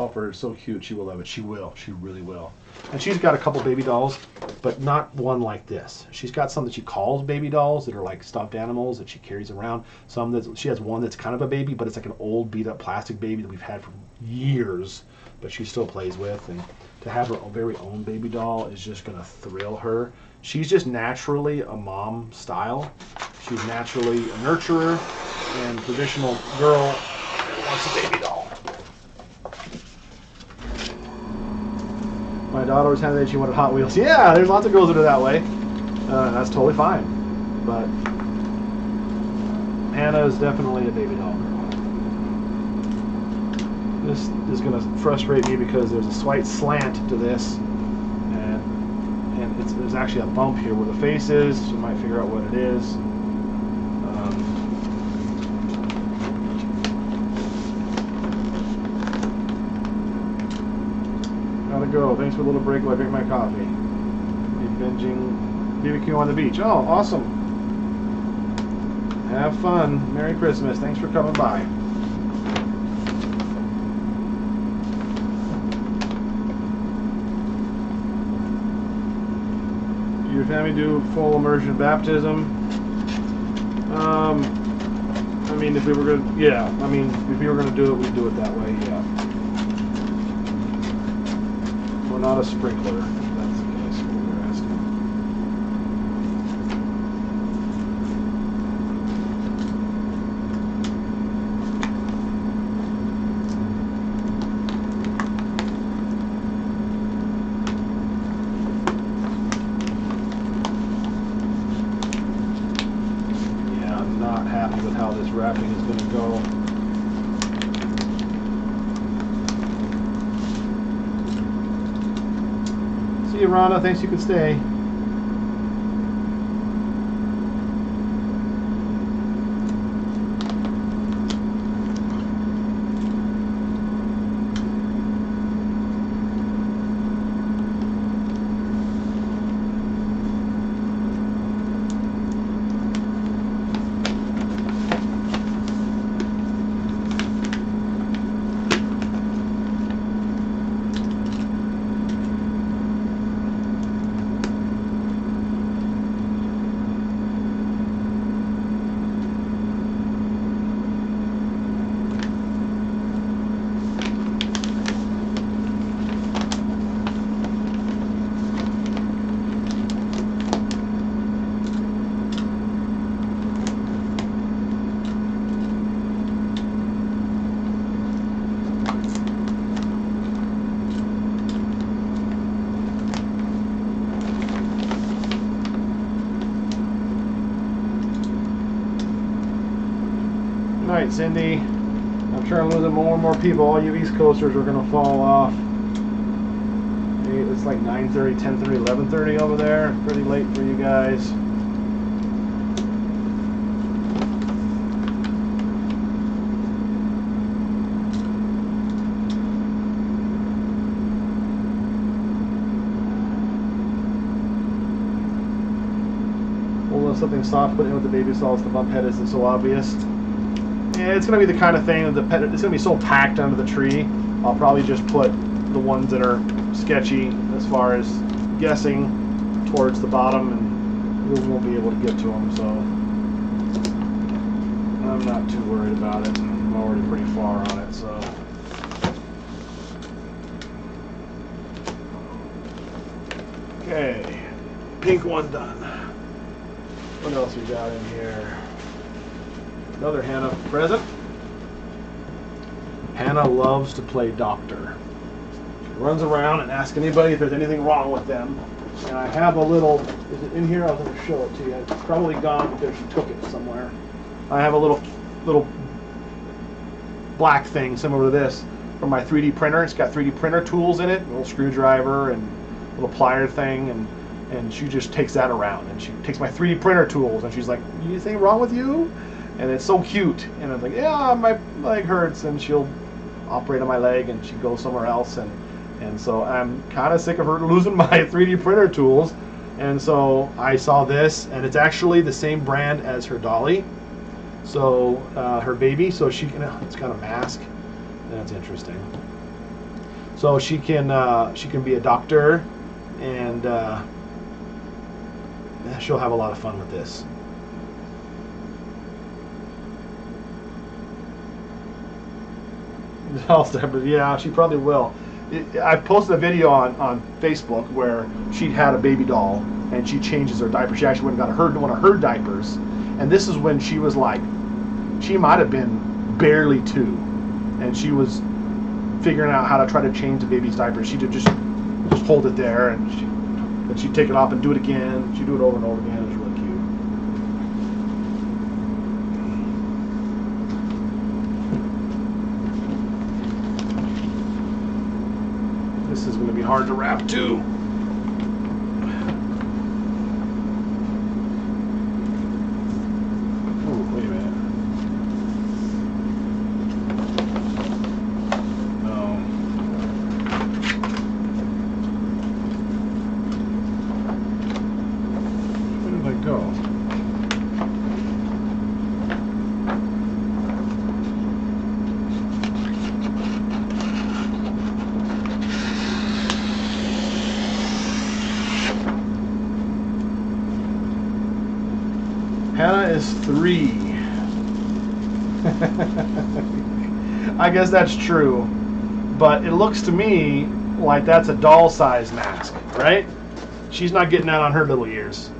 tell for her. It's so cute. She will love it. She will. She really will. And she's got a couple baby dolls, but not one like this. She's got some that she calls baby dolls that are like stuffed animals that she carries around. Some that she has one that's kind of a baby, but it's like an old beat up plastic baby that we've had for years, but she still plays with. And to have her very own baby doll is just going to thrill her. She's just naturally a mom style. She's naturally a nurturer and traditional girl that wants a baby doll. My daughter was telling me that she wanted Hot Wheels. Yeah, there's lots of girls that are that way. That's totally fine. But Hannah is definitely a baby doll girl. This is going to frustrate me because there's a slight slant to this. And there's actually a bump here where the face is. So you might figure out what it is. Gotta go. Thanks for a little break while I drink my coffee. Be binging BBQ on the beach. Oh, awesome. Have fun. Merry Christmas. Thanks for coming by. Your family do full immersion baptism? I mean, if we were gonna, yeah. I mean, if we were gonna do it, we'd do it that way. Yeah. We're not a sprinkler. If that's the case. What we're asking. Happy with how this wrapping is going to go. See you, Rhonda. Thanks, you can stay. Alright, Cindy. I'm sure I'm losing more and more people. All you East Coasters are going to fall off. It's like 9:30, 10:30, 11:30 over there. Pretty late for you guys. Hold on, something soft, put in with the baby salts. The bump head isn't so obvious. Yeah, it's going to be the kind of thing that it's going to be so packed under the tree. I'll probably just put the ones that are sketchy as far as guessing towards the bottom, and we won't be able to get to them, so I'm not too worried about it. I'm already pretty far on it, so. Okay, pink one done. What else we got in here? Another Hannah present. Hannah loves to play doctor. She runs around and asks anybody if there's anything wrong with them. And I have a little, is it in here? I was going to show it to you. It's probably gone because she took it somewhere. I have a little black thing similar to this from my 3D printer. It's got 3D printer tools in it, a little screwdriver and a little plier thing, and she just takes that around. And she takes my 3D printer tools and she's like, anything wrong with you? And it's so cute. And I'm like, yeah, my leg hurts. And she'll operate on my leg and she'd go somewhere else. And so I'm kind of sick of her losing my 3D printer tools. And so I saw this, and it's actually the same brand as her dolly. So her baby, so she can, it's got a mask. That's interesting. So she can be a doctor, and she'll have a lot of fun with this. Yeah, she probably will. I posted a video on Facebook where she had a baby doll and she changes her diaper. She actually went and got one of her diapers, and this is when she was like, she might have been barely 2, and she was figuring out how to try to change the baby's diaper. She'd just hold it there, and she'd take it off and do it again. She'd do it over and over again. It was really cute. This is going to be hard to wrap too. Oh, wait a minute. No. Where did I go? Hannah is 3. I guess that's true, but it looks to me like that's a doll-sized mask, right? She's not getting that on her little ears.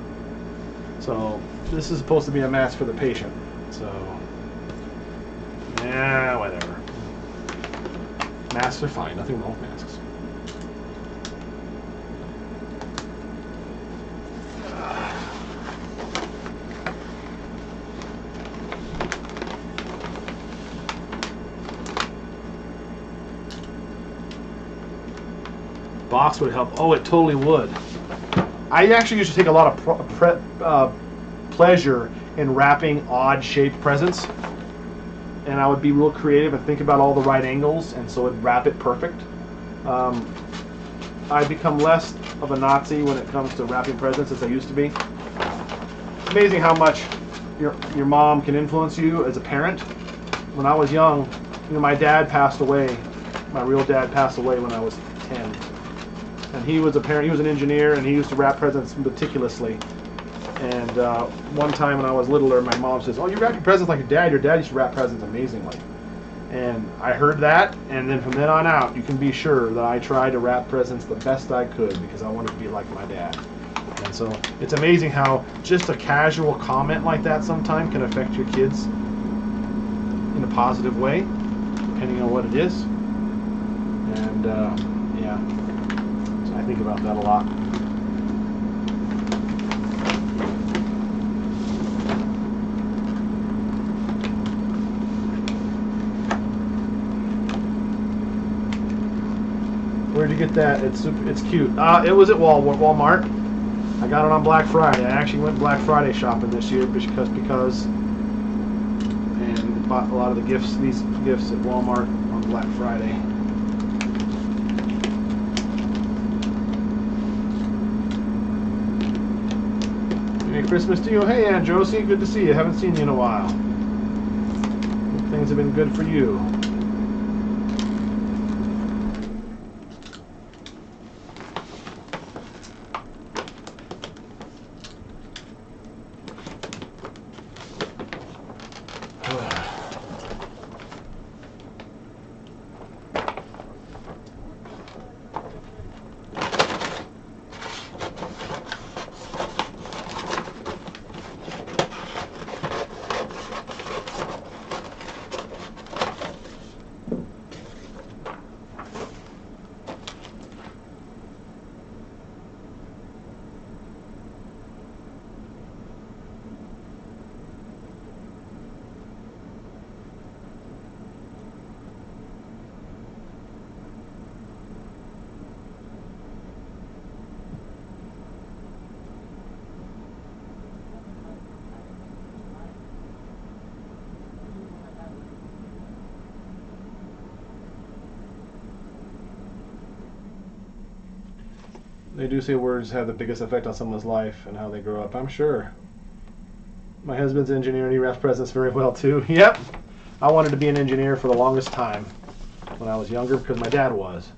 So this is supposed to be a mask for the patient. So yeah, whatever. Masks are fine. Nothing wrong with masks. Box would help. Oh, it totally would. I actually used to take a lot of pleasure in wrapping odd-shaped presents, and I would be real creative and think about all the right angles, and so it'd wrap it perfect. I've become less of a Nazi when it comes to wrapping presents as I used to be. It's amazing how much your mom can influence you as a parent. When I was young, my dad passed away. My real dad passed away when I was 10. And he was a parent, he was an engineer, and he used to wrap presents meticulously. And one time when I was littler, my mom says, "Oh, you wrap your presents like your dad. Your dad used to wrap presents amazingly." And I heard that, and then from then on out, you can be sure that I tried to wrap presents the best I could because I wanted to be like my dad. And so it's amazing how just a casual comment like that sometimes can affect your kids in a positive way, depending on what it is. And yeah. I think about that a lot. Where'd you get that? It's cute. It was at Walmart. I got it on Black Friday. I actually went Black Friday shopping this year because and bought a lot of the these gifts at Walmart on Black Friday. Merry Christmas to you. Hey, Aunt Josie, good to see you. Haven't seen you in a while. Hope things have been good for you. They do say words have the biggest effect on someone's life and how they grow up. I'm sure. My husband's an engineer and he wraps presents very well too. Yep. I wanted to be an engineer for the longest time when I was younger because my dad was.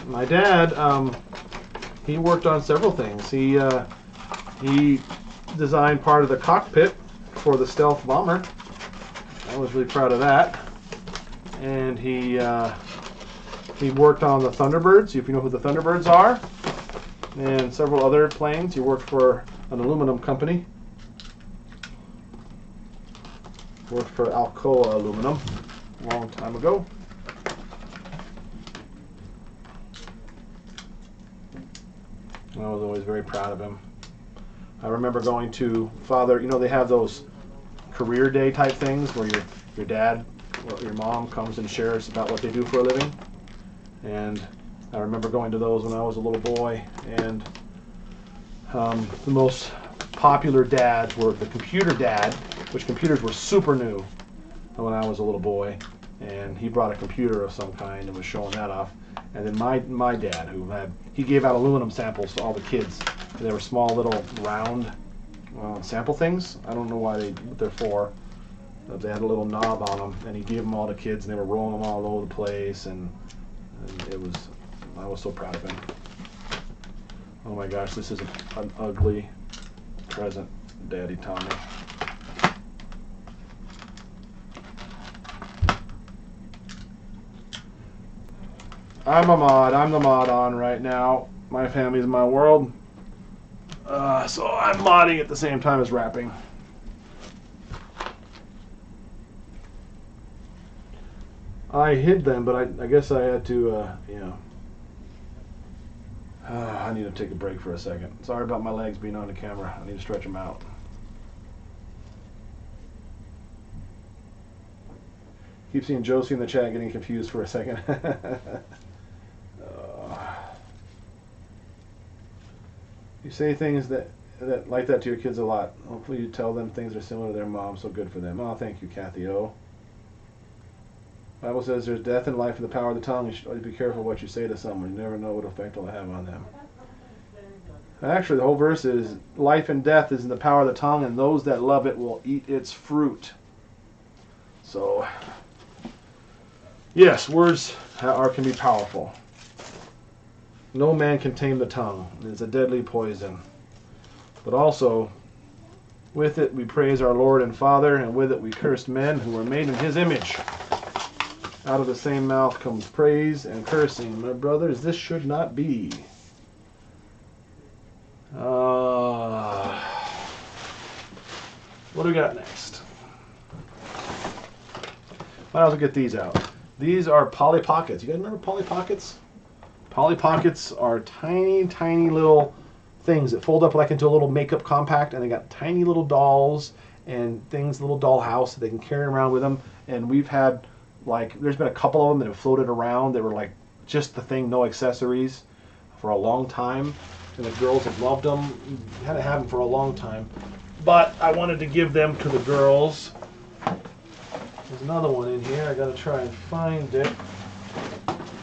My dad, he worked on several things. He designed part of the cockpit for the stealth bomber. I was really proud of that. And he worked on the Thunderbirds, if you know who the Thunderbirds are, and several other planes. He worked for an aluminum company. Worked for Alcoa Aluminum a long time ago. I was always very proud of him. I remember going to Father, you know, they have those career day type things where your dad or your mom comes and shares about what they do for a living. And I remember going to those when I was a little boy. And the most popular dads were the computer dad, which computers were super new when I was a little boy. And he brought a computer of some kind and was showing that off. And then my dad, he gave out aluminum samples to all the kids. They were small little round sample things. I don't know what they're for. They had a little knob on them, and he gave them all to kids, and they were rolling them all over the place. And I was so proud of him. Oh my gosh, this is an ugly present Daddy Tommy. I'm a mod. I'm the mod on right now. My family's my world. So I'm modding at the same time as rapping. I hid them, but I guess I had to, I need to take a break for a second. Sorry about my legs being on the camera. I need to stretch them out. Keep seeing Josie in the chat getting confused for a second. You say things that like that to your kids a lot. Hopefully you tell them things that are similar to their mom, so good for them. Oh, thank you, Kathy O. Bible says there's death and life in the power of the tongue. You should always be careful what you say to someone. You never know what effect it'll have on them. Actually, the whole verse is life and death is in the power of the tongue, and those that love it will eat its fruit. So, yes, words can be powerful. No man can tame the tongue. It's a deadly poison. But also, with it we praise our Lord and Father, and with it we curse men who were made in His image. Out of the same mouth comes praise and cursing. My brothers, this should not be. What do we got next? Might as well get these out. These are Polly Pockets. You guys remember Polly Pockets? Polly Pockets are tiny, tiny little things that fold up like into a little makeup compact, and they got tiny little dolls and things, little doll house that they can carry around with them. And we've had, there's been a couple of them that have floated around. They were like just the thing, no accessories, for a long time. And the girls have loved them. We had to have them for a long time. But I wanted to give them to the girls. There's another one in here. I gotta try and find it.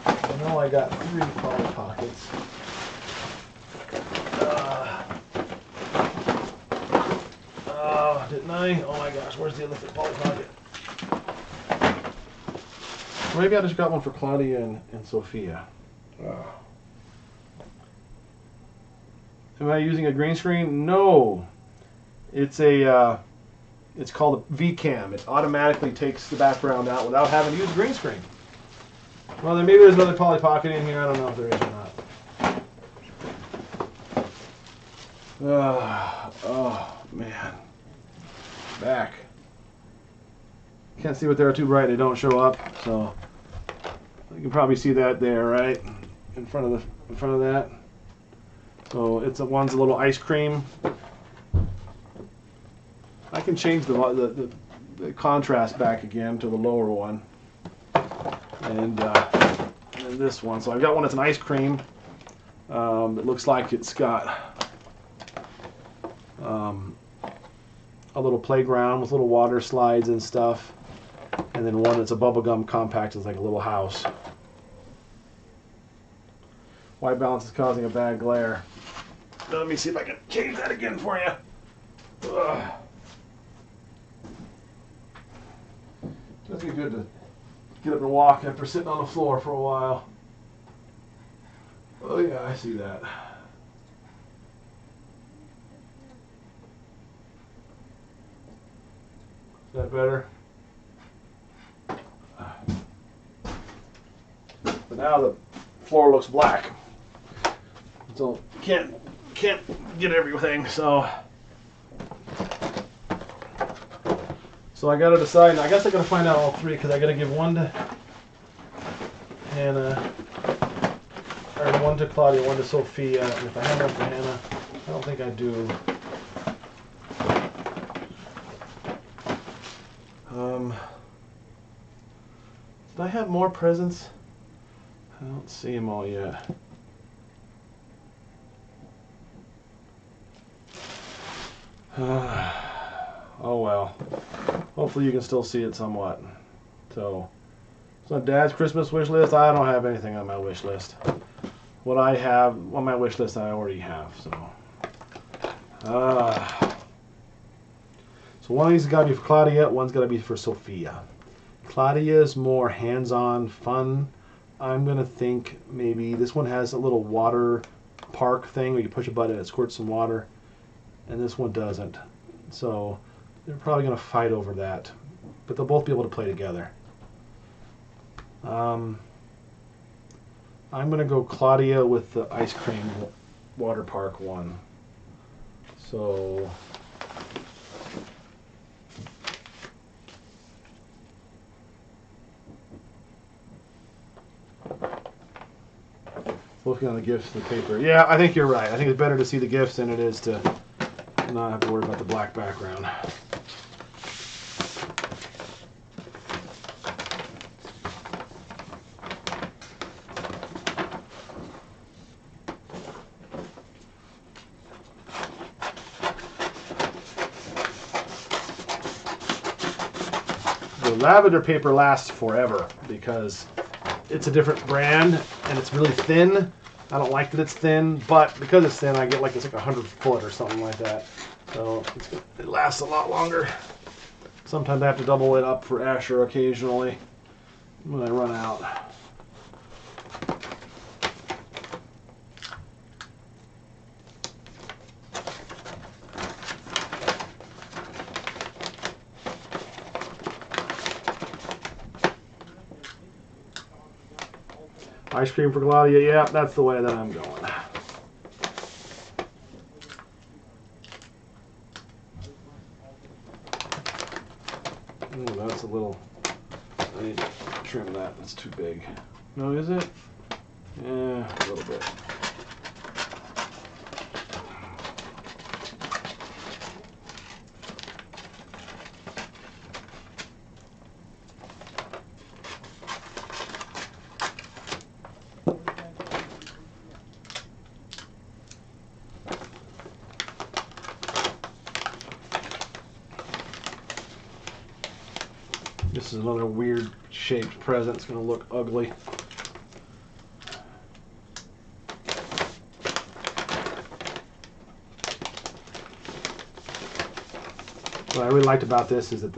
I know I got 3 Polly Pockets. Didn't I? Oh my gosh, where's the other Polly Pocket? Maybe I just got one for Claudia and Sophia. Am I using a green screen? No. It's called a VCam. It automatically takes the background out without having to use a green screen. Well, then maybe there's another Polly Pocket in here. I don't know if there is or not. Oh, man. Back. Can't see what they're too bright. They don't show up. So you can probably see that there, right? In front of that. So one's a little ice cream. I can change the contrast back again to the lower one. And this one. So I've got one that's an ice cream. It looks like it's got a little playground with little water slides and stuff. And then one that's a bubblegum compact. It's like a little house. White balance is causing a bad glare. Let me see if I can change that again for you. Ugh. That'd be good to get up and walk after sitting on the floor for a while. Oh yeah, I see that. Is that better? But now the floor looks black. So can't get everything, so I gotta decide. I guess I gotta find out all three because I gotta give one to Hannah, or one to Claudia, one to Sophia, and if I have one for Hannah, I don't think I do. Did I have more presents? I don't see them all yet. Oh well. Hopefully you can still see it somewhat. So Dad's Christmas wish list. I don't have anything on my wish list. What I have on my wish list, I already have. So one of these has got to be for Claudia. One's got to be for Sophia. Claudia's more hands-on, fun. I'm gonna think maybe this one has a little water park thing where you push a button and it squirts some water, and this one doesn't. So they're probably gonna fight over that, but they'll both be able to play together. I'm gonna go Claudia with the ice cream water park one. So looking on the gifts in the paper. Yeah, I think you're right. I think it's better to see the gifts than it is to not have to worry about the black background. The lavender paper lasts forever because it's a different brand and it's really thin. I don't like that it's thin, but because it's thin, I get like it's like 100 foot or something like that. So it lasts a lot longer. Sometimes I have to double it up for Asher occasionally when I run out. Ice cream for Claudia, yeah, that's the way that I'm going. Ooh, that's a little, I need to trim that, that's too big. No, is it? Yeah, a little bit. This is another weird shaped present. It's going to look ugly. What I really liked about this is that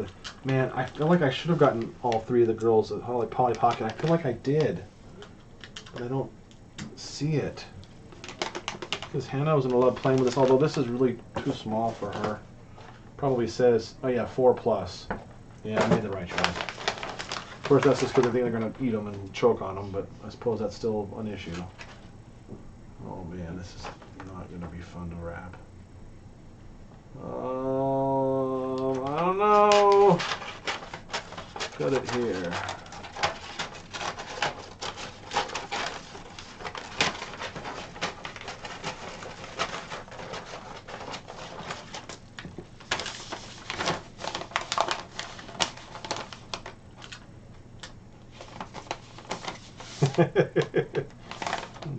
I feel like I should have gotten all three of the girls at Polly Pocket. I feel like I did, but I don't see it. Because Hannah wasn't allowed playing with this, although this is really too small for her. Probably says, oh yeah, 4+. Yeah, I made the right choice. Of course, that's just because I think they're going to eat them and choke on them, but I suppose that's still an issue. Oh man, this is not going to be fun to wrap. I don't know. Cut it here.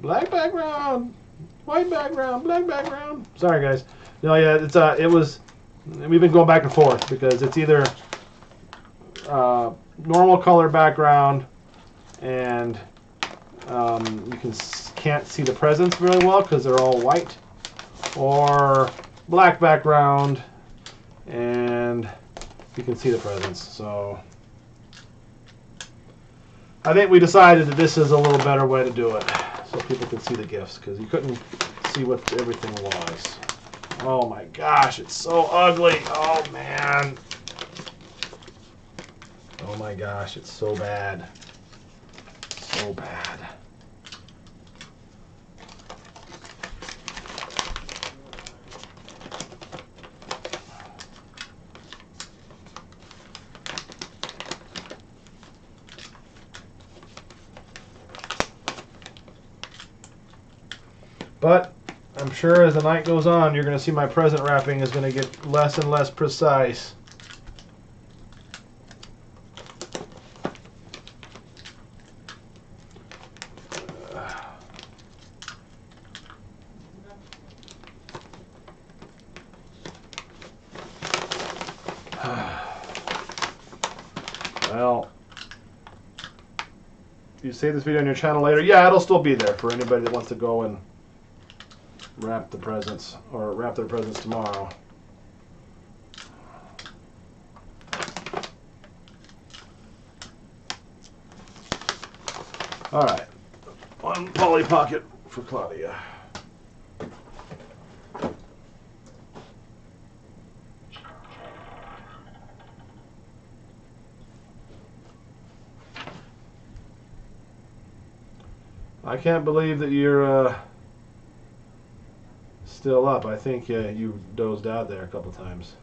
Black background, white background, black background. Sorry guys. No, yeah, it's we've been going back and forth because it's either normal color background and you can't see the presents really well because they're all white, or black background and you can see the presents. So I think we decided that this is a little better way to do it. so people could see the gifts, because you couldn't see what everything was. Oh my gosh, it's so ugly. Oh man. Oh my gosh, it's so bad. So bad. But I'm sure as the night goes on, you're going to see my present wrapping is going to get less and less precise. Well, you save this video on your channel later. Yeah, it'll still be there for anybody that wants to go and wrap the presents, or wrap their presents tomorrow. All right, one Polly Pocket for Claudia. I can't believe that you're still up. I think you dozed out there a couple times.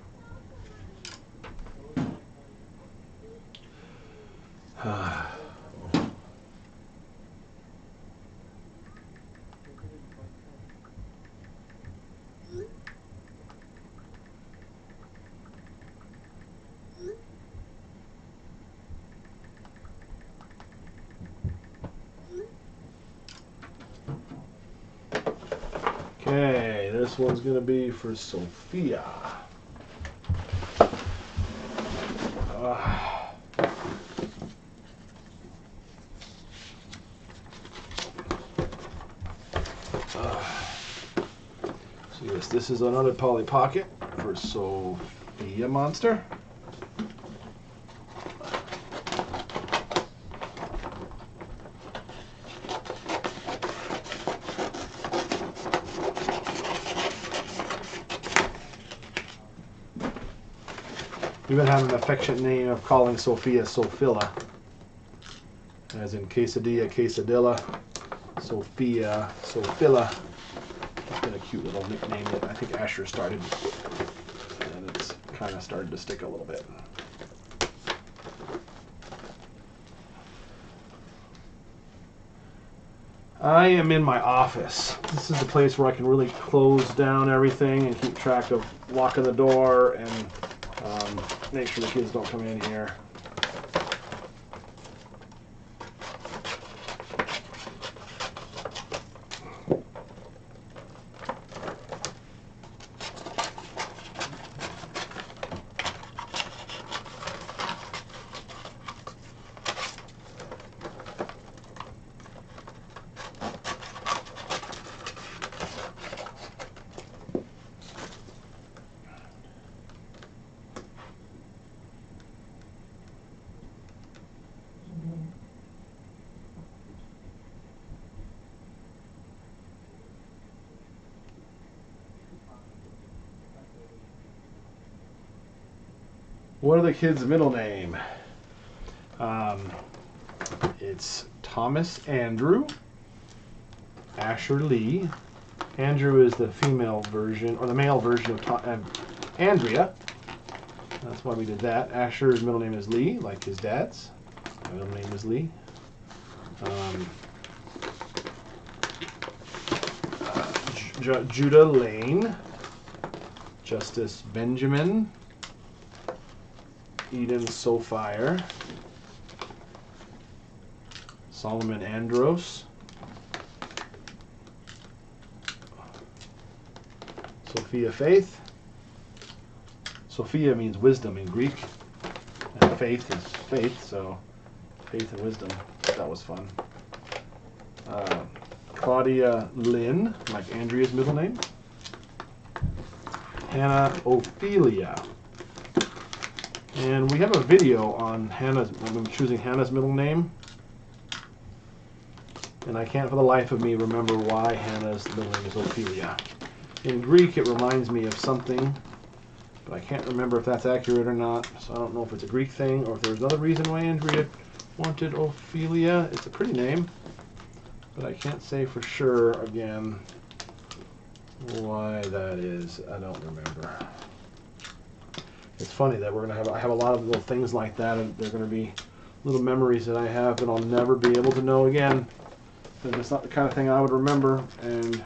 Okay, this one's going to be for Sophia. So yes, this is another Polly Pocket for Sophia Monster. We even have an affectionate name of calling Sophia Sophilla, as in quesadilla, quesadilla, Sophia, Sophilla. It's been a cute little nickname that I think Asher started, and it's kind of started to stick a little bit. I am in my office. This is the place where I can really close down everything and keep track of locking the door and make sure the kids don't come in here. What are the kids' middle name? It's Thomas Andrew, Asher Lee. Andrew is the female version, or the male version of Andrea. That's why we did that. Asher's middle name is Lee, like his dad's. My middle name is Lee. Judah Lane, Justus Benjamin, Eden Sophia, Solomon Andros, Sophia Faith. Sophia means wisdom in Greek, and faith is faith, so faith and wisdom. That was fun. Claudia Lynn, like Andrea's middle name. Hannah Ophelia. And we have a video on Hannah's, I'm choosing Hannah's middle name. And I can't for the life of me remember why Hannah's middle name is Ophelia. In Greek, it reminds me of something, but I can't remember if that's accurate or not. So I don't know if it's a Greek thing or if there's another reason why Andrea wanted Ophelia. It's a pretty name, but I can't say for sure again why that is. I don't remember. It's funny that I have a lot of little things like that, and they're going to be little memories that I have that I'll never be able to know again. And it's not the kind of thing I would remember, and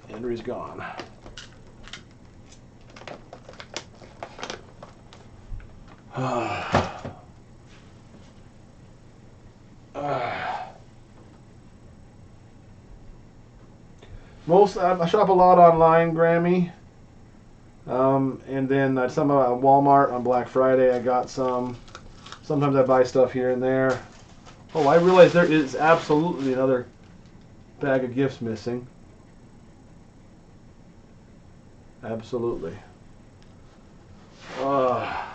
Andrea's gone. I shop a lot online, Grammy. And then some at Walmart on Black Friday. I got some. Sometimes I buy stuff here and there. Oh, I realize there is absolutely another bag of gifts missing. Absolutely. I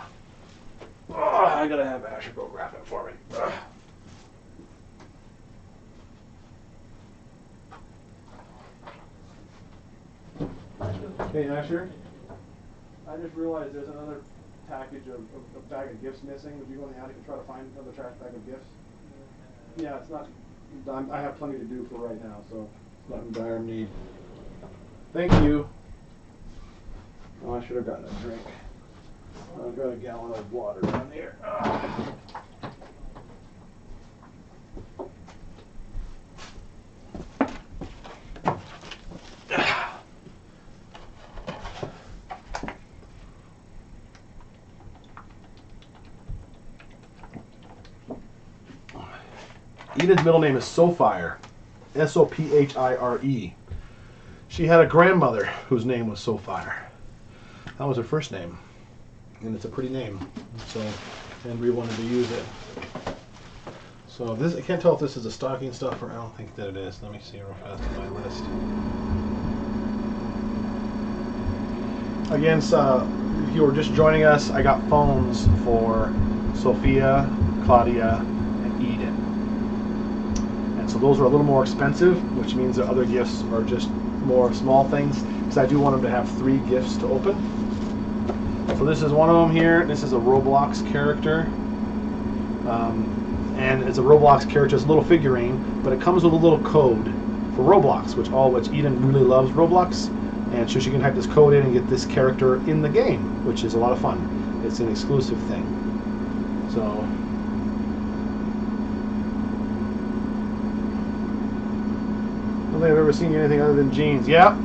gotta have Asher go grab it for me. Hey, Asher. I just realized there's another package of bag of gifts missing. Would you go in the attic and try to find another trash bag of gifts? Yeah, it's not. I have plenty to do for right now, so it's not in dire need. Thank you. Oh, I should have gotten a drink. I've got a gallon of water down here. Edith's middle name is Sophia, Sophire. She had a grandmother whose name was Sophia. That was her first name, and it's a pretty name, so Andrea wanted to use it. So this, I can't tell if this is a stocking stuffer. I don't think that it is. Let me see real fast on my list. Again, so if you were just joining us, I got phones for Sophia, Claudia, and Eden. And so those are a little more expensive, which means the other gifts are just more small things, because I do want them to have 3 gifts to open. So this is one of them here. This is a Roblox character. And it's a Roblox character, it's a little figurine, but it comes with a little code for Roblox, which Eden really loves Roblox. And so she can type this code in and get this character in the game, which is a lot of fun. It's an exclusive thing. So I don't think I've ever seen anything other than jeans. Yep.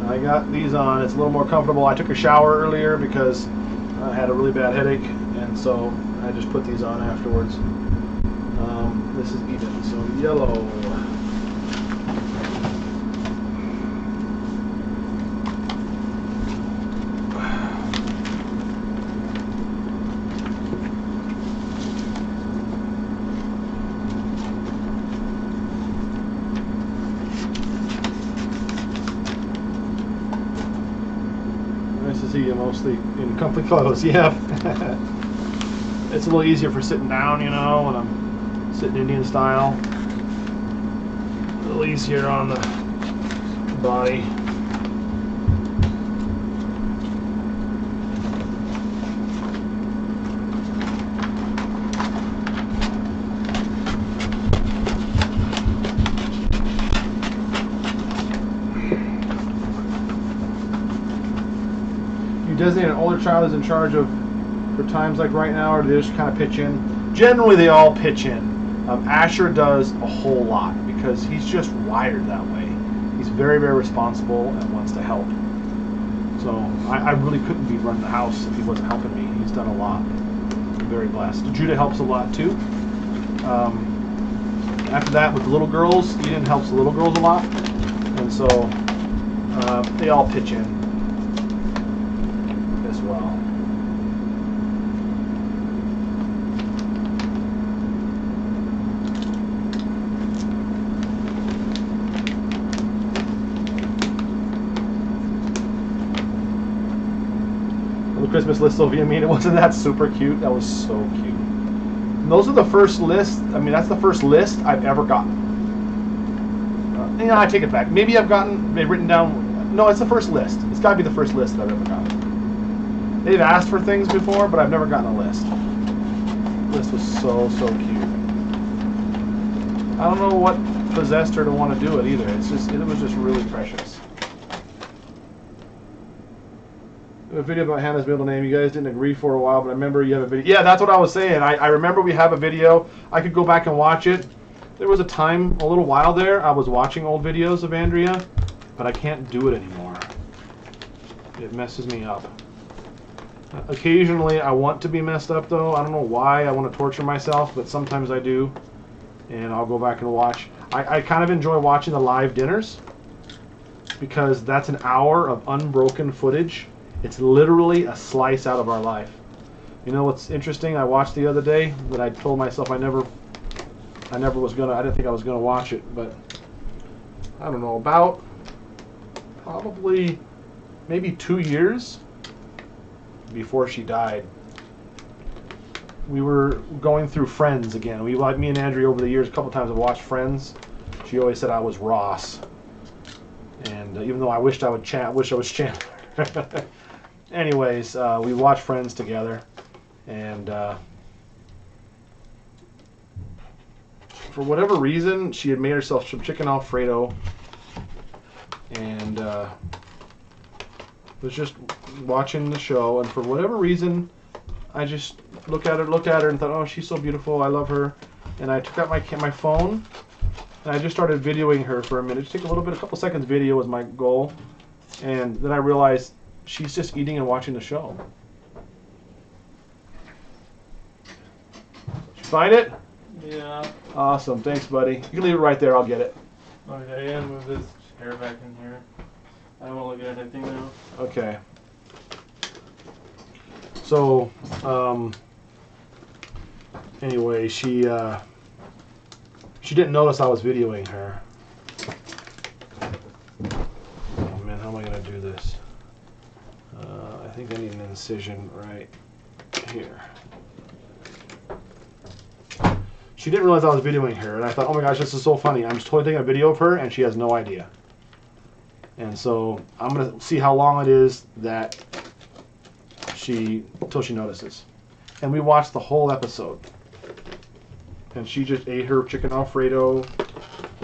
I got these on. It's a little more comfortable. I took a shower earlier because I had a really bad headache, and so I just put these on afterwards. This is Eden, so yellow. Mostly in comfy clothes, yeah. It's a little easier for sitting down, you know, when I'm sitting Indian style. A little easier on the body. Designate an older child is in charge of for times like right now, or do they just kind of pitch in? Generally, they all pitch in. Asher does a whole lot because he's just wired that way. He's very, very responsible and wants to help. So I really couldn't be running the house if he wasn't helping me. He's done a lot. I'm very blessed. Judah helps a lot too. After that, with the little girls, Eden helps the little girls a lot, and so they all pitch in. Well. The Christmas list, Sophia, I mean, it wasn't that super cute. That was so cute. And those are the first list. I mean, that's the first list I've ever gotten. I take it back. Maybe I've written down. No, it's the first list. It's got to be the first list that I've ever gotten. They've asked for things before, but I've never gotten a list. The list was so cute. I don't know what possessed her to want to do it either. It was just really precious. A video about Hannah's middle name. You guys didn't agree for a while, but I remember you have a video. Yeah, that's what I was saying. I remember we have a video. I could go back and watch it. There was a time, a little while there, I was watching old videos of Andrea, but I can't do it anymore. It messes me up. Occasionally, I want to be messed up, though. I don't know why I want to torture myself, but sometimes I do, and I'll go back and watch. I kind of enjoy watching the live dinners, because that's an hour of unbroken footage. It's literally a slice out of our life. You know what's interesting? I watched the other day that I told myself I didn't think I was gonna watch it, but I don't know, about probably maybe 2 years before she died, we were going through Friends again. Me and Andrea over the years, a couple times have watched Friends. She always said I was Ross, and even though I wish I was Chandler. Anyways, we watched Friends together, and for whatever reason, she had made herself some chicken Alfredo, and was just watching the show, and for whatever reason, I just looked at her and thought, oh, she's so beautiful, I love her, and I took out my phone, and I just started videoing her for a minute. Just take a couple seconds video was my goal, and then I realized she's just eating and watching the show. Did you find it? Yeah. Awesome, thanks, buddy. You can leave it right there. I'll get it. Okay, and move this chair back in here. I don't want to look at anything now. Okay. So, anyway, she didn't notice I was videoing her. Oh man, how am I gonna do this? I think I need an incision right here. She didn't realize I was videoing her, and I thought, oh my gosh, this is so funny. I'm just totally taking a video of her, and she has no idea. And so I'm gonna see how long it is that until she notices. And we watched the whole episode, and she just ate her chicken Alfredo,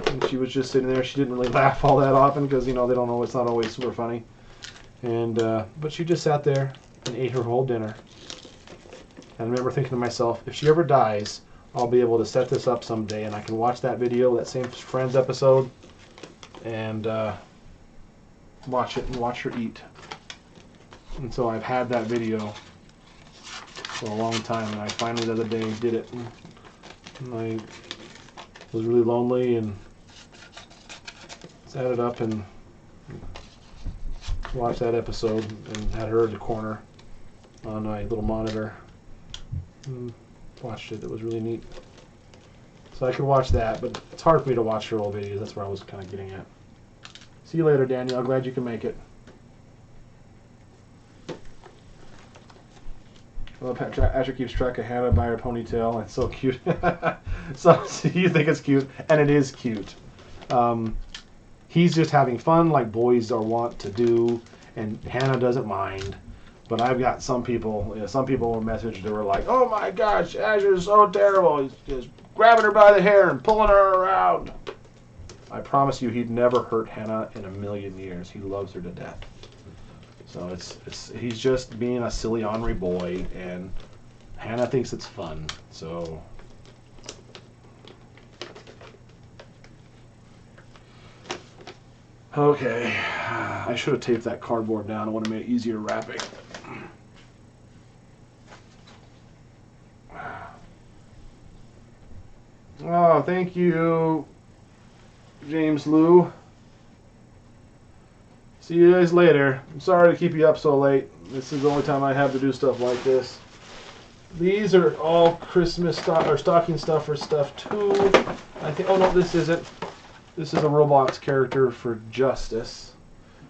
and she was just sitting there. She didn't really laugh all that often because they don't know it's not always super funny. And but she just sat there and ate her whole dinner. And I remember thinking to myself, if she ever dies, I'll be able to set this up someday, and I can watch that video, that same Friends episode, and watch it and watch her eat. And so I've had that video for a long time, and I finally the other day did it. And I was really lonely and set it up and watched that episode and had her in the corner on my little monitor. And watched it. It was really neat. So I could watch that, but it's hard for me to watch her old videos. That's where I was kind of getting at. See you later, Daniel. I'm glad you can make it. Well, Asher keeps track of Hannah by her ponytail. It's so cute. So you think it's cute, and it is cute. He's just having fun like boys are wont to do, and Hannah doesn't mind. But I've got some people were messaged that were like, oh my gosh, Asher's so terrible. He's just grabbing her by the hair and pulling her around. I promise you he'd never hurt Hannah in a million years. He loves her to death. So he's just being a silly ornery boy, and Hannah thinks it's fun. So okay, I should have taped that cardboard down. I would have made it easier wrapping. Oh, thank you, James Lou. See you guys later. I'm sorry to keep you up so late. This is the only time I have to do stuff like this. These are all Christmas stocking stuffer stuff too. I think. Oh no, this isn't. This is a Roblox character for Justus.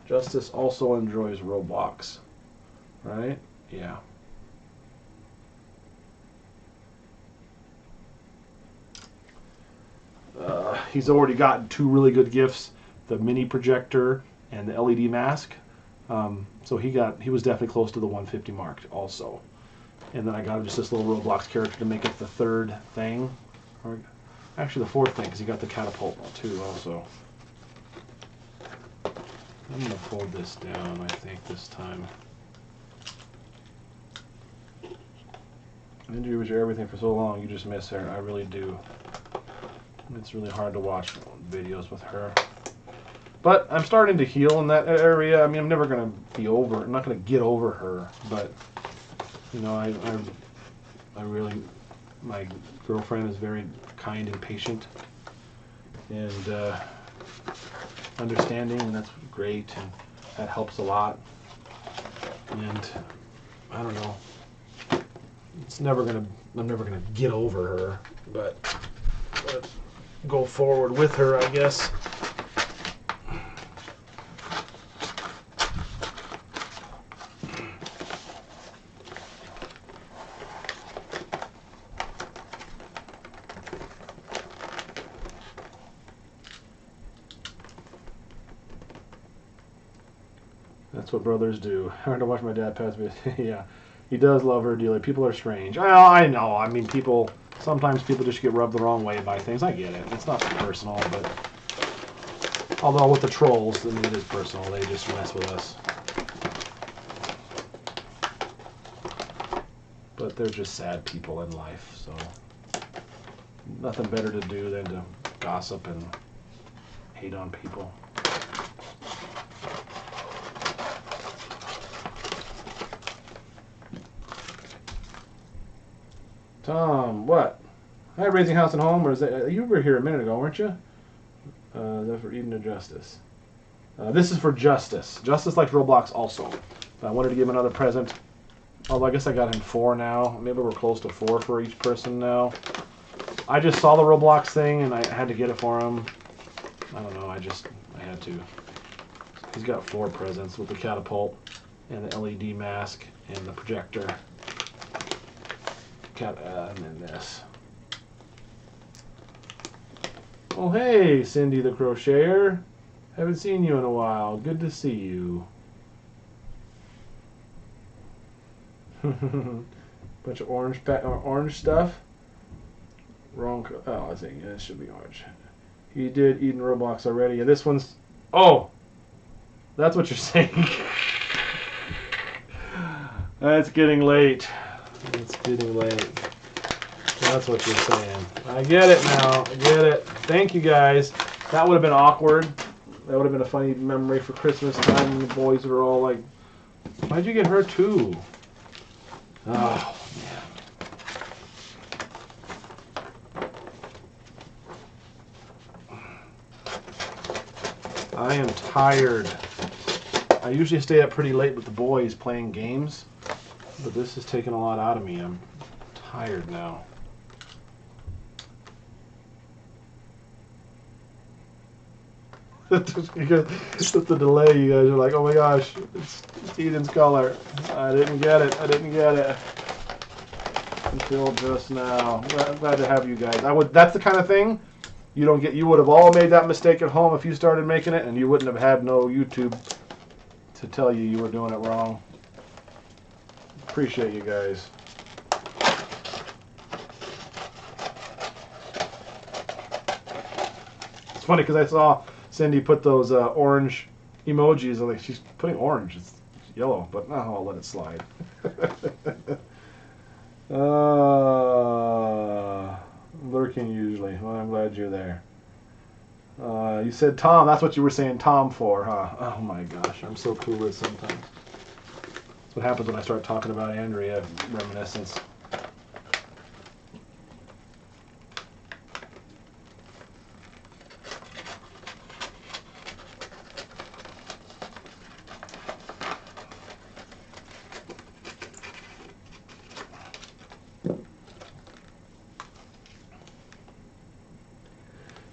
Justus also enjoys Roblox, right? Yeah. he's already gotten 2 really good gifts, the mini projector and the LED mask. So he was definitely close to the 150 mark also. And then I got him just this little Roblox character to make it the 3rd thing. Or actually the 4th thing, because he got the catapult too also. I'm going to fold this down, I think, this time. Andrea was your everything for so long, you just miss her. I really do. It's really hard to watch videos with her. But I'm starting to heal in that area. I mean, I'm never going to be over, I'm not going to get over her, but, you know, I really, my girlfriend is very kind and patient and understanding, and that's great, and that helps a lot. And I don't know, I'm never gonna get over her, but go forward with her, I guess. That's what brothers do. Hard to watch my dad pass me. Yeah, he does love her dearly. People are strange. Well, I know. I mean, sometimes people just get rubbed the wrong way by things. I get it. It's not personal, but although with the trolls, I mean, it is personal. They just mess with us. But they're just sad people in life, so nothing better to do than to gossip and hate on people. Tom, what? Hi, Raising House and Home. Or is that, you were here a minute ago, weren't you? That's for Eden or Justus. This is for Justus. Justus likes Roblox also. I wanted to give him another present. Although I guess I got him 4 now. Maybe we're close to 4 for each person now. I just saw the Roblox thing and I had to get it for him. I don't know. I had to. He's got 4 presents with the catapult and the LED mask and the projector. And then this. Oh, hey, Cindy the Crocheter. Haven't seen you in a while. Good to see you. Bunch of orange stuff. Wrong. Oh, I think it should be orange. He did Eden Roblox already. And this one's. Oh! That's what you're saying. It's getting late. It's getting late. That's what you're saying. I get it now. I get it. Thank you guys. That would have been awkward. That would have been a funny memory for Christmas time. And the boys were all like, why'd you get her too? Oh, man. I am tired. I usually stay up pretty late with the boys playing games. But this has taken a lot out of me. I'm tired now. It's the delay. You guys are like, oh my gosh, it's Eden's color. I didn't get it. I didn't get it until just now. I'm glad to have you guys. That's the kind of thing you don't get. You would have all made that mistake at home if you started making it, and you wouldn't have had no YouTube to tell you were doing it wrong. Appreciate you guys. It's funny because I saw Cindy put those orange emojis. I'm like, she's putting orange. It's yellow, but no, I'll let it slide. Lurking usually. Well, I'm glad you're there. You said Tom. That's what you were saying Tom for, huh? Oh my gosh, I'm so clueless sometimes. That's what happens when I start talking about Andrea reminiscence.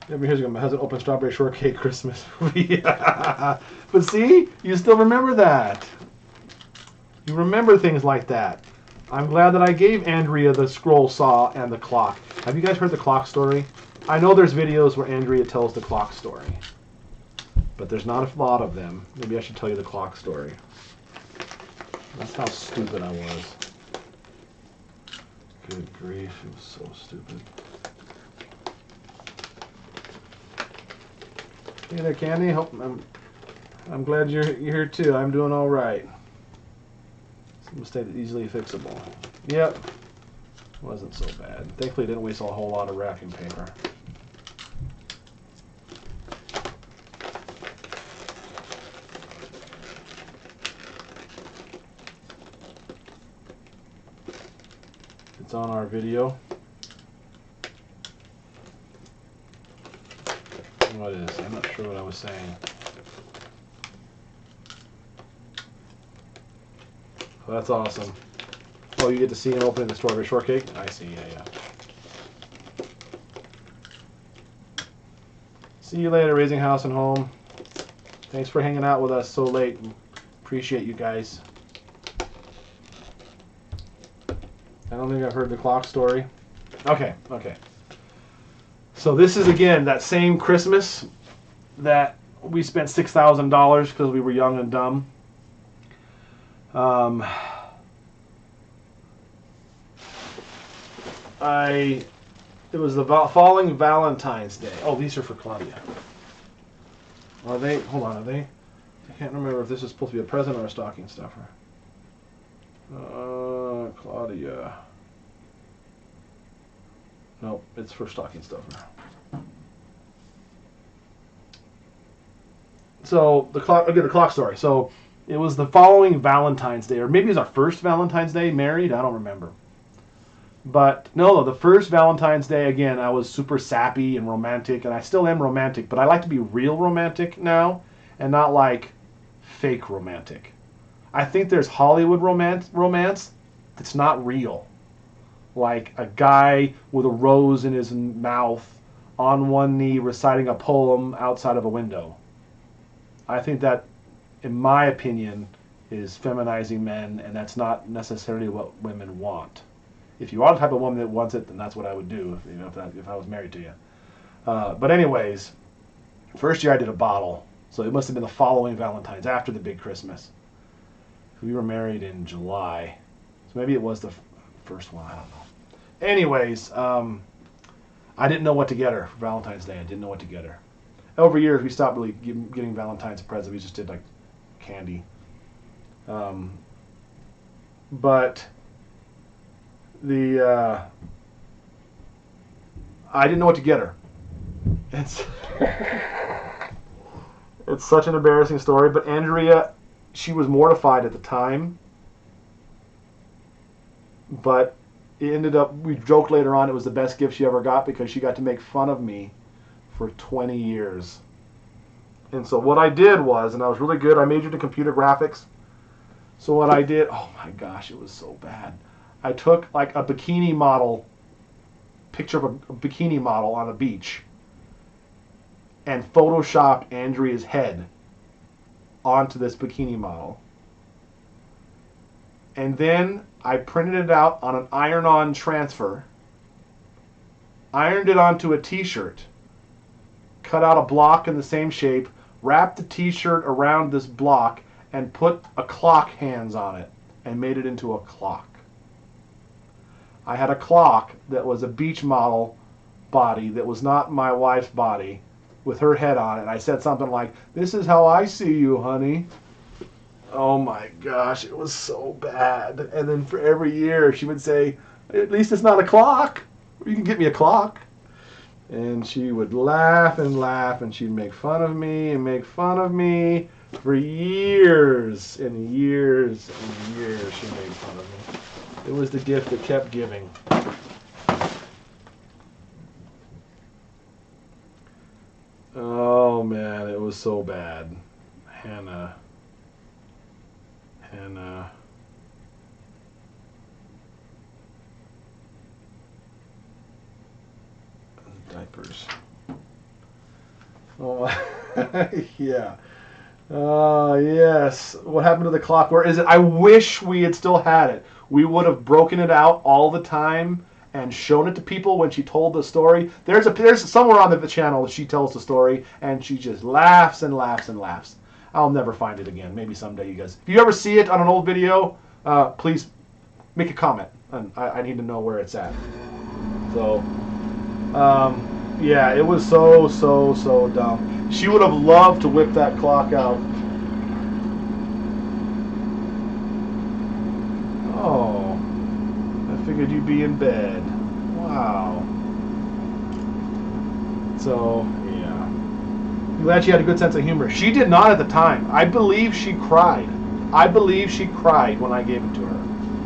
Every year's ago, my husband opened strawberry shortcake Christmas. Yeah. But see, you still remember that. You remember things like that. I'm glad that I gave Andrea the scroll saw and the clock. Have you guys heard the clock story? I know there's videos where Andrea tells the clock story, but there's not a lot of them. Maybe I should tell you the clock story. That's how stupid I was. Good grief, it was so stupid. Hey there, Candy. I'm glad you're here too. I'm doing all right. It's a mistake that's easily fixable. Yep. Wasn't so bad. Thankfully, didn't waste a whole lot of wrapping paper. It's on our video. What is? I'm not sure what I was saying. Well, that's awesome. Oh, you get to see him opening the strawberry shortcake? I see, yeah. See you later, Raising House and Home. Thanks for hanging out with us so late. Appreciate you guys. I don't think I've heard the clock story. Okay. So this is, again, that same Christmas that we spent $6,000 because we were young and dumb. It was the following Valentine's Day. Oh, these are for Claudia. Are they? Hold on, are they? I can't remember if this is supposed to be a present or a stocking stuffer. Claudia. Nope, it's for stocking stuffer. So the clock story. So it was the following Valentine's Day, or maybe it was our first Valentine's Day married. I don't remember. But no, the first Valentine's Day, again, I was super sappy and romantic, and I still am romantic, but I like to be real romantic now and not like fake romantic. I think there's Hollywood romance that's not real. Like a guy with a rose in his mouth on one knee reciting a poem outside of a window. I think that, in my opinion, is feminizing men, and that's not necessarily what women want. If you are the type of woman that wants it, then that's what I would do if I was married to you. But anyways, first year I did a bottle, so it must have been the following Valentine's, after the big Christmas. We were married in July, so maybe it was the first one, I don't know. Anyways, I didn't know what to get her for Valentine's Day. I didn't know what to get her. Over years, we stopped really getting Valentine's presents. We just did like candy. But I didn't know what to get her. It's such an embarrassing story. But Andrea, she was mortified at the time. But it ended up, we joked later on, it was the best gift she ever got because she got to make fun of me for 20 years. And so what I did was, and I was really good, I majored in computer graphics. So what I did, oh my gosh, it was so bad. I took like a bikini model, picture of a bikini model on a beach, and photoshopped Andrea's head onto this bikini model. And then I printed it out on an iron-on transfer, ironed it onto a t-shirt, cut out a block in the same shape, wrapped the t-shirt around this block, and put a clock hands on it, and made it into a clock. I had a clock that was a beach model body that was not my wife's body, with her head on it. And I said something like, "This is how I see you, honey." Oh my gosh, it was so bad. And then for every year she would say, "At least it's not a clock. You can get me a clock." And she would laugh and laugh, and she'd make fun of me and make fun of me for years and years and years. She made fun of me. It was the gift that kept giving. Oh man, it was so bad. Hannah. Diapers. Oh, yeah. Yes. What happened to the clock? Where is it? I wish we had still had it. We would have broken it out all the time and shown it to people when she told the story. There's somewhere on the channel that she tells the story, and she just laughs and laughs and laughs. I'll never find it again. Maybe someday, you guys. If you ever see it on an old video, please make a comment, and I need to know where it's at. So, yeah, it was so dumb. She would have loved to whip that clock out. Oh, I figured you'd be in bed. Wow. So, yeah. I'm glad she had a good sense of humor. She did not at the time. I believe she cried. I believe she cried when I gave it to her.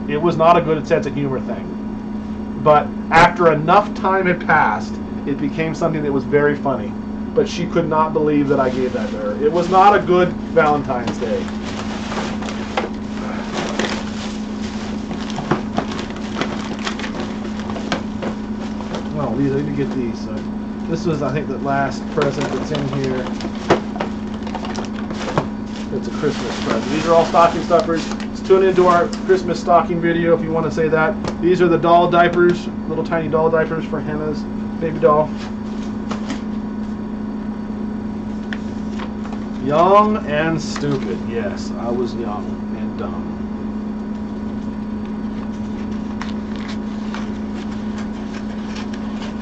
It was not a good sense of humor thing. But after enough time had passed, it became something that was very funny. But she could not believe that I gave that to her. It was not a good Valentine's Day. Oh, these, I need to get these. So this was, I think, the last present that's in here. It's a Christmas present. These are all stocking stuffers. Let's tune into our Christmas stocking video if you want to say that. These are the doll diapers, little tiny doll diapers for Hannah's baby doll. Young and stupid. Yes, I was young and dumb.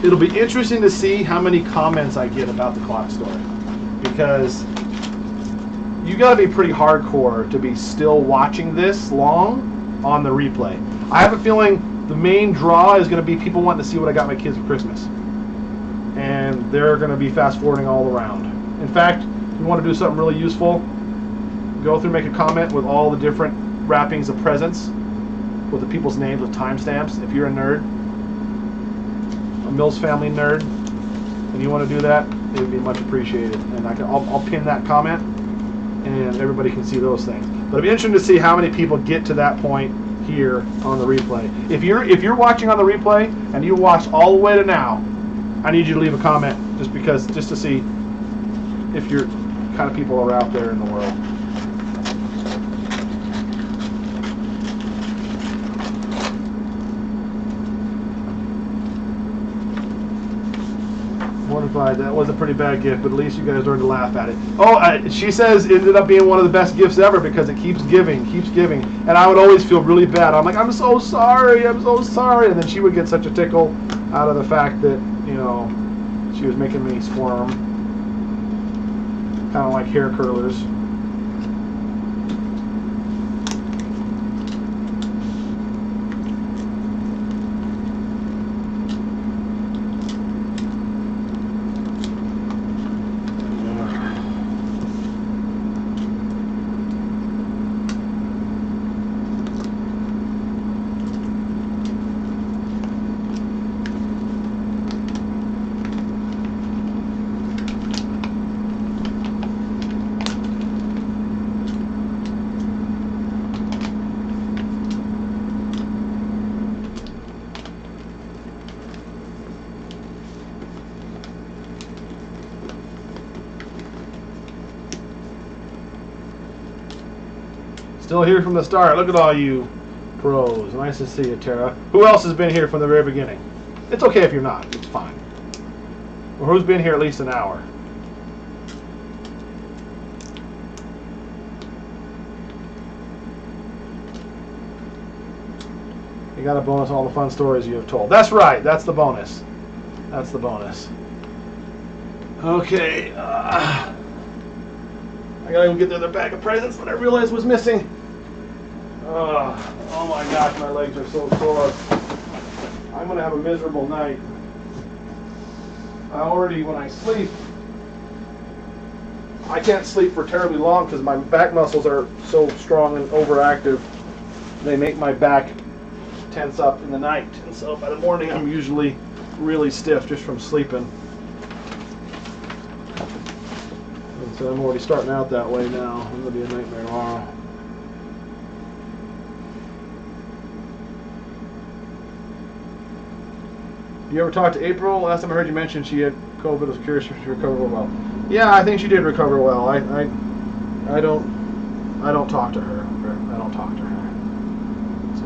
It'll be interesting to see how many comments I get about the clock story, because you gotta be pretty hardcore to be still watching this long on the replay. I have a feeling the main draw is gonna be people wanting to see what I got my kids for Christmas, and they're gonna be fast forwarding all around. In fact, if you want to do something really useful, go through, make a comment with all the different wrappings of presents with the people's names with timestamps. If you're a nerd, a Mills family nerd, and you want to do that, it would be much appreciated. And I'll pin that comment, and everybody can see those things. But it'll be interesting to see how many people get to that point here on the replay. If you're watching on the replay and you watched all the way to now, I need you to leave a comment just to see if your kind of people are out there in the world. Mortified. That was a pretty bad gift, but at least you guys learned to laugh at it. Oh, she says it ended up being one of the best gifts ever because it keeps giving. And I would always feel really bad. I'm like, I'm so sorry. And then she would get such a tickle out of the fact that, you know, she was making me squirm. Kind of like hair curlers. Still here from the start. Look at all you pros. Nice to see you, Tara. Who else has been here from the very beginning? It's okay if you're not. It's fine. Or who's been here at least an hour? You got a bonus, all the fun stories you have told. That's right. That's the bonus. That's the bonus. Okay. I gotta go get the other bag of presents that I realized was missing. Oh my gosh, my legs are so sore. I'm gonna have a miserable night. When I sleep, I can't sleep for terribly long because my back muscles are so strong and overactive. They make my back tense up in the night. And so by the morning, I'm usually really stiff just from sleeping. And so I'm already starting out that way now. I'm gonna be a nightmare tomorrow. You ever talked to April? Last time I heard you mention she had COVID. I was curious if she recovered well. Yeah, I think she did recover well. I don't talk to her. I don't talk to her. So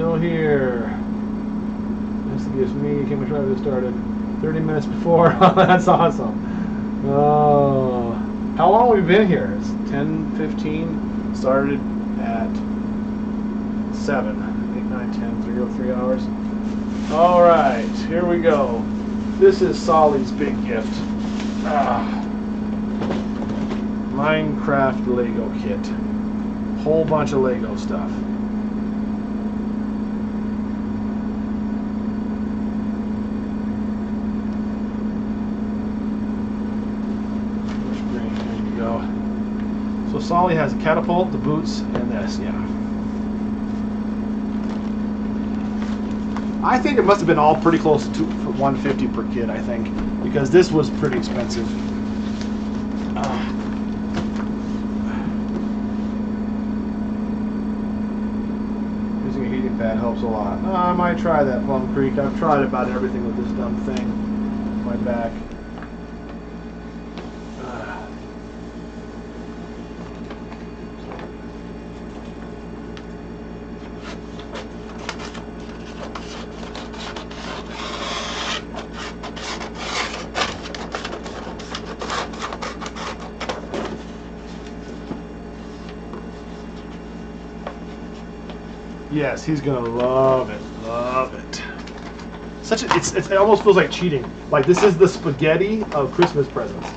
Still here. Nice to be me. Came to try to get started 30 minutes before. That's awesome. Oh, how long have we been here? It's 10:15. Started at 7. 8, 9, 10, 3 hours. All right, here we go. This is Solly's big gift. Minecraft Lego kit. Whole bunch of Lego stuff. There you go. So Solly has a catapult, the boots, and this, yeah. I think it must have been all pretty close to $150 per kid, I think, because this was pretty expensive. Using a heating pad helps a lot. I might try that, Plum Creek. I've tried about everything with this dumb thing. My back. Yes, he's gonna love it. Love it. It almost feels like cheating. Like this is the spaghetti of Christmas presents.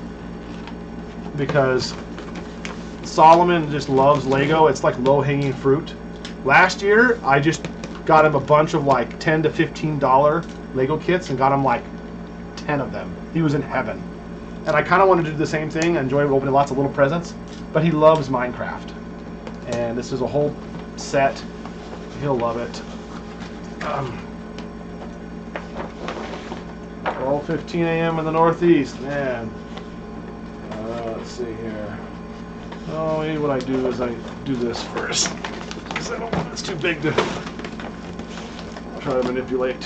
Because Solomon just loves Lego. It's like low-hanging fruit. Last year, I just got him a bunch of like $10 to $15 Lego kits and got him like 10 of them. He was in heaven. And I kind of wanted to do the same thing. I enjoy opening lots of little presents. But he loves Minecraft. And this is a whole set. He'll love it. 12:15 a.m. in the Northeast, man. Let's see here. Oh, maybe what I do is I do this first. Because I don't want it's too big to try to manipulate.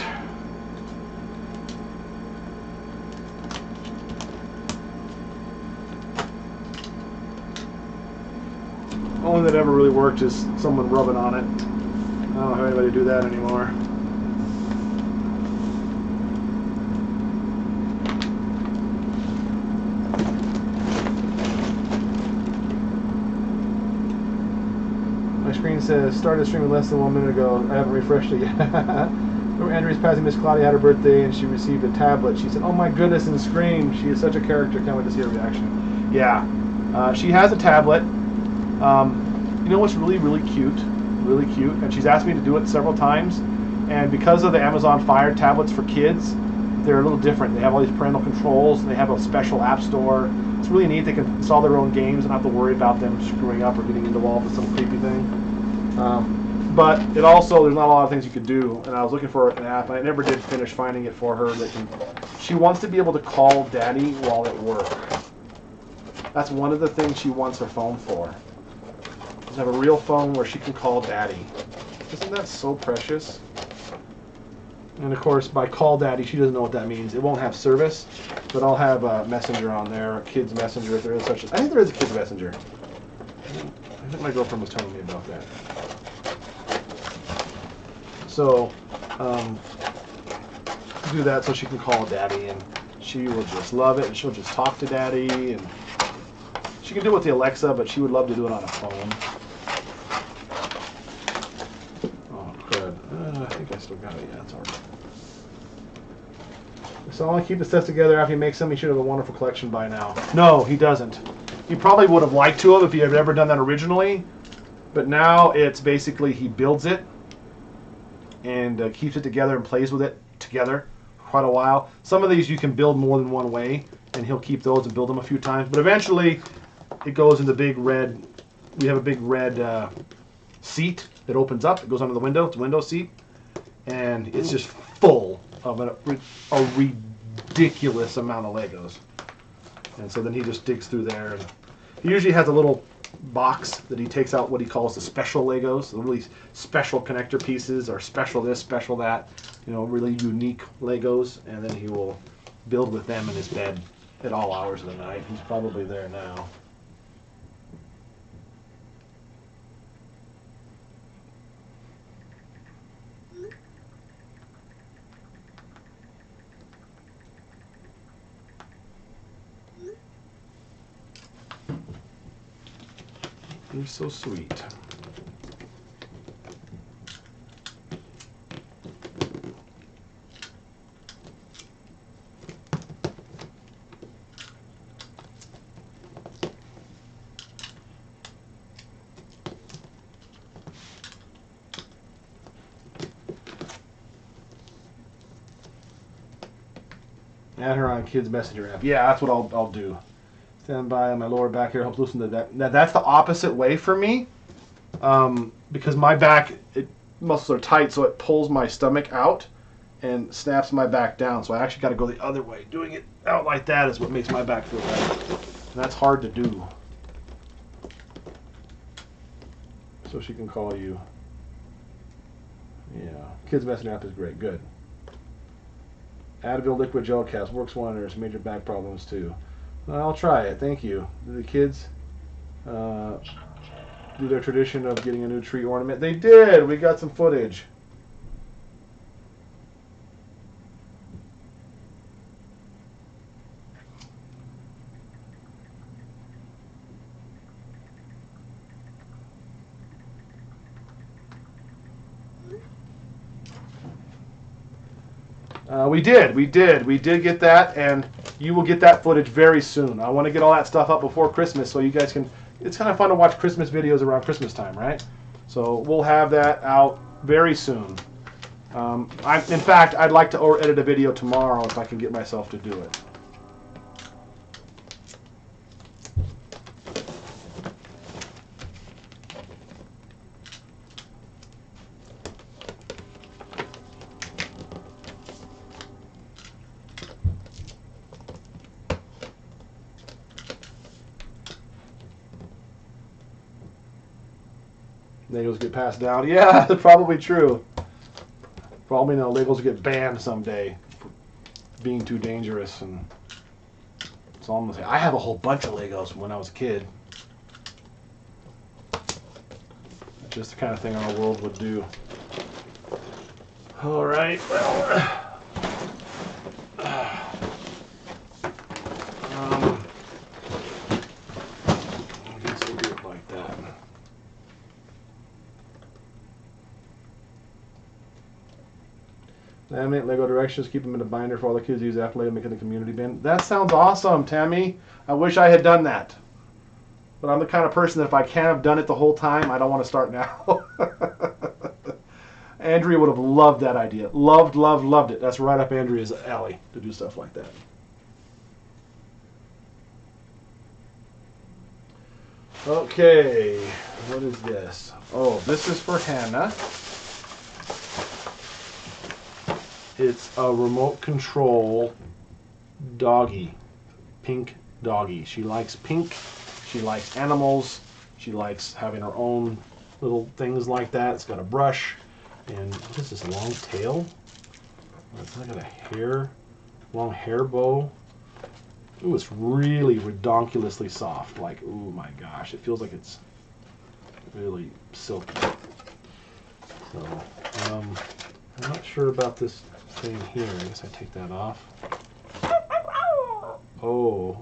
Only that ever really worked is someone rubbing on it. I don't have anybody do that anymore. My screen says started streaming less than 1 minute ago. I haven't refreshed it yet. Andrea's passing Miss Claudia had her birthday and she received a tablet. She said, "Oh my goodness," and screamed. She is such a character. Can't wait to see her reaction. Yeah, she has a tablet. You know what's really, really cute? Really cute, and she's asked me to do it several times, and because of the Amazon Fire tablets for kids, they're a little different. They have all these parental controls, and they have a special app store. It's really neat. They can install their own games and not have to worry about them screwing up or getting involved with some creepy thing. But it also, there's not a lot of things you could do, and I was looking for an app, and I never did finish finding it for her. She wants to be able to call Daddy while at work. That's one of the things she wants her phone for. Have a real phone where she can call Daddy. Isn't that so precious? And of course, by call Daddy, she doesn't know what that means. It won't have service, but I'll have a messenger on there, a kid's messenger, if there is such a... I think there is a kid's messenger. I think my girlfriend was telling me about that. So, do that so she can call Daddy, and she will just love it, and she'll just talk to Daddy, and she can do it with the Alexa, but she would love to do it on a phone. I think I still got it. Yeah, it's all right. So I'll keep the sets together after he makes them. He should have a wonderful collection by now. No, he doesn't. He probably would have liked to have if he had ever done that originally. But now it's basically he builds it and keeps it together and plays with it together for quite a while. Some of these you can build more than one way, and he'll keep those and build them a few times. But eventually it goes in the big red. We have a big red seat that opens up. It goes under the window. It's a window seat. And it's just full of a ridiculous amount of Legos. And so then he just digs through there. And he usually has a little box that he takes out what he calls the special Legos, the really special connector pieces, or special this, special that, you know, really unique Legos. And then he will build with them in his bed at all hours of the night. He's probably there now. You're so sweet. Add her on Kids Messenger app. Yeah, that's what I'll do. Stand by on my lower back here. Helps loosen the back. Now that's the opposite way for me, because my back muscles are tight, so it pulls my stomach out and snaps my back down. So I actually got to go the other way. Doing it out like that is what makes my back feel better, and that's hard to do. So she can call you. Yeah, Kids Messenger app is great. Good. Advil liquid gel caps works wonders. Major back problems too. I'll try it. Thank you. Do the kids do their tradition of getting a new tree ornament? They did. We got some footage. We did get that, and you will get that footage very soon. I want to get all that stuff up before Christmas so you guys can, it's kind of fun to watch Christmas videos around Christmas time, right? So we'll have that out very soon. In fact, I'd like to edit a video tomorrow if I can get myself to do it. Legos get passed down. Yeah, that's probably true. Probably no, Legos will get banned someday for being too dangerous. And so I'm gonna say I have a whole bunch of Legos from when I was a kid. Just the kind of thing our world would do. All right. Well. I guess we'll do it like that. Laminate Lego directions, keep them in a binder for all the kids to use after later, making the community bin. That sounds awesome, Tammy. I wish I had done that. But I'm the kind of person that if I can't have done it the whole time, I don't want to start now. Andrea would have loved that idea. Loved it. That's right up Andrea's alley to do stuff like that. Okay, what is this? Oh, this is for Hannah. It's a remote control doggy, pink doggy. She likes pink, she likes animals, she likes having her own little things like that. It's got a brush, and what is this, long tail? It's got a hair, long hair bow. Ooh, it's really redonkulously soft. Like, oh my gosh, it feels like it's really silky. So, I'm not sure about this thing here. I guess I take that off. Oh,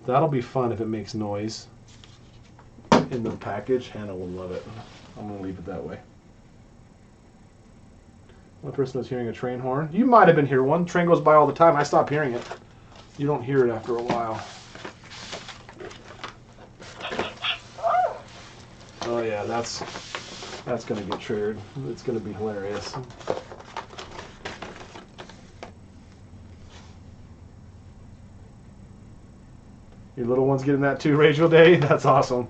that'll be fun if it makes noise in the package. Hannah will love it. I'm gonna leave it that way. One person was hearing a train horn. You might have been hearing one. Train goes by all the time. I stopped hearing it. You don't hear it after a while. Oh yeah, that's gonna get triggered. It's gonna be hilarious. Your little one's getting that too, Rachel Day? That's awesome.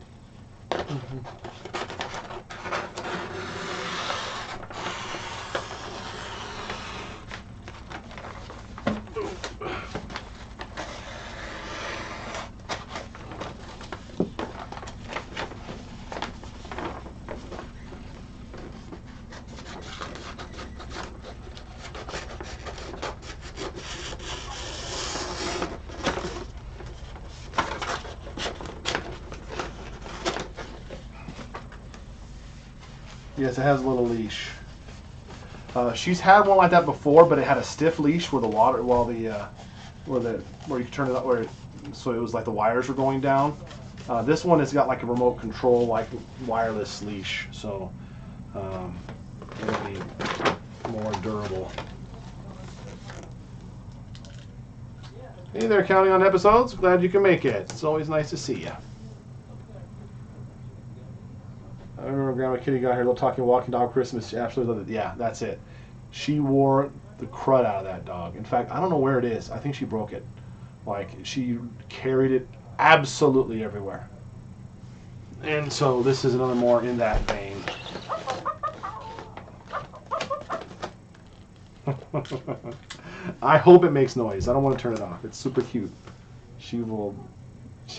Yes, it has a little leash. She's had one like that before, but it had a stiff leash where the water, where you turn it up, so it was like the wires were going down. This one has got like a remote control, like wireless leash, so it'll be more durable. Hey there, counting on episodes. Glad you can make it. It's always nice to see you. I remember when Grandma Kitty got here, little talking walking dog Christmas. She absolutely loved it. Yeah, that's it. She wore the crud out of that dog. In fact, I don't know where it is. I think she broke it. Like, she carried it absolutely everywhere. And so this is another more in that vein. I hope it makes noise. I don't want to turn it off. It's super cute. She will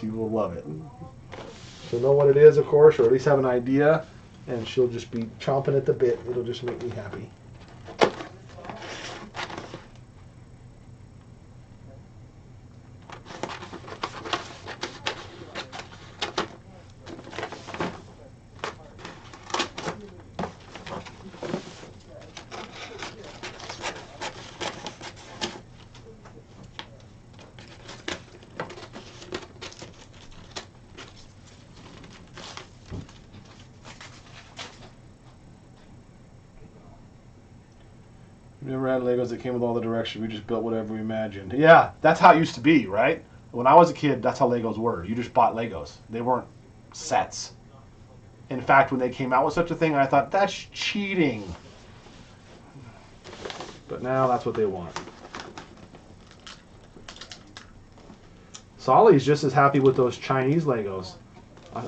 love it. She'll know what it is, of course, or at least have an idea, and she'll just be chomping at the bit. It'll just make me happy. We never had Legos that came with all the directions. We just built whatever we imagined. Yeah, that's how it used to be, right? When I was a kid, that's how Legos were. You just bought Legos. They weren't sets. In fact, when they came out with such a thing, I thought, that's cheating. But now that's what they want. Solly's just as happy with those Chinese Legos.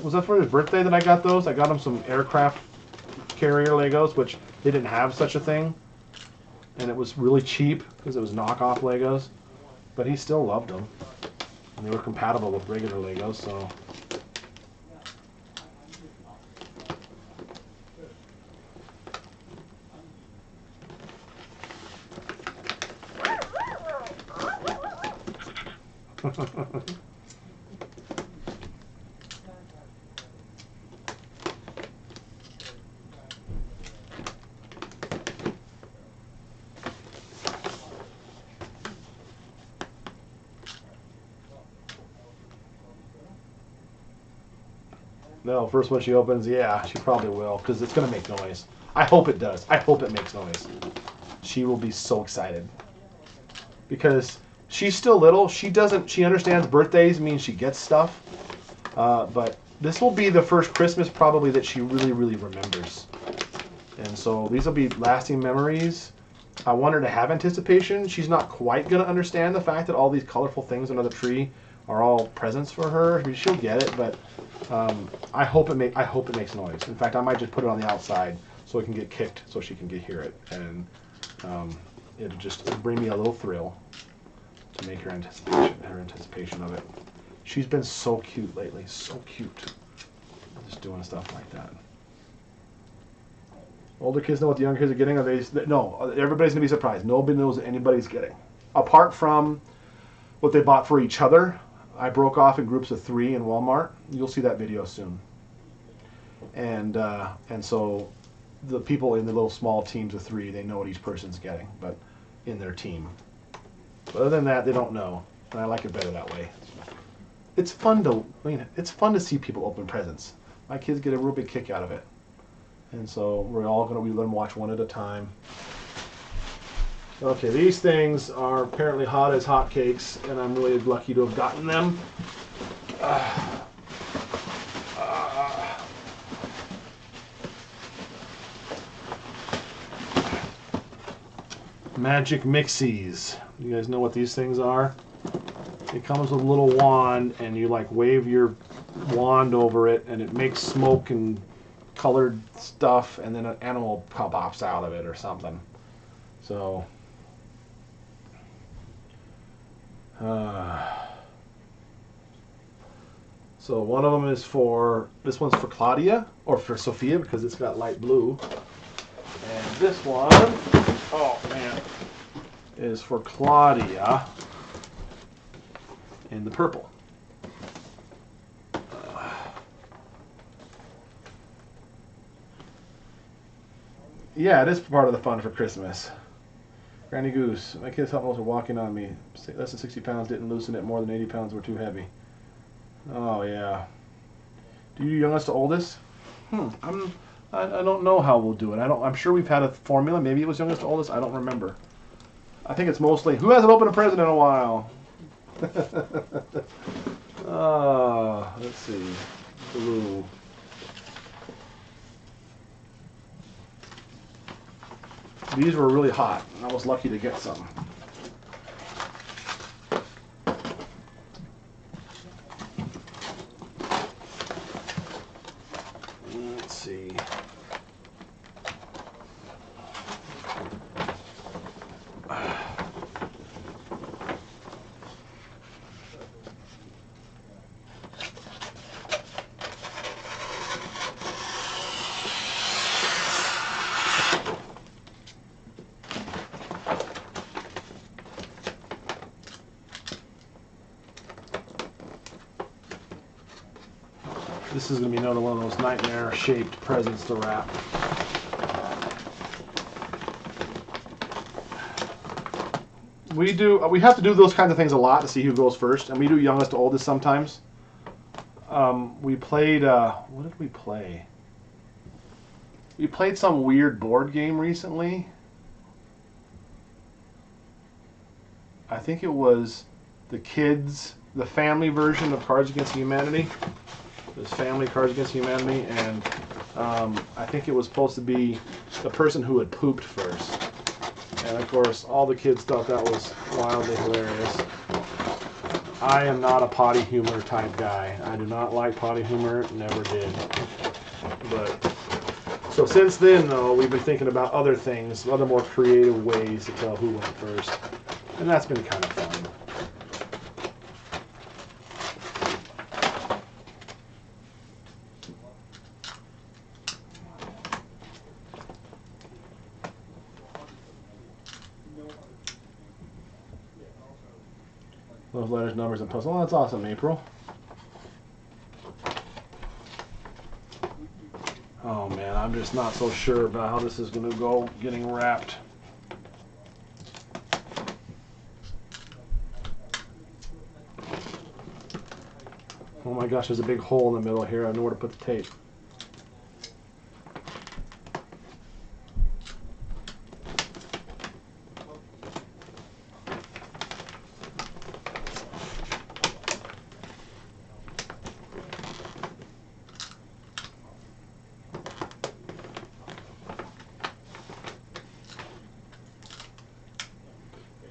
Was that for his birthday that I got those? I got him some aircraft carrier Legos, which they didn't have such a thing. And it was really cheap because it was knockoff Legos, but he still loved them. And they were compatible with regular Legos, so. No, first one she opens, yeah, she probably will, because it's going to make noise. I hope it does. I hope it makes noise. She will be so excited. Because she's still little. She understands birthdays mean she gets stuff. But this will be the first Christmas probably that she really, really remembers. And so these will be lasting memories. I want her to have anticipation. She's not quite going to understand the fact that all these colorful things under the tree are all presents for her. I mean, she'll get it, but I hope it makes noise. In fact, I might just put it on the outside so it can get kicked, so she can hear it, and it'll bring me a little thrill to make her anticipation of it. She's been so cute lately, so cute, just doing stuff like that. Older kids know what the younger kids are getting. No, everybody's gonna be surprised. Nobody knows what anybody's getting, apart from what they bought for each other. I broke off in groups of 3 in Walmart. You'll see that video soon. And so the people in the little small teams of 3, they know what each person's getting, but in their team. But other than that, they don't know, and I like it better that way. It's fun to see people open presents. My kids get a real big kick out of it, and so we let them watch one at a time. Okay, these things are apparently hot as hotcakes, and I'm really lucky to have gotten them. Magic Mixies. You guys know what these things are? It comes with a little wand, and you like wave your wand over it, and it makes smoke and colored stuff, and then an animal pops out of it or something. So. So one of them is this one's for Claudia, or for Sophia, because it's got light blue. And this one, oh man, is for Claudia in the purple. Yeah, it is part of the fun for Christmas. Granny Goose, my kids helped most with walking on me. Less than 60 pounds didn't loosen it. More than 80 pounds were too heavy. Oh yeah. Do you youngest to oldest? I don't know how we'll do it. I'm sure we've had a formula. Maybe it was youngest to oldest. I don't remember. I think it's mostly who hasn't opened a present in a while. Let's see. Blue. These were really hot. I was lucky to get some. Let's see. This is going to be another one of those nightmare-shaped presents to wrap. We have to do those kinds of things a lot to see who goes first, and we do youngest to oldest sometimes. We played, what did we play? We played some weird board game recently. I think it was the family version of Cards Against Humanity. It was Family Cards Against Humanity, and I think it was supposed to be the person who had pooped first. And of course, all the kids thought that was wildly hilarious. I am not a potty humor type guy. I do not like potty humor, never did. But so since then, though, we've been thinking about other things, other more creative ways to tell who went first, and that's been kind of fun. Those letters, numbers, and puzzles. Oh, that's awesome, April. Oh man, I'm just not so sure about how this is going to go getting wrapped. Oh my gosh, there's a big hole in the middle here. I know where to put the tape.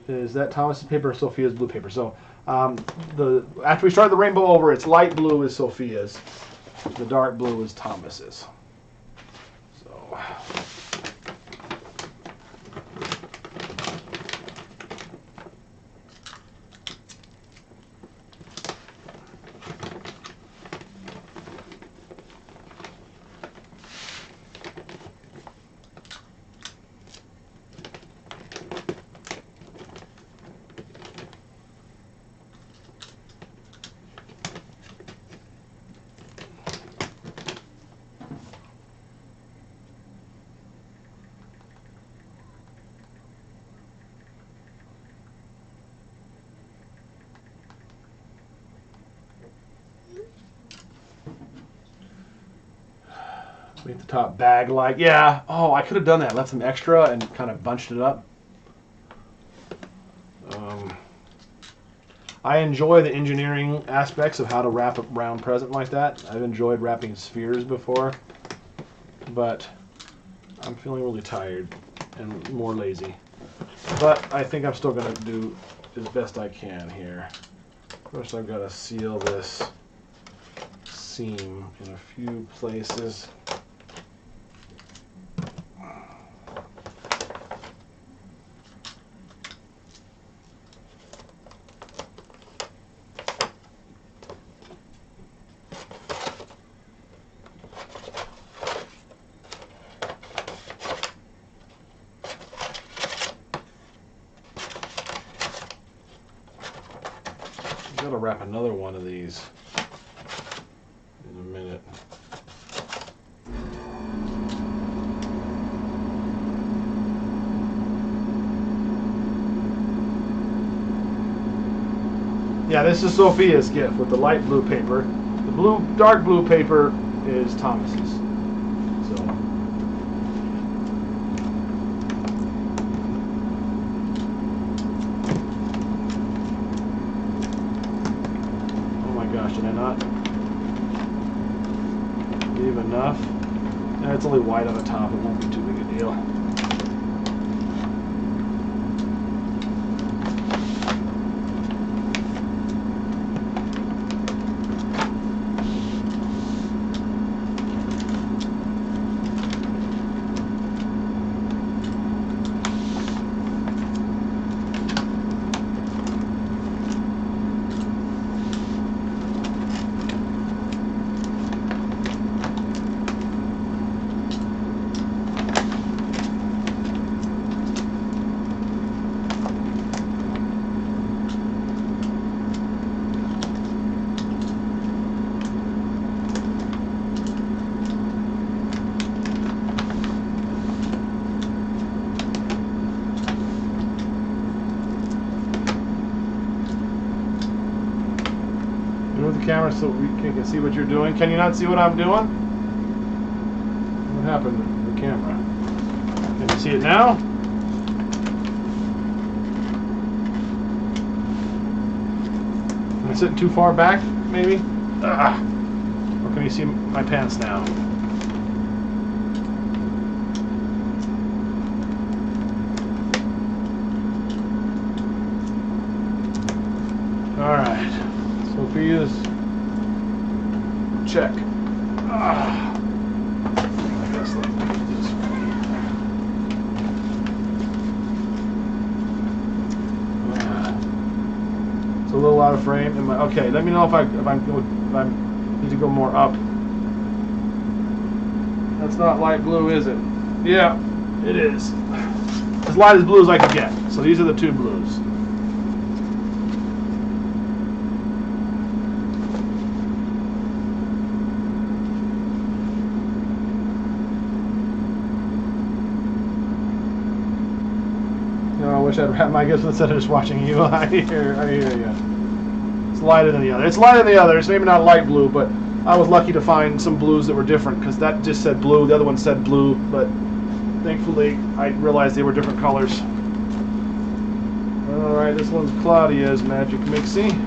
Is that Thomas's paper or Sophia's blue paper? So after we start the rainbow over, it's light blue is Sophia's, the dark blue is Thomas's. So make the top bag like, yeah. Oh, I could have done that. Left some extra and kind of bunched it up. I enjoy the engineering aspects of how to wrap a round present like that. I've enjoyed wrapping spheres before, but I'm feeling really tired and more lazy. But I think I'm still going to do as best I can here. First, I've got to seal this seam in a few places. I'm going to wrap another one of these in a minute. Yeah, this is Sophia's gift with the light blue paper. The dark blue paper is Thomas's. So. Oh my gosh, did I not leave enough? And it's only white on the top, it won't be too big a deal. Move the camera so we can see what you're doing. Can you not see what I'm doing? What happened to the camera? Can you see it now? Am I sitting too far back, maybe? Or can you see my pants now? Alright. Sophia's check. I guess let me do this it's a little out of frame. Okay, let me know if I need to go more up. That's not light blue, is it? Yeah, it is. As light as blue as I can get. So these are the two blues. I wish I'd wrap my gifts instead of just watching you. I hear you. It's lighter than the other. It's lighter than the others. Maybe not light blue, but I was lucky to find some blues that were different because that just said blue. The other one said blue, but thankfully I realized they were different colors. All right, this one's Claudia's Magic Mixie.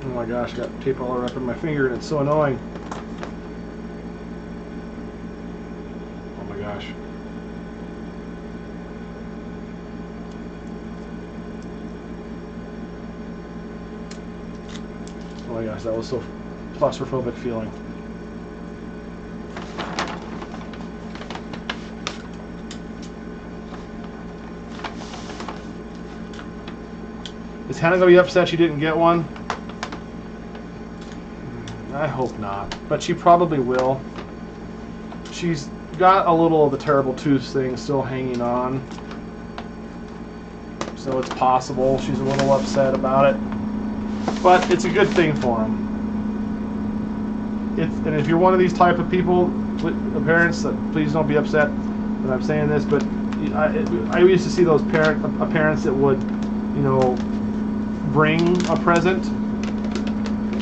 Oh my gosh, I got tape all up in my finger and it's so annoying. Oh my gosh. Oh my gosh, that was so claustrophobic feeling. Is Hannah gonna be upset she didn't get one? I hope not, but she probably will. She's got a little of the terrible tooth thing still hanging on, so it's possible she's a little upset about it. But it's a good thing for them. And if you're one of these type of people, parents, please don't be upset that I'm saying this, but I used to see those parents that would, you know, bring a present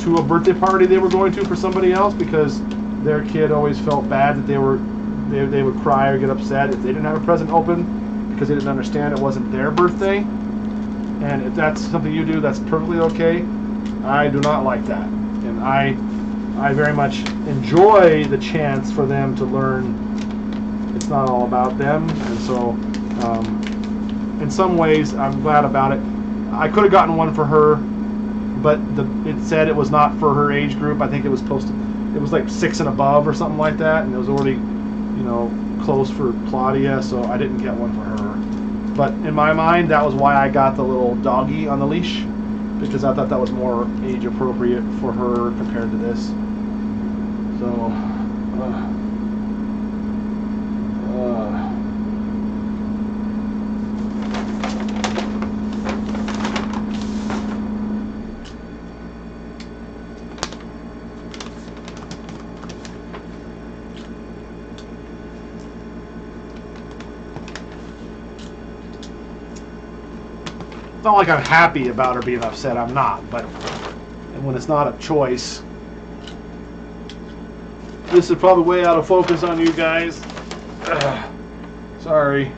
to a birthday party they were going to for somebody else because their kid always felt bad that they would cry or get upset if they didn't have a present open because they didn't understand it wasn't their birthday. And if that's something you do, that's perfectly okay. I do not like that, and I very much enjoy the chance for them to learn it's not all about them. And so in some ways I'm glad about it. I could have gotten one for her, but it said it was not for her age group. I think it was posted, it was like 6 and above or something like that, and it was already, you know, closed for Claudia, so I didn't get one for her. But in my mind, that was why I got the little doggy on the leash, because I thought that was more age appropriate for her compared to this. So it's not like I'm happy about her being upset. I'm not, but and when it's not a choice. This is probably way out of focus on you guys. Sorry.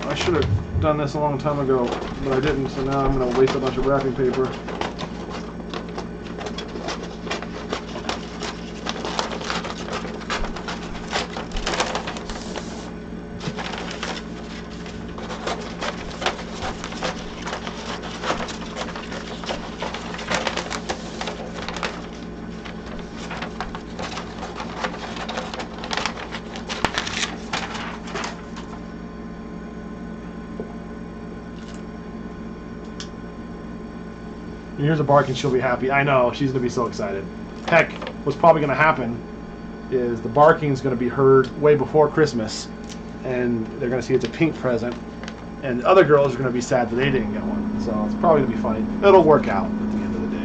I should have done this a long time ago, but I didn't, so now I'm going to waste a bunch of wrapping paper. Here's a bark and she'll be happy. I know, she's going to be so excited. Heck, what's probably going to happen is the barking is going to be heard way before Christmas, and they're going to see it's a pink present, and the other girls are going to be sad that they didn't get one. So it's probably going to be funny. It'll work out at the end of the day.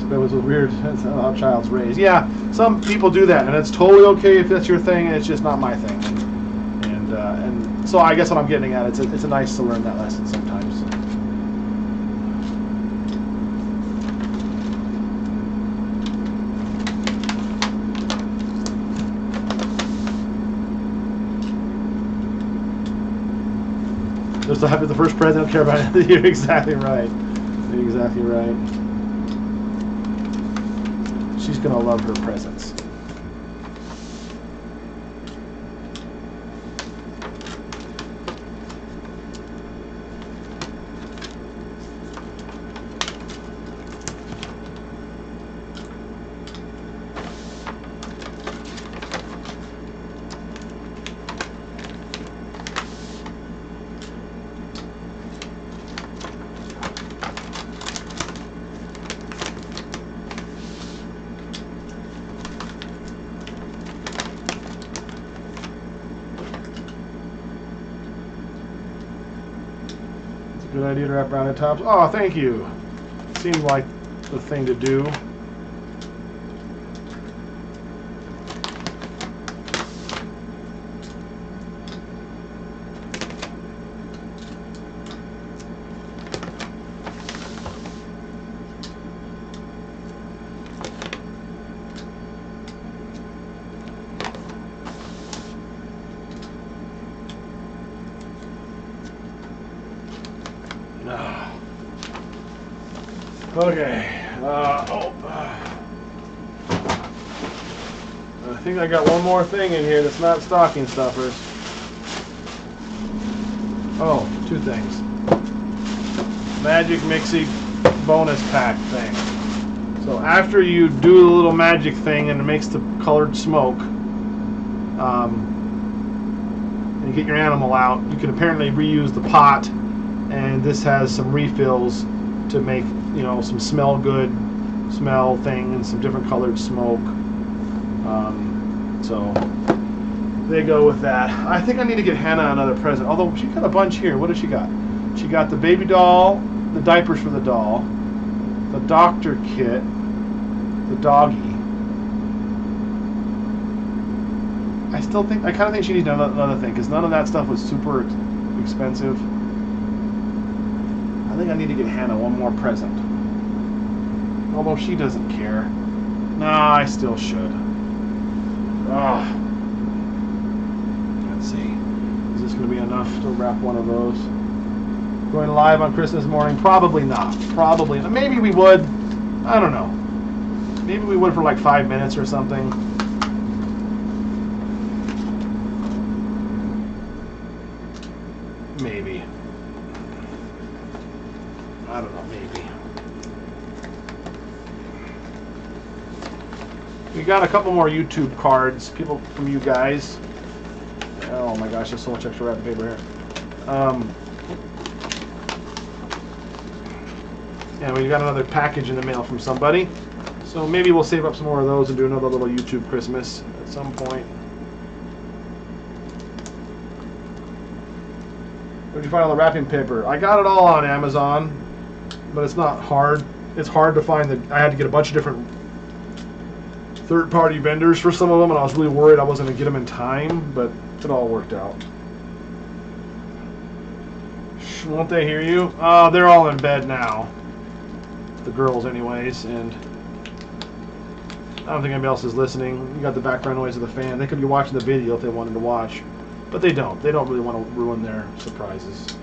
It was weird. That's how a child's raised. Yeah, some people do that, and it's totally okay if that's your thing. It's just not my thing. And so I guess what I'm getting at, it's nice to learn that lesson sometimes. Just to have the first present, don't care about it. You're exactly right. You're exactly right. She's gonna love her presents. Good idea to wrap around the tops. Oh, thank you. Seemed like the thing to do. Okay. I think I got one more thing in here that's not stocking stuffers. Oh, 2 things. Magic Mixie bonus pack thing. So after you do the little magic thing and it makes the colored smoke, and you get your animal out, you can apparently reuse the pot, and this has some refills to make, you know, some smell good smell thing and some different colored smoke. So they go with that. I think I need to get Hannah another present, although she got a bunch here. What does she got? She got the baby doll, the diapers for the doll, the doctor kit, the doggy. I kind of think she needs another thing, because none of that stuff was super expensive. I think I need to get Hannah one more present. Although she doesn't care. Nah, I still should. Ugh. Let's see. Is this going to be enough to wrap one of those? Going live on Christmas morning? Probably not. Probably not. Maybe we would. I don't know. Maybe we would for like 5 minutes or something. Maybe. I don't know, maybe. We got a couple more YouTube cards, people from you guys. Oh my gosh, there's so much extra wrapping paper here. And we got another package in the mail from somebody. So maybe we'll save up some more of those and do another little YouTube Christmas at some point. Where'd you find all the wrapping paper? I got it all on Amazon, but it's not hard. It's hard to find I had to get a bunch of different third-party vendors for some of them, and I was really worried I wasn't going to get them in time, but it all worked out. Won't they hear you? They're all in bed now. The girls anyways, and I don't think anybody else is listening. You got the background noise of the fan. They could be watching the video if they wanted to watch, but they don't. They don't really want to ruin their surprises.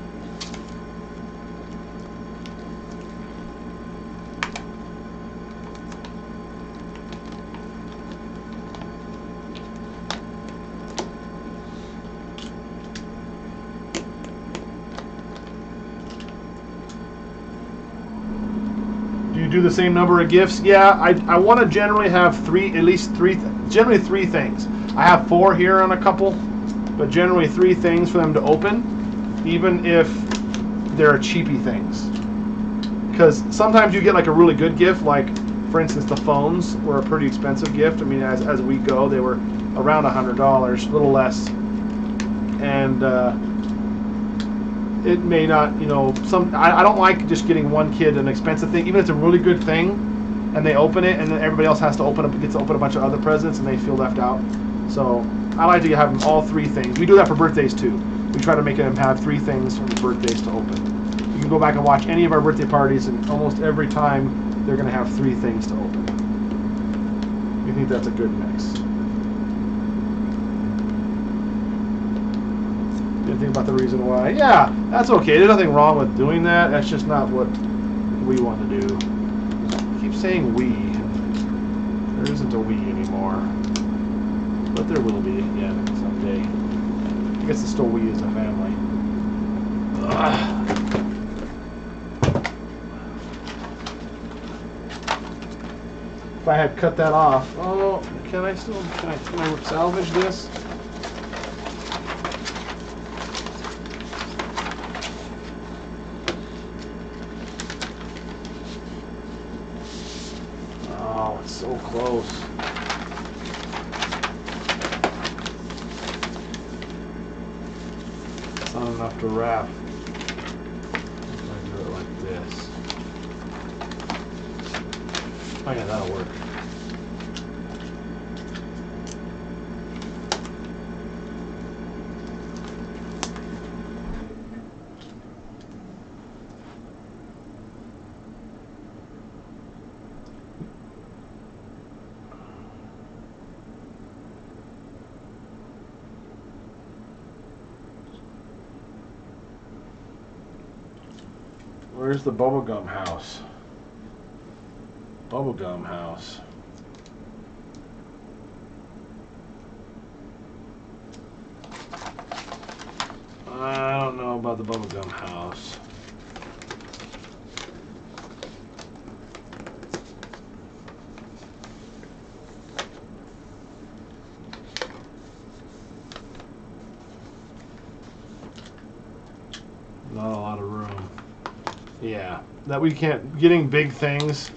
Do the same number of gifts? Yeah, I want to generally have generally three things. I have 4 here on a couple, but generally 3 things for them to open, even if they're cheapy things. Because sometimes you get like a really good gift, like for instance the phones were a pretty expensive gift. I mean, as we go, they were around $100, a little less, and it may not, you know, I don't like just getting one kid an expensive thing, even if it's a really good thing, and they open it, and then everybody else has to gets to open a bunch of other presents, and they feel left out. So I like to have them all 3 things. We do that for birthdays too. We try to make them have 3 things for birthdays to open. You can go back and watch any of our birthday parties, and almost every time they're going to have 3 things to open. We think that's a good mix. Think about the reason why. Yeah, that's okay. There's nothing wrong with doing that. That's just not what we want to do. I keep saying we. There isn't a we anymore. But there will be again someday. I guess it's still we as a family. If I had cut that off. Oh, can I salvage this? So close. It's not enough to wrap. I'm going to do it like this. Oh yeah, that'll work. Where's the bubblegum house? Bubblegum house. I don't know about the bubblegum house. Not a lot of room. Yeah, that we can't, getting big things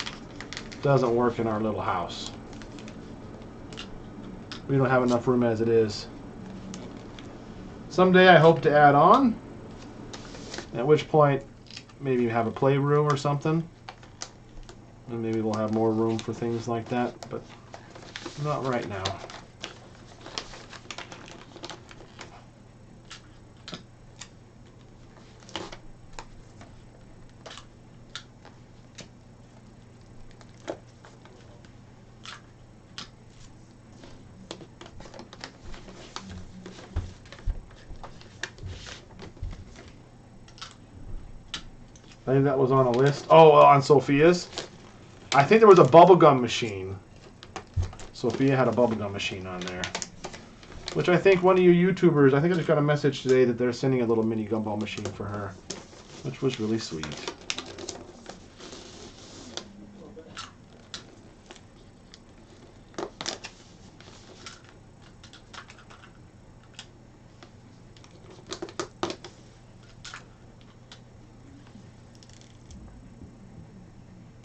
doesn't work in our little house. We don't have enough room as it is. Someday I hope to add on, at which point maybe have a playroom or something. And maybe we'll have more room for things like that, but not right now. I think that was on a list. Oh, on Sophia's. I think there was a bubblegum machine. Sophia had a bubblegum machine on there. Which I think one of you YouTubers, I think I just got a message today that they're sending a little mini gumball machine for her. Which was really sweet.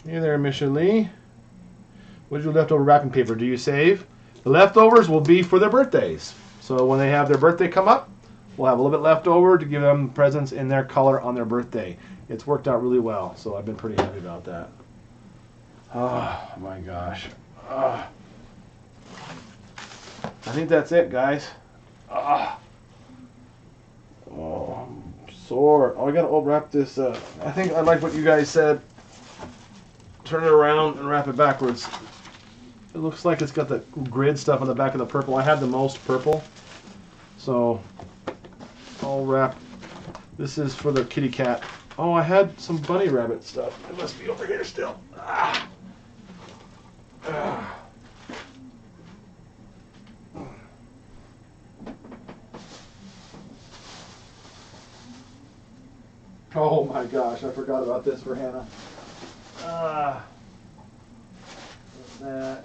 Hey there, Mission Lee. What is your leftover wrapping paper? Do you save? The leftovers will be for their birthdays. So when they have their birthday come up, we'll have a little bit left over to give them presents in their color on their birthday. It's worked out really well, so I've been pretty happy about that. Oh my gosh. I think that's it, guys. Oh, I'm sore. Oh, I gotta wrap this up. I think I like what you guys said. Turn it around and wrap it backwards. It looks like it's got the grid stuff on the back of the purple. I had the most purple, so I'll wrap. This is for the kitty cat. Oh, I had some bunny rabbit stuff. It must be over here still. Ah. Ah. Oh my gosh, I forgot about this for Hannah. That.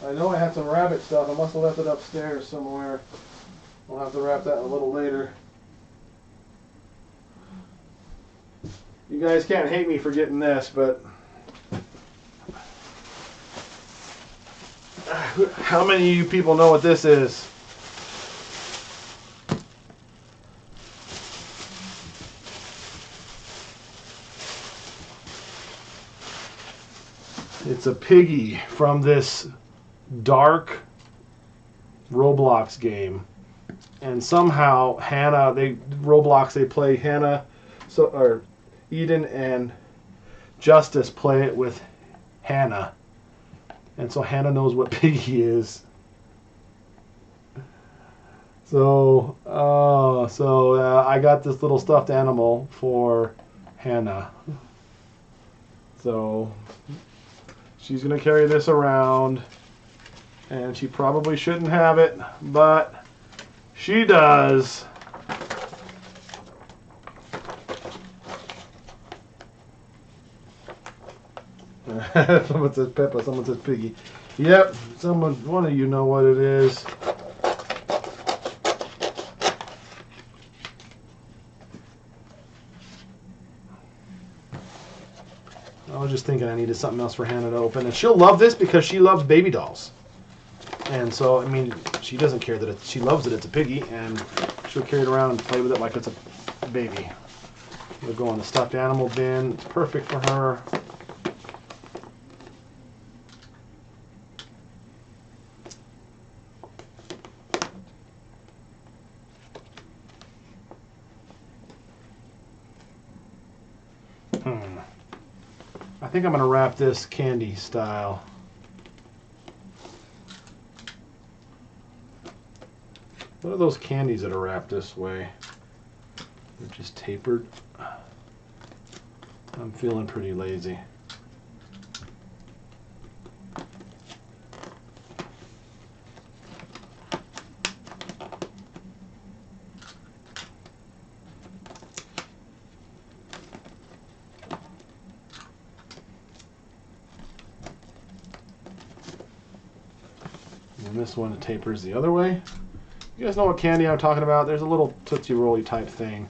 I know I had some rabbit stuff. I must have left it upstairs somewhere. I'll have to wrap that a little later. You guys can't hate me for getting this, but how many of you people know what this is? It's a piggy from this dark Roblox game, and somehow Hannah, they play Hannah, or Eden and Justus play it with Hannah, and so Hannah knows what piggy is. So I got this little stuffed animal for Hannah. So she's going to carry this around, and she probably shouldn't have it, but she does. Someone says Peppa, someone says Piggy. Yep, one of you know what it is. I was just thinking I needed something else for Hannah to open. And she'll love this because she loves baby dolls. And so, I mean, she doesn't care that she loves it. It's a piggy. And she'll carry it around and play with it like it's a baby. It'll go in the stuffed animal bin. It's perfect for her. I think I'm going to wrap this candy style. What are those candies that are wrapped this way? They're just tapered. I'm feeling pretty lazy. And this one tapers the other way. You guys know what candy I'm talking about? There's a little Tootsie Rolly type thing.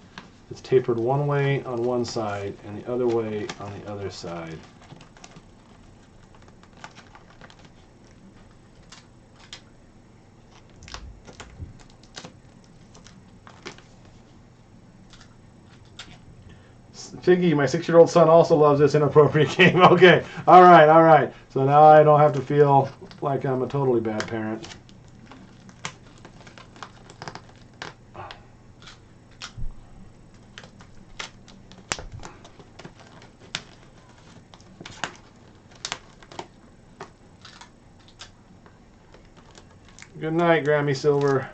It's tapered one way on one side and the other way on the other side. Figgy, my 6-year-old son also loves this inappropriate game. Okay, all right, all right. So now I don't have to feel like I'm a totally bad parent. Good night, Grammy Silver.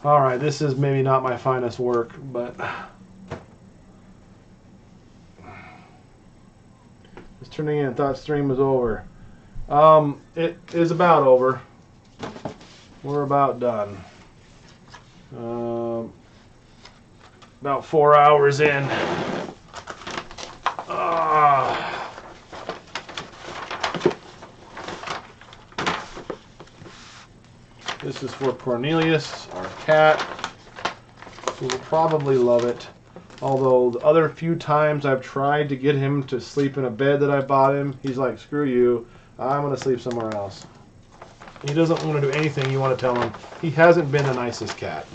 All right, this is maybe not my finest work, but just turning in. Thought stream was over. It is about over. We're about done. About 4 hours in. This is for Cornelius, our cat, who will probably love it. Although the other few times I've tried to get him to sleep in a bed that I bought him, he's like, screw you, I'm going to sleep somewhere else. He doesn't want to do anything you want to tell him. He hasn't been the nicest cat.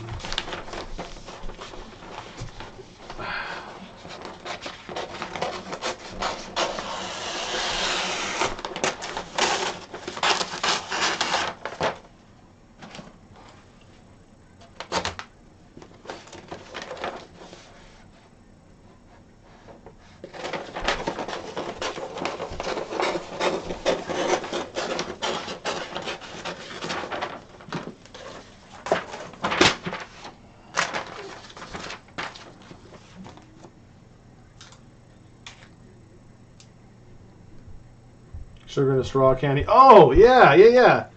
Sugar and a straw candy. Oh, yeah.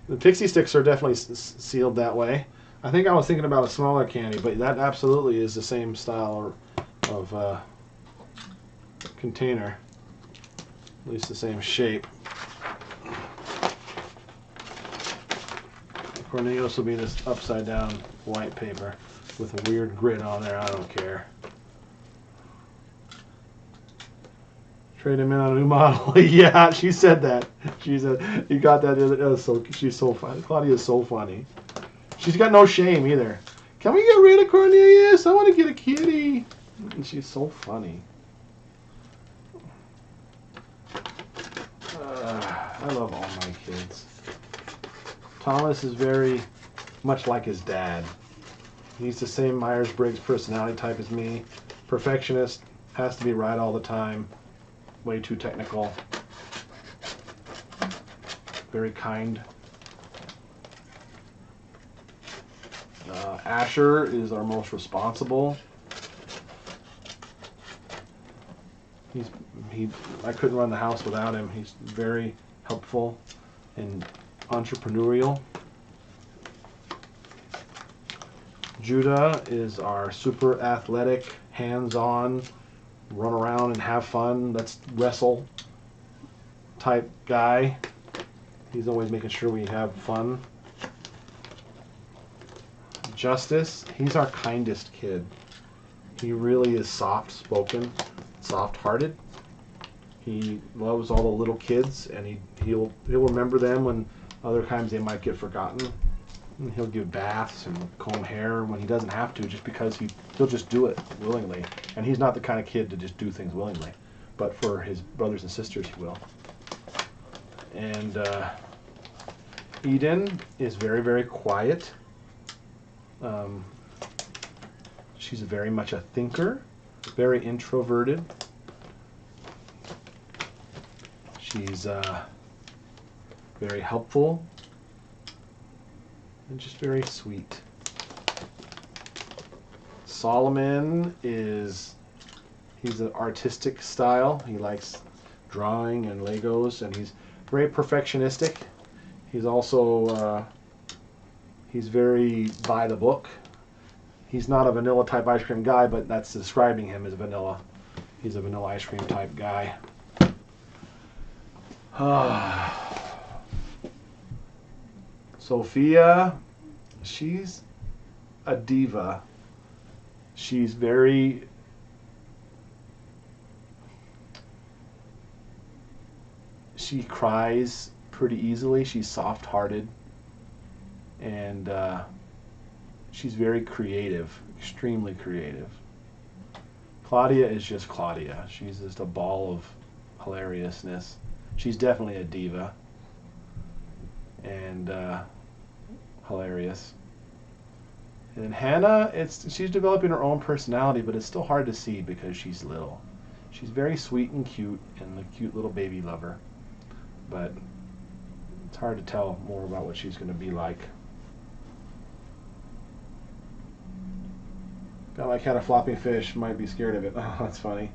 The pixie sticks are definitely sealed that way. I think I was thinking about a smaller candy, but that absolutely is the same style of container. At least the same shape. Cornelius will be this upside down white paper with a weird grid on there. I don't care. Trade him in on a new model. Yeah, she said that. She said, you got that the other day. So, she's so funny. Claudia is so funny. She's got no shame either. Can we get rid of Cornelius? I want to get a kitty. And she's so funny. I love all my kids. Thomas is very much like his dad. He's the same Myers-Briggs personality type as me. Perfectionist, has to be right all the time. Way too technical. Very kind. Asher is our most responsible. I couldn't run the house without him. He's very helpful and entrepreneurial. Judah is our super athletic, hands-on, run around and have fun, let's wrestle type guy. He's always making sure we have fun. Justus, he's our kindest kid. He really is soft-spoken, soft-hearted. He loves all the little kids, and he'll remember them when other times they might get forgotten. And he'll give baths and comb hair when he doesn't have to, just because he'll just do it willingly. And he's not the kind of kid to just do things willingly, but for his brothers and sisters he will. And Eden is very, very quiet. She's very much a thinker, very introverted. She's very helpful and just very sweet. Solomon he's an artistic style. He likes drawing and Legos, and he's very perfectionistic. He's also he's very by the book. He's not a vanilla type ice cream guy, but that's describing him as vanilla. He's a vanilla ice cream type guy. Sophia, she's a diva. She's very... She cries pretty easily. She's soft-hearted. And she's very creative, extremely creative. Claudia is just Claudia. She's just a ball of hilariousness. She's definitely a diva. And hilarious. And Hannah, she's developing her own personality, but it's still hard to see because she's little. She's very sweet and cute, and the cute little baby lover. But it's hard to tell more about what she's going to be like. Got my cat a flopping fish, might be scared of it. Oh, that's funny.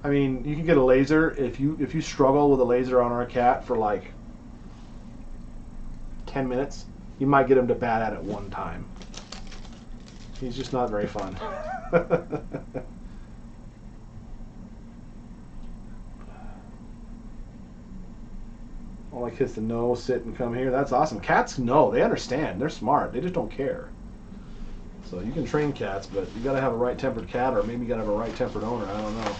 I mean, you can get a laser if you struggle with a laser on our cat for like 10 minutes, you might get him to bat at it one time. He's just not very fun. All I kiss the no, sit and come here. That's awesome. Cats know. They understand. They're smart. They just don't care. So you can train cats, but you got to have a right-tempered cat, or maybe you got to have a right-tempered owner. I don't know.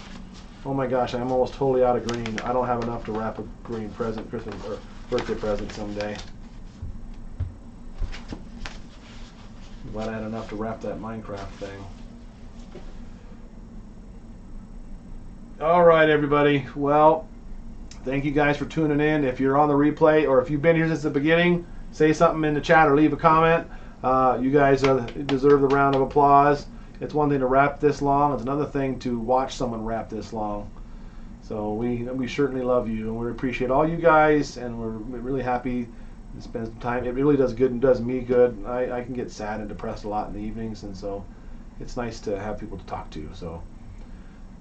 Oh my gosh, I'm almost totally out of green. I don't have enough to wrap a green present, Christmas or birthday present someday. I'm glad I had enough to wrap that Minecraft thing. All right, everybody. Well, thank you guys for tuning in. If you're on the replay or if you've been here since the beginning, say something in the chat or leave a comment. You guys deserve the round of applause. It's one thing to rap this long. It's another thing to watch someone rap this long. So we certainly love you, and we appreciate all you guys, and we're really happy to spend some time. It really does good and does me good. I can get sad and depressed a lot in the evenings, and so it's nice to have people to talk to. So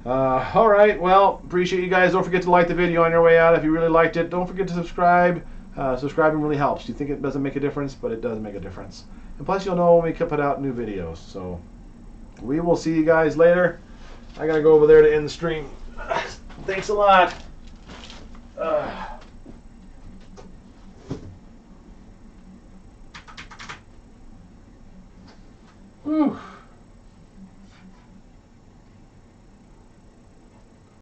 all right, well, appreciate you guys. Don't forget to like the video on your way out if you really liked it. Don't forget to subscribe. Subscribing really helps. You think it doesn't make a difference, but it does make a difference. And plus, you'll know when we put out new videos. So we will see you guys later. I gotta go over there to end the stream. Thanks a lot.